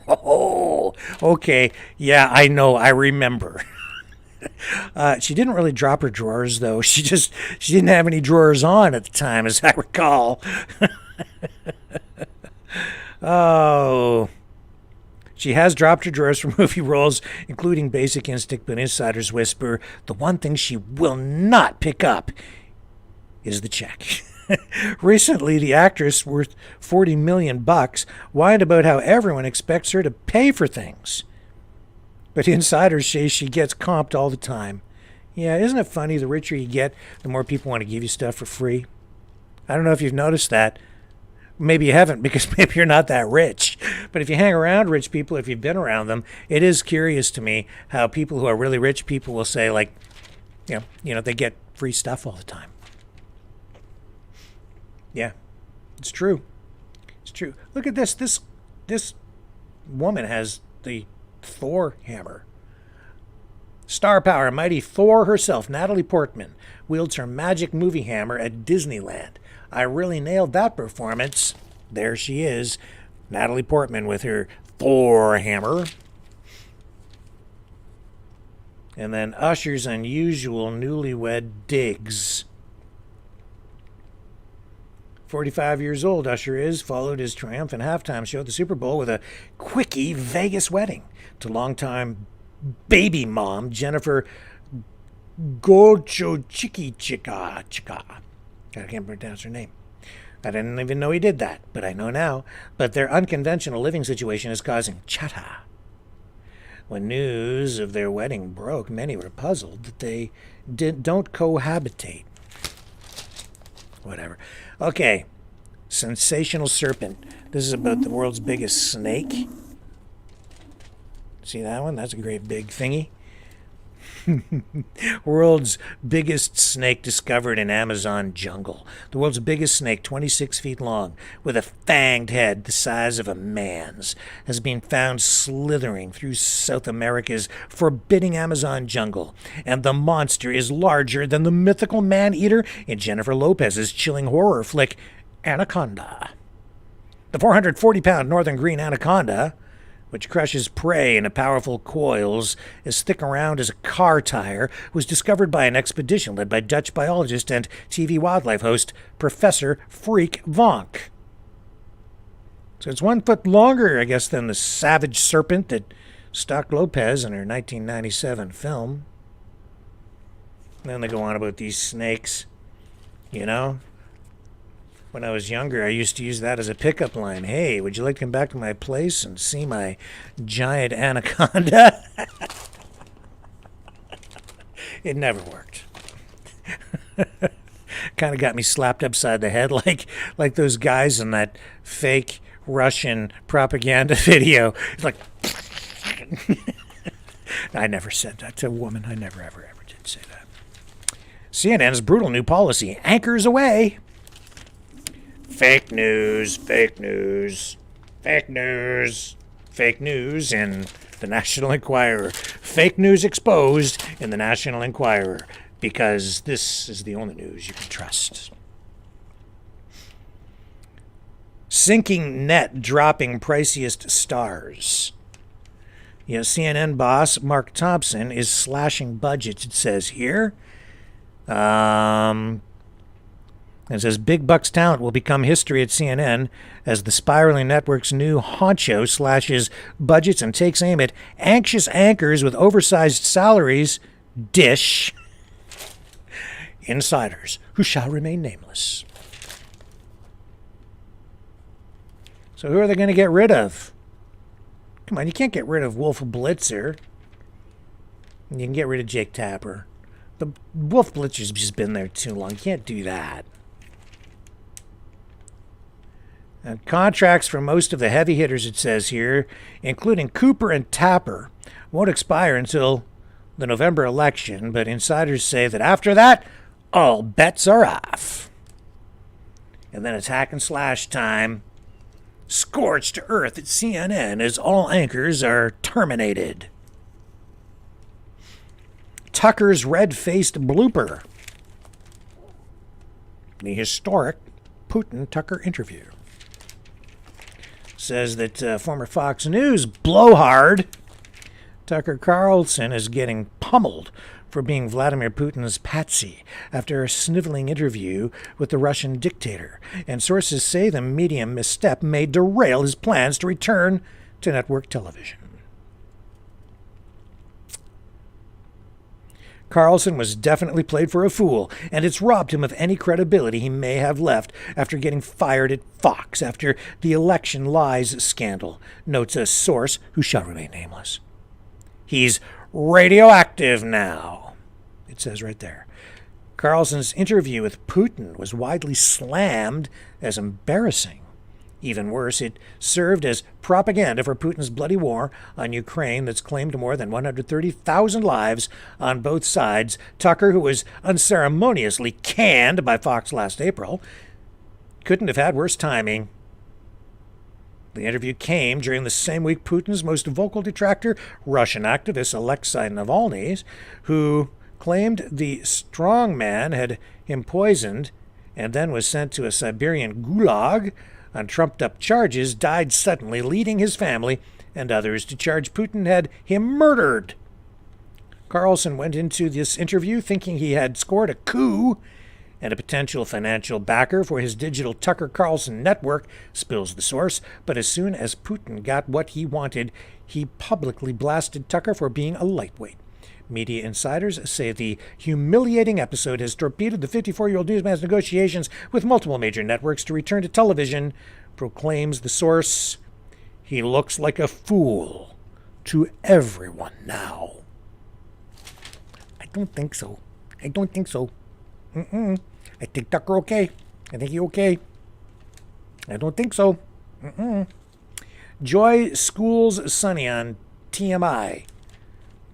Oh, okay. Yeah, I know. I remember. She didn't really drop her drawers, though. She didn't have any drawers on at the time, as I recall. Oh. She has dropped her drawers for movie roles, including Basic Instinct, but insiders whisper the one thing she will not pick up is the check. Recently, the actress, worth $40 million, whined about how everyone expects her to pay for things. But insiders say she gets comped all the time. Yeah, isn't it funny? The richer you get, the more people want to give you stuff for free. I don't know if you've noticed that. Maybe you haven't, because maybe you're not that rich. But if you hang around rich people, if you've been around them, it is curious to me how people who are really rich people will say, like, you know, they get free stuff all the time. Yeah, it's true. It's true. Look at this. This woman has the Thor hammer. Star power, mighty Thor herself, Natalie Portman, wields her magic movie hammer at Disneyland. I really nailed that performance. There she is, Natalie Portman with her Thor hammer. And then Usher's unusual newlywed digs. 45 years old, Usher is, followed his triumphant halftime show at the Super Bowl with a quickie Vegas wedding to longtime baby mom Jennifer Golchochiki-Chika. I can't pronounce her name. I didn't even know he did that, but I know now. But their unconventional living situation is causing chatter. When news of their wedding broke, many were puzzled that they don't cohabitate. Whatever. Okay. Sensational serpent. This is about the world's biggest snake. See that one? That's a great big thingy. World's biggest snake discovered in Amazon jungle. The world's biggest snake, 26 feet long, with a fanged head the size of a man's, has been found slithering through South America's forbidding Amazon jungle. And the monster is larger than the mythical man-eater in Jennifer Lopez's chilling horror flick, Anaconda. The 440-pound northern green anaconda, which crushes prey in powerful coils as thick around as a car tire, was discovered by an expedition led by Dutch biologist and TV wildlife host Professor Freek Vonk. So it's 1 foot longer, I guess, than the savage serpent that stalked Lopez in her 1997 film. And then they go on about these snakes, you know? When I was younger, I used to use that as a pickup line. Hey, would you like to come back to my place and see my giant anaconda? It never worked. Kind of got me slapped upside the head like those guys in that fake Russian propaganda video. It's like, I never said that to a woman. I never, ever did say that. CNN's brutal new policy anchors away. Fake news, fake news, fake news, fake news in the National Enquirer. Fake news exposed in the National Enquirer, because this is the only news you can trust. Sinking net dropping priciest stars. You know, CNN boss Mark Thompson is slashing budgets, it says here. It says big bucks talent will become history at CNN as the spiraling network's new honcho slashes budgets and takes aim at anxious anchors with oversized salaries. Dish. Insiders who shall remain nameless. So who are they going to get rid of? Come on, you can't get rid of Wolf Blitzer. You can get rid of Jake Tapper. But Wolf Blitzer's just been there too long. You can't do that. And contracts for most of the heavy hitters, it says here, including Cooper and Tapper, won't expire until the November election, but insiders say that after that, all bets are off. And then it's hack and slash time. Scorched earth at CNN as all anchors are terminated. Tucker's red-faced blooper. the historic Putin-Tucker interview. Says that former Fox News blowhard Tucker Carlson is getting pummeled for being Vladimir Putin's patsy after a sniveling interview with the Russian dictator, and sources say the medium misstep may derail his plans to return to network television. Carlson was definitely played for a fool, and it's robbed him of any credibility he may have left after getting fired at Fox after the election lies scandal, notes a source who shall remain nameless. He's radioactive now, it says right there. Carlson's interview with Putin was widely slammed as embarrassing. Even worse, it served as propaganda for Putin's bloody war on Ukraine that's claimed more than 130,000 lives on both sides. Tucker, who was unceremoniously canned by Fox last April, couldn't have had worse timing. The interview came during the same week Putin's most vocal detractor, Russian activist Alexei Navalny, who claimed the strongman had him poisoned and then was sent to a Siberian gulag on trumped-up charges, died suddenly, leading his family and others to charge Putin had him murdered. Carlson went into this interview thinking he had scored a coup and a potential financial backer for his digital Tucker Carlson network, spills the source, but as soon as Putin got what he wanted, he publicly blasted Tucker for being a lightweight. Media insiders say the humiliating episode has torpedoed the 54-year-old newsman's negotiations with multiple major networks to return to television, proclaims the source. He looks like a fool to everyone now. I don't think so. I don't think so. I think Tucker okay. I think he okay. I don't think so. Joy schools Sonny on TMI.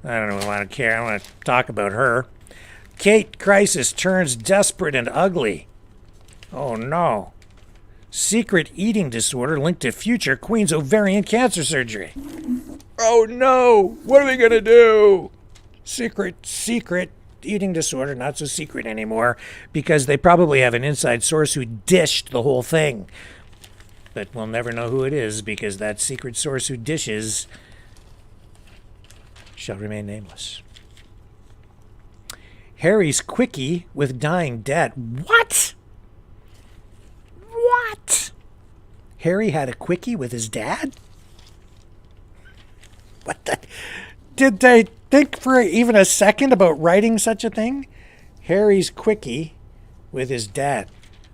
I don't really want to care. I want to talk about her. Kate crisis turns desperate and ugly. Oh no. Secret eating disorder linked to future Queen's ovarian cancer surgery. Oh no. What are we going to do? Secret eating disorder, not so secret anymore, because they probably have an inside source who dished the whole thing. But we'll never know who it is because that secret source who dishes shall remain nameless. Harry's quickie with dying dad. What? What? Harry had a quickie with his dad? What the? Did they think for even a second about writing such a thing? Harry's quickie with his dad.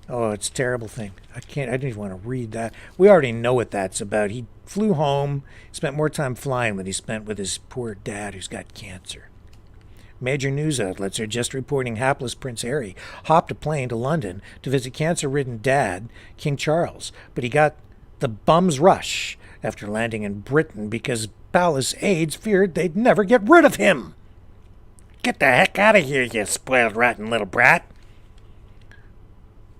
Oh, it's a terrible thing. I didn't even want to read that. We already know what that's about. He flew home, spent more time flying than he spent with his poor dad who's got cancer. Major news outlets are just reporting hapless Prince Harry hopped a plane to London to visit cancer-ridden dad, King Charles, but he got the bum's rush after landing in Britain because palace aides feared they'd never get rid of him. Get the heck out of here, you spoiled rotten little brat.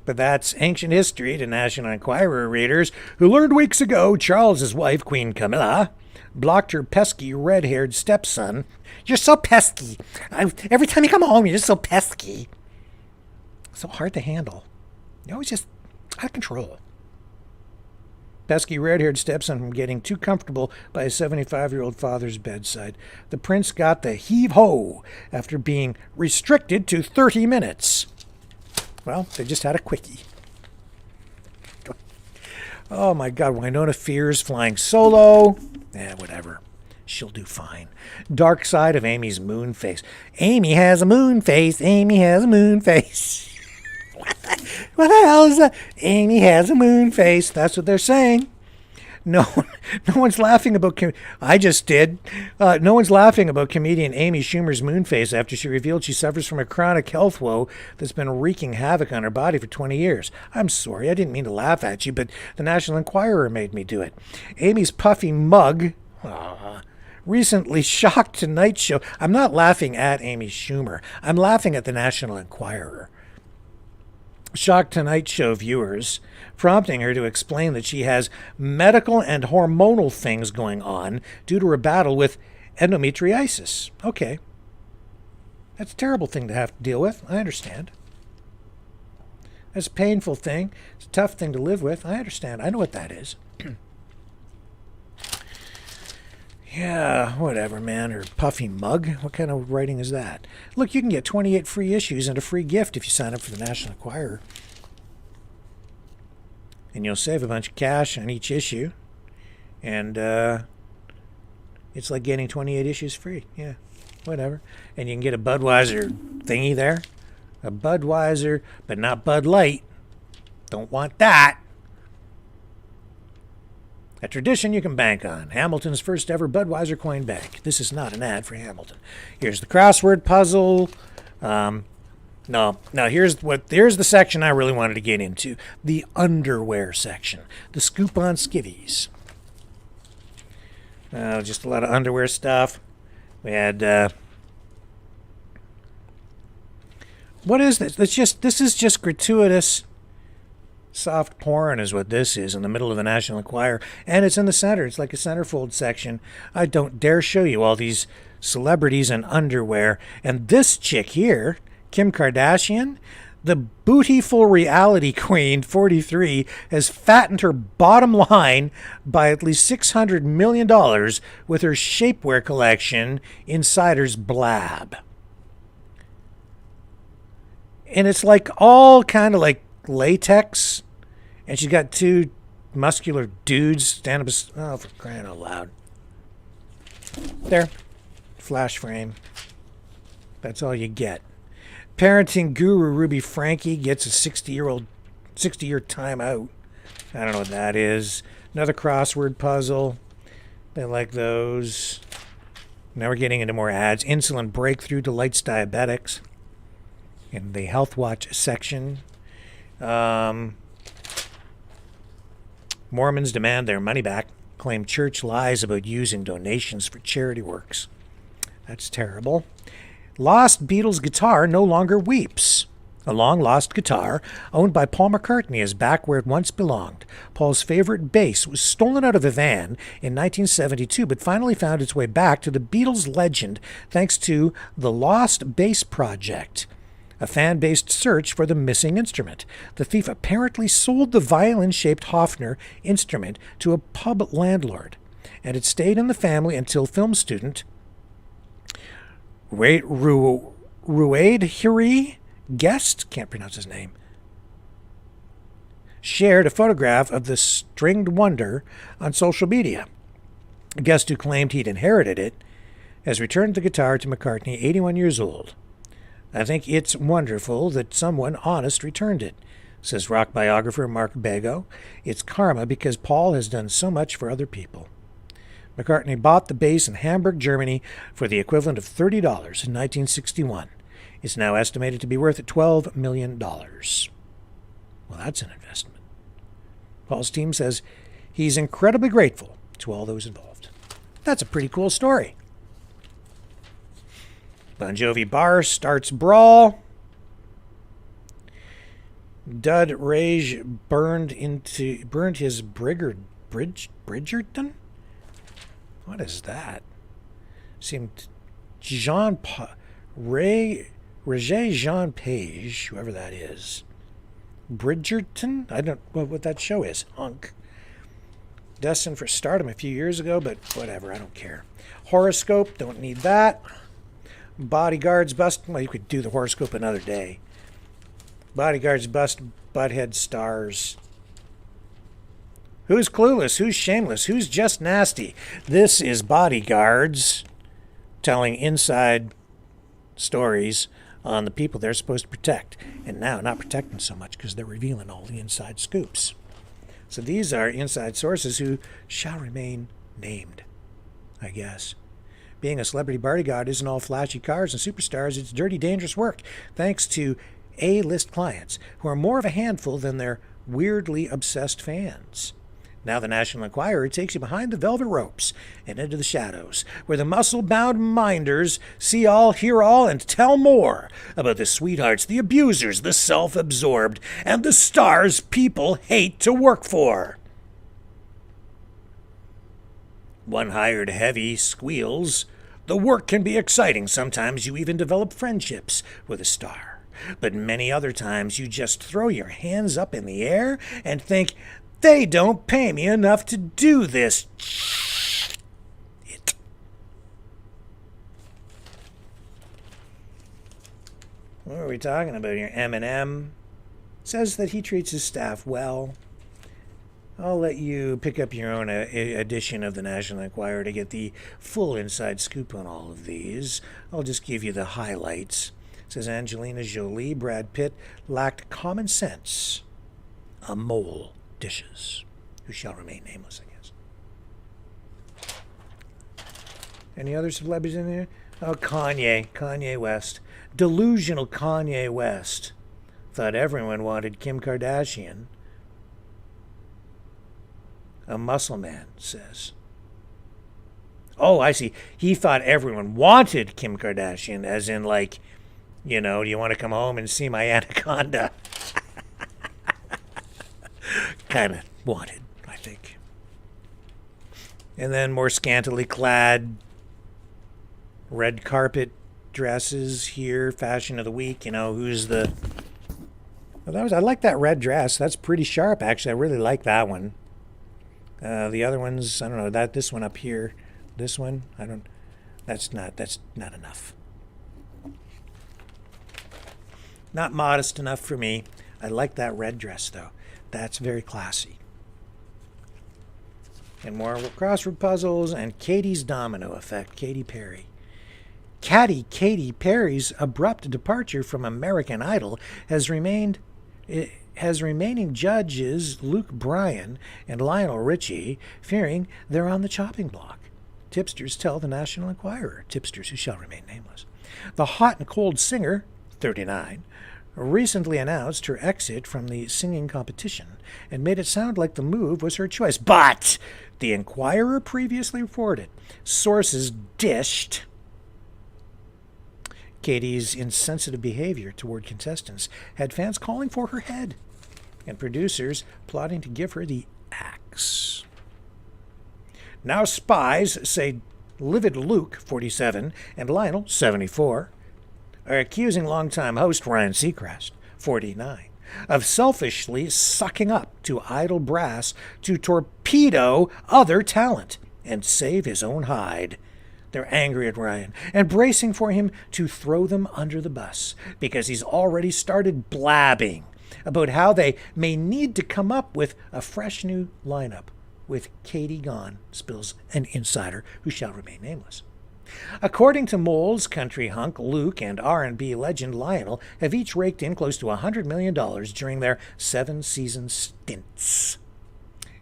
But that's ancient history to National Enquirer readers who learned weeks ago Charles's wife, Queen Camilla, blocked her pesky red-haired stepson. You're so pesky. Every time you come home, you're just so pesky. So hard to handle. You're always just out of control. Pesky red-haired stepson from getting too comfortable by his 75-year-old father's bedside. The prince got the heave-ho after being restricted to 30 minutes. Well, they just had a quickie. Oh my God, Winona fears flying solo. Whatever. She'll do fine. Dark side of Amy's moon face. Amy has a moon face. Amy has a moon face. What the hell is that? Amy has a moon face. That's what they're saying. No one's laughing about... I just did. No one's laughing about comedian Amy Schumer's moon face after she revealed she suffers from a chronic health woe that's been wreaking havoc on her body for 20 years. I'm sorry, I didn't mean to laugh at you, but the National Enquirer made me do it. Amy's puffy mug recently shocked Tonight Show. I'm not laughing at Amy Schumer. I'm laughing at the National Enquirer. Shocked Tonight Show viewers, prompting her to explain that she has medical and hormonal things going on due to her battle with endometriosis. Okay. That's a terrible thing to have to deal with. I understand. It's a painful thing. It's a tough thing to live with. I understand. I know what that is. Yeah, whatever, man. Or puffy mug. What kind of writing is that? Look, you can get 28 free issues and a free gift if you sign up for the National Enquirer. And you'll save a bunch of cash on each issue. And it's like getting 28 issues free. Yeah, whatever. And you can get a Budweiser thingy there. A Budweiser, but not Bud Light. Don't want that. A tradition you can bank on. Hamilton's first ever Budweiser coin bank. This is not an ad for Hamilton. Here's the crossword puzzle. No, here's the section I really wanted to get into. The underwear section. The scoop on skivvies. Just a lot of underwear stuff. We had what is this? This is just gratuitous soft porn is what this is in the middle of the National Enquirer. And it's in the center. It's like a centerfold section. I don't dare show you all these celebrities in underwear. And this chick here, Kim Kardashian, the bootyful reality queen, 43, has fattened her bottom line by at least $600 million with her shapewear collection, Insider's Blab. And it's like all kind of like latex. And she's got two muscular dudes standing up. Oh, for crying out loud. There. Flash frame. That's all you get. Parenting guru Ruby Frankie gets a 60-year timeout. I don't know what that is. Another crossword puzzle. They like those. Now we're getting into more ads. Insulin breakthrough delights diabetics. In the Health Watch section. Mormons demand their money back, claim church lies about using donations for charity works. That's terrible. Lost Beatles guitar no longer weeps. A long-lost guitar, owned by Paul McCartney, is back where it once belonged. Paul's favorite bass was stolen out of a van in 1972, but finally found its way back to the Beatles legend thanks to the Lost Bass Project, a fan-based search for the missing instrument. The thief apparently sold the violin-shaped Hofner instrument to a pub landlord, and it stayed in the family until film student Ruaid Huri Guest, can't pronounce his name, shared a photograph of the stringed wonder on social media. Guest, who claimed he'd inherited it, has returned the guitar to McCartney, 81 years old. I think it's wonderful that someone honest returned it, says rock biographer Mark Bego. It's karma because Paul has done so much for other people. McCartney bought the bass in Hamburg, Germany for the equivalent of $30 in 1961. It's now estimated to be worth $12 million. Well, that's an investment. Paul's team says he's incredibly grateful to all those involved. That's a pretty cool story. Bon Jovi bar starts brawl. Dud Rage burned his Bridgerton? What is that? Seemed Roger Jean Page, whoever that is. Bridgerton? I don't know what that show is. Hunk. Destined for stardom a few years ago, but whatever, I don't care. Horoscope, don't need that. Bodyguards bust. Well, you could do the horoscope another day. Bodyguards bust butthead stars. Who's clueless? Who's shameless? Who's just nasty? This is Bodyguards telling inside stories on the people they're supposed to protect. And now not protecting so much because they're revealing all the inside scoops. So these are inside sources who shall remain named, I guess. Being a celebrity bodyguard isn't all flashy cars and superstars. It's dirty, dangerous work, thanks to A-list clients who are more of a handful than their weirdly obsessed fans. Now the National Enquirer takes you behind the velvet ropes and into the shadows, where the muscle-bound minders see all, hear all, and tell more about the sweethearts, the abusers, the self-absorbed, and the stars people hate to work for. One hired heavy squeals, "The work can be exciting. Sometimes you even develop friendships with a star. but many other times you just throw your hands up in the air and think, they don't pay me enough to do this. What are we talking about here? Eminem says that he treats his staff well. I'll let you pick up your own edition of the National Enquirer to get the full inside scoop on all of these. I'll just give you the highlights. It says Angelina Jolie, Brad Pitt lacked common sense. A mole dishes, who shall remain nameless, I guess. Any other celebrities in there? Oh, Kanye West. Delusional Kanye West. Thought everyone wanted Kim Kardashian. A muscle man says. Oh, I see. He thought everyone wanted Kim Kardashian, as in, like, you know, do you want to come home and see my anaconda? Kind of wanted, I think. And then more scantily clad red carpet dresses here, fashion of the week. You know, who's the... Well, I like that red dress. That's pretty sharp, actually. I really like that one. The other ones, I don't know, this one up here, this one, that's not enough. Not modest enough for me. I like that red dress, though. That's very classy. And more crossword puzzles and Katie's domino effect, Katy Perry. Katy Perry's abrupt departure from American Idol has remaining judges Luke Bryan and Lionel Richie fearing they're on the chopping block. Tipsters tell the National Enquirer, tipsters who shall remain nameless. The hot and cold singer, 39, recently announced her exit from the singing competition and made it sound like the move was her choice. But the Enquirer previously reported sources dished Katie's insensitive behavior toward contestants had fans calling for her head and producers plotting to give her the axe. Now spies say livid Luke, 47, and Lionel, 74, are accusing longtime host Ryan Seacrest, 49, of selfishly sucking up to idle brass to torpedo other talent and save his own hide. They're angry at Ryan and bracing for him to throw them under the bus because he's already started blabbing about how they may need to come up with a fresh new lineup with Katie gone, spills an insider who shall remain nameless. According to Moles, country hunk Luke and R&B legend Lionel have each raked in close to $100 million during their 7-season stints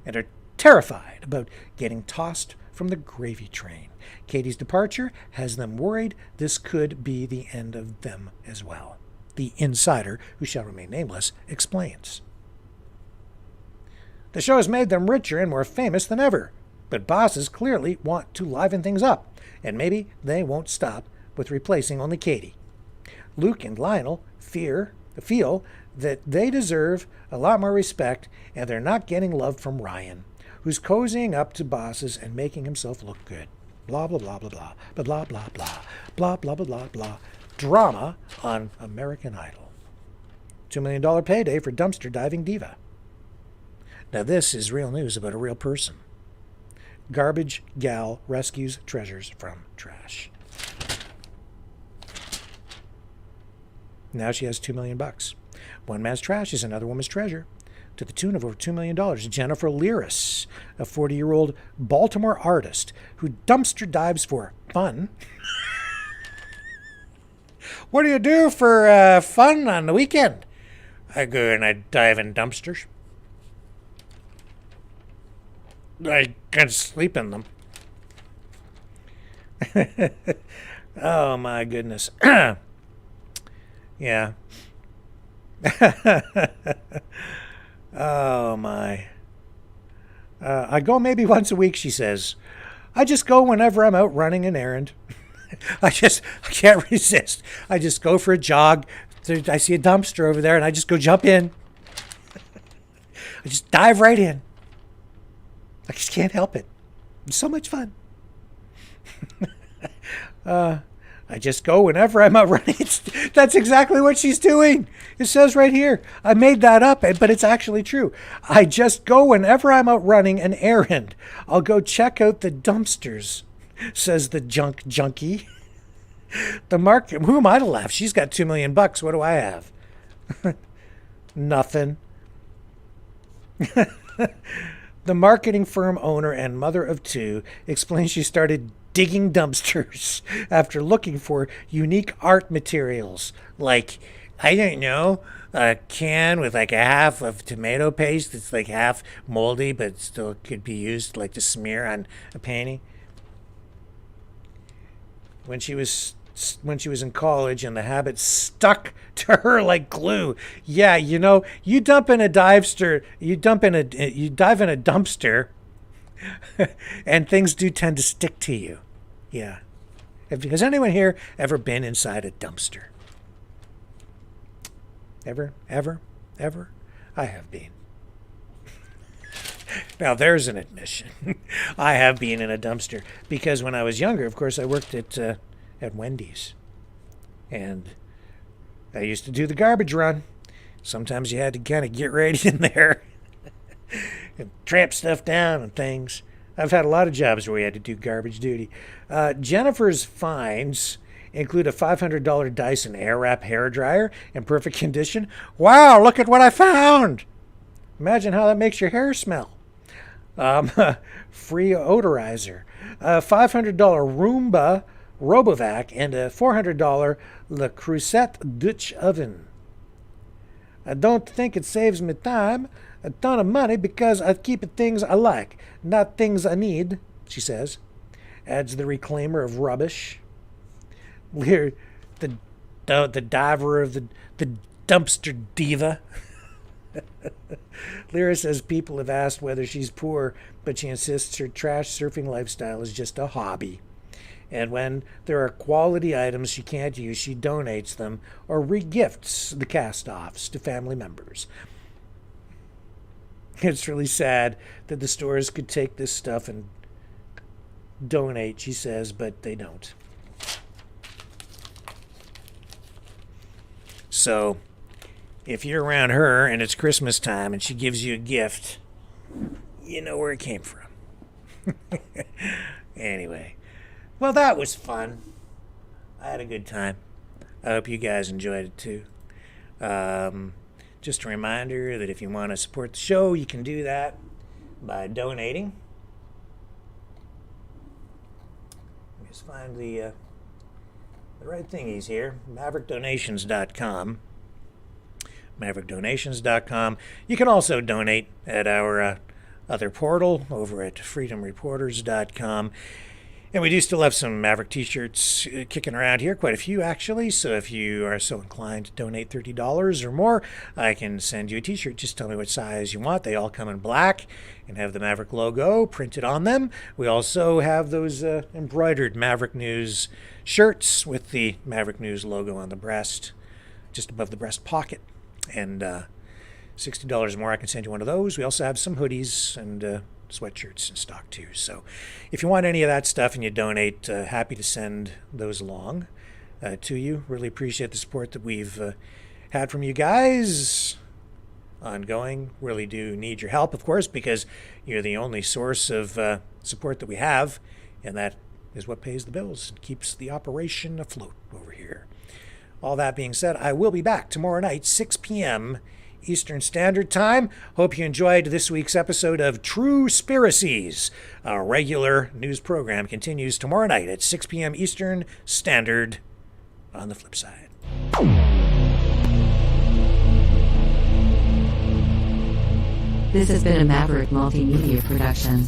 and are terrified about getting tossed from the gravy train. Katie's departure has them worried this could be the end of them as well. The insider, who shall remain nameless, explains. The show has made them richer and more famous than ever, but bosses clearly want to liven things up, and maybe they won't stop with replacing only Katie. Luke and Lionel feel that they deserve a lot more respect, and they're not getting love from Ryan, who's cozying up to bosses and making himself look good. Blah, blah, blah, blah, blah, blah, blah, blah, blah, blah, blah, blah, blah, blah. Drama on American Idol. $2 million payday for dumpster diving diva. Now this is real news about a real person. Garbage gal rescues treasures from trash. Now she has $2 million. One man's trash is another woman's treasure, to the tune of over $2 million. Jennifer Lyris, a 40-year-old Baltimore artist who dumpster dives for fun. What do you do for fun on the weekend? I go and I dive in dumpsters. I can sleep in them. Oh, my goodness. Yeah. Oh, my. I go maybe once a week, she says. I just go whenever I'm out running an errand. I can't resist. I just go for a jog. I see a dumpster over there, and I just go jump in. I just dive right in. I just can't help it. It's so much fun. I just go whenever I'm out running. That's exactly what she's doing. It says right here. I made that up, but it's actually true. I just go whenever I'm out running an errand. I'll go check out the dumpsters, says the junkie. The market. Who am I to laugh? She's got $2 million. What do I have? Nothing. The marketing firm owner and mother of two explains she started digging dumpsters after looking for unique art materials like, I don't know, a can with like a half of tomato paste that's like half moldy but still could be used like to smear on a painting. When she was in college and the habit stuck to her like glue. Yeah, you know, you dive in a dumpster, and things do tend to stick to you. Yeah. Has anyone here ever been inside a dumpster? Ever? I have been. Now there's an admission. I have been in a dumpster because when I was younger, of course, I worked at Wendy's, and I used to do the garbage run. Sometimes you had to kind of get right in there and tramp stuff down and things. I've had a lot of jobs where we had to do garbage duty. Jennifer's finds include a $500 Dyson Airwrap hairdryer in perfect condition. Wow, look at what I found! Imagine how that makes your hair smell. Free odorizer. A $500 Roomba Robovac, and a $400 Le Creuset Dutch oven. I don't think it saves me time, a ton of money, because I keep things I like, not things I need, she says. Adds the reclaimer of rubbish. The diver of the dumpster diva. Lyra says people have asked whether she's poor, but she insists her trash surfing lifestyle is just a hobby. And when there are quality items she can't use, she donates them or regifts the cast-offs to family members. It's really sad that the stores could take this stuff and donate, she says, but they don't. So, if you're around her and it's Christmas time and she gives you a gift, you know where it came from. Anyway. Well, that was fun. I had a good time. I hope you guys enjoyed it too. Just a reminder that if you want to support the show, you can do that by donating. Just find the right thingies here. MaverickDonations.com. MaverickDonations.com. You can also donate at our other portal over at FreedomReporters.com. And we do still have some Maverick t-shirts kicking around here, quite a few actually. So if you are so inclined to donate $30 or more, I can send you a t-shirt. Just tell me what size you want. They all come in black and have the Maverick logo printed on them. We also have those embroidered Maverick News shirts with the Maverick News logo on the breast, just above the breast pocket. And $60 more, I can send you one of those. We also have some hoodies and sweatshirts in stock too. So if you want any of that stuff and you donate, happy to send those along to you. Really appreciate the support that we've had from you guys ongoing. Really do need your help, of course, because you're the only source of support that we have, and that is what pays the bills and keeps the operation afloat over here. All that being said, I will be back tomorrow night, 6 p.m. Eastern Standard Time. Hope you enjoyed this week's episode of Truespiracies. Our regular news program continues tomorrow night at 6 p.m. Eastern Standard on the flip side. This has been a Maverick Multimedia production.